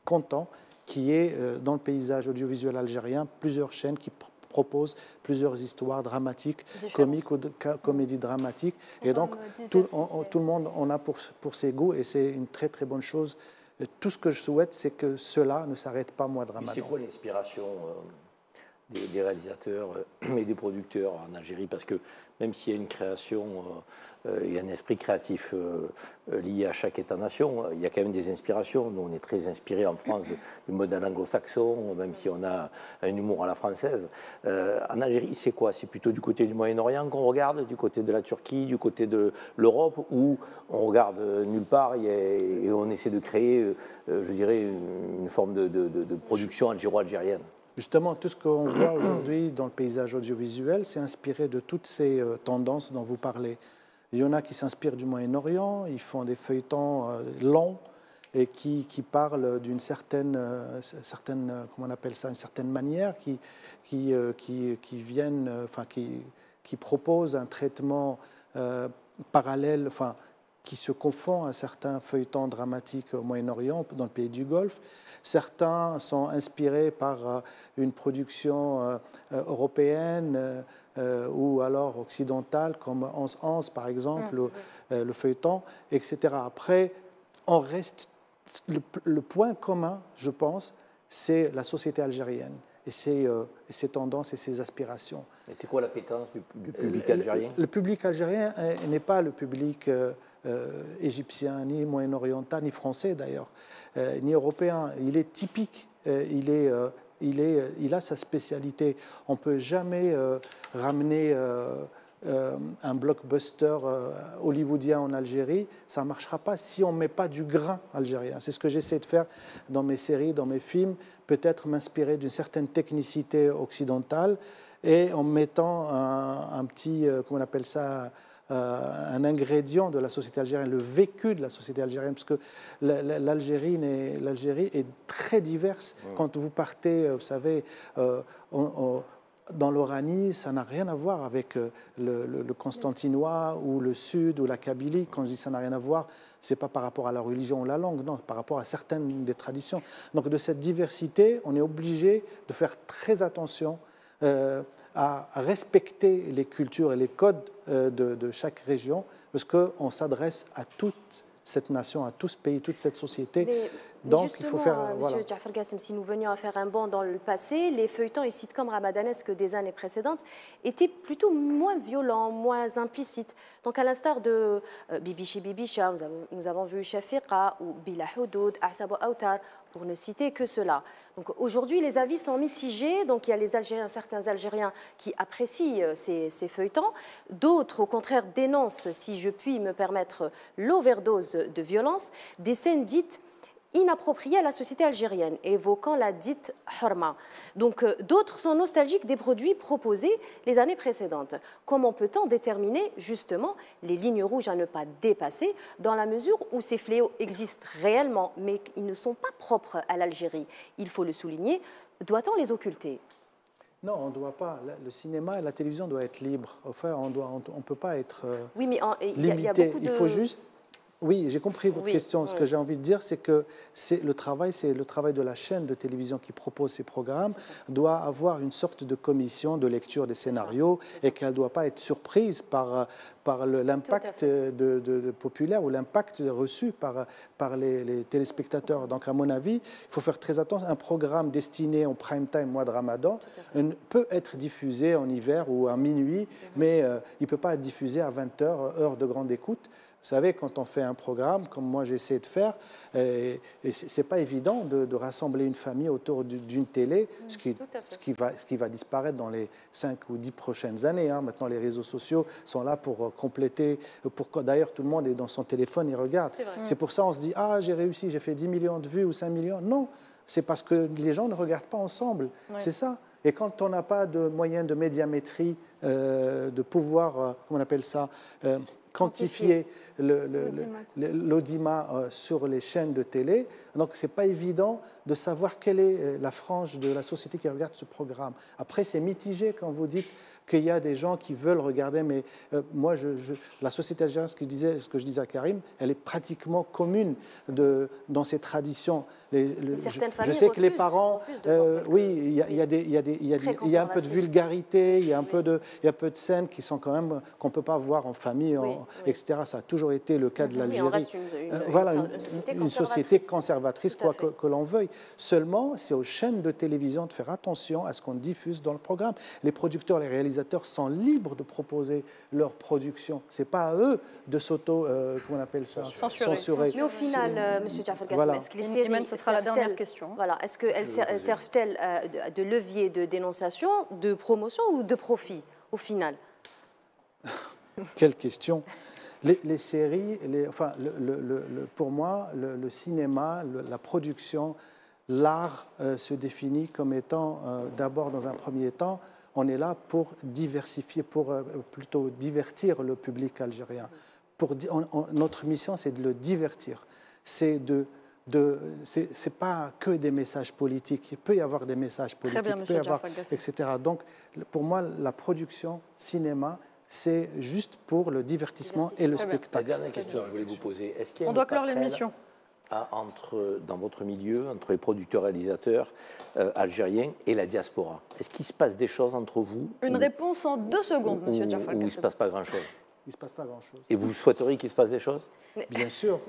content qu'il y ait dans le paysage audiovisuel algérien plusieurs chaînes qui proposent plusieurs histoires dramatiques, comiques ou comédies dramatiques. Et donc, tout le monde en a pour ses goûts et c'est une très très bonne chose. Tout ce que je souhaite, c'est que cela ne s'arrête pas mois de Ramadan.
C'est quoi l'inspiration des réalisateurs et des producteurs en Algérie? Parce que même s'il y a une création, il y a un esprit créatif lié à chaque État-nation, il y a quand même des inspirations. Nous, on est très inspirés en France du modèle anglo-saxon, même si on a un humour à la française. En Algérie, c'est quoi? C'est plutôt du côté du Moyen-Orient qu'on regarde, du côté de la Turquie, du côté de l'Europe, où on regarde nulle part et on essaie de créer, je dirais, une forme de production algéro-algérienne?
Justement, tout ce qu'on voit aujourd'hui dans le paysage audiovisuel, c'est inspiré de toutes ces tendances dont vous parlez. Il y en a qui s'inspirent du Moyen-Orient, ils font des feuilletons longs et qui parlent d'une certaine, comment on appelle ça, une certaine manière, qui proposent un traitement parallèle, enfin, qui se confond à certains feuilletons dramatiques au Moyen-Orient, dans le pays du Golfe. Certains sont inspirés par une production européenne ou alors occidentale, comme 11-11 par exemple, le feuilleton, etc. Après, on reste, le point commun, je pense, c'est la société algérienne et ses tendances et ses aspirations.
Et c'est quoi l'appétence du public algérien? Le
public algérien n'est pas le public égyptien, ni moyen-oriental, ni français d'ailleurs, ni européen. Il est typique, il a sa spécialité. On ne peut jamais ramener un blockbuster hollywoodien en Algérie. Ça ne marchera pas si on ne met pas du grain algérien. C'est ce que j'essaie de faire dans mes séries, dans mes films, peut-être m'inspirer d'une certaine technicité occidentale et en mettant un petit, comment on appelle ça, un ingrédient de la société algérienne, le vécu de la société algérienne, parce que l'Algérie est très diverse. Quand vous partez, vous savez, dans l'Oranie, ça n'a rien à voir avec le constantinois ou le sud ou la Kabylie. Quand je dis ça n'a rien à voir, ce n'est pas par rapport à la religion ou la langue, non, par rapport à certaines des traditions. Donc de cette diversité, on est obligé de faire très attention à respecter les cultures et les codes de chaque région, parce qu'on s'adresse à toute cette nation, à tout ce pays, toute cette société. Donc, il faut faire.
Monsieur Jafar Gassem, si nous venions à faire un bond dans le passé, les feuilletons et sitcoms ramadanesques des années précédentes étaient plutôt moins violents, moins implicites. Donc, à l'instar de Bibichi Bibisha, nous avons vu Shafiqa ou Bila Houdoud, Asabo Aoutar, pour ne citer que cela. Donc, aujourd'hui, les avis sont mitigés. Donc, il y a les Algériens, certains Algériens qui apprécient ces feuilletons. D'autres, au contraire, dénoncent, si je puis me permettre, l'overdose de violence, des scènes dites inappropriée à la société algérienne, évoquant la dite Horma. Donc d'autres sont nostalgiques des produits proposés les années précédentes. Comment peut-on déterminer justement les lignes rouges à ne pas dépasser dans la mesure où ces fléaux existent réellement mais ils ne sont pas propres à l'Algérie? Il faut le souligner. Doit-on les occulter?
Non, on ne doit pas. Le cinéma et la télévision doivent être libres. Enfin, on ne peut pas être
oui, mais
limité.
Il y a beaucoup de...
Il faut juste... Oui, j'ai compris votre question. Ce que j'ai envie de dire, c'est que le travail de la chaîne de télévision qui propose ces programmes doit avoir une sorte de commission de lecture des scénarios et qu'elle ne doit pas être surprise par l'impact populaire ou l'impact reçu par les téléspectateurs. Donc, à mon avis, il faut faire très attention. Un programme destiné au prime time, mois de Ramadan, peut être diffusé en hiver ou à minuit, mais il ne peut pas être diffusé à 20h, heure de grande écoute. Vous savez, quand on fait un programme, comme moi j'essaie de faire, et ce n'est pas évident de rassembler une famille autour d'une télé, ce qui va disparaître dans les 5 ou 10 prochaines années. Hein. Maintenant, les réseaux sociaux sont là pour compléter. D'ailleurs, tout le monde est dans son téléphone, il regarde. C'est pour ça qu'on se dit « Ah, j'ai réussi, j'ai fait 10 millions de vues ou 5 millions ». Non, c'est parce que les gens ne regardent pas ensemble. C'est ça. Et quand on n'a pas de moyens de médiamétrie, de pouvoir, comment on appelle ça, quantifier l'audimat sur les chaînes de télé. Donc, ce n'est pas évident de savoir quelle est la frange de la société qui regarde ce programme. Après, c'est mitigé quand vous dites qu'il y a des gens qui veulent regarder, mais moi, la société algérienne, ce que je disais à Karim, elle est pratiquement commune dans ses traditions. Je sais que les parents, oui, il y a un peu de vulgarité, il y a un peu de scènes qui sont quand même qu'on ne peut pas voir en famille, etc. Ça a toujours été le cas de l'Algérie. Voilà, une société conservatrice, quoi que l'on veuille. Seulement, c'est aux chaînes de télévision de faire attention à ce qu'on diffuse dans le programme. Les producteurs, les réalisateurs sont libres de proposer leur production. Ce n'est pas à eux de comment on appelle ça, censurer.
Mais au final, M. Jafar Gassem, est-ce que les séries
sera la dernière question.
Voilà, est-ce qu'elles servent-elles de levier de dénonciation, de promotion ou de profit au final?
Quelle question. Les séries, pour moi, le cinéma, la production, l'art se définit comme étant, d'abord dans un premier temps, on est là pour diversifier, pour plutôt divertir le public algérien. Notre mission, c'est de le divertir. C'est pas que des messages politiques. Il peut y avoir des messages politiques, il peut y avoir, etc. Donc, pour moi, la production cinéma, c'est juste pour le divertissement et le spectacle.
La dernière question que je voulais vous poser, est-ce qu'il y a
On doit clore l'émission.
Dans votre milieu, entre les producteurs-réalisateurs algériens et la diaspora? Est-ce qu'il se passe des choses entre vous?
Une réponse en 2 secondes, M. Jafar Gassem.
Ou il ne se passe pas grand-chose?
Il ne se passe pas grand-chose.
Et vous souhaiteriez qu'il se passe des choses?
Bien sûr.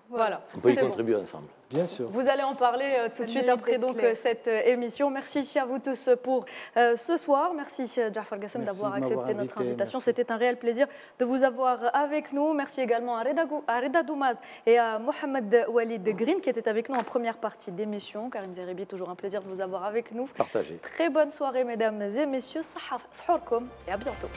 Voilà.
On peut y contribuer ensemble.
Bien sûr.
Vous allez en parler tout de suite après cette émission. Merci à vous tous pour ce soir. Merci Jafar Gassem d'avoir accepté notre invitation. C'était un réel plaisir de vous avoir avec nous. Merci également à Reda Doumaz et à Mohamed Walid Green qui étaient avec nous en première partie d'émission. Karim Zeribi, toujours un plaisir de vous avoir avec nous.
Partagez.
Très bonne soirée mesdames et messieurs. Sahurkom et à bientôt.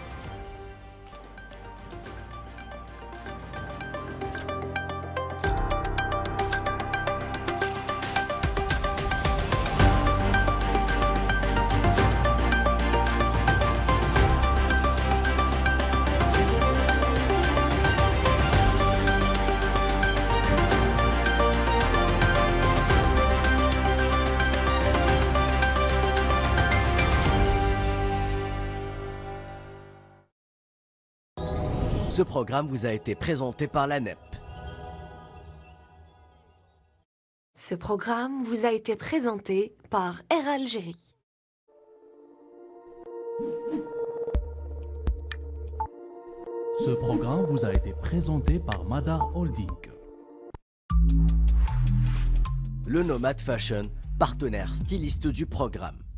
Ce programme vous a été présenté par la NEP.
Ce programme vous a été présenté par Air Algérie.
Ce programme vous a été présenté par Madar Holding.
Le Nomad Fashion, partenaire styliste du programme.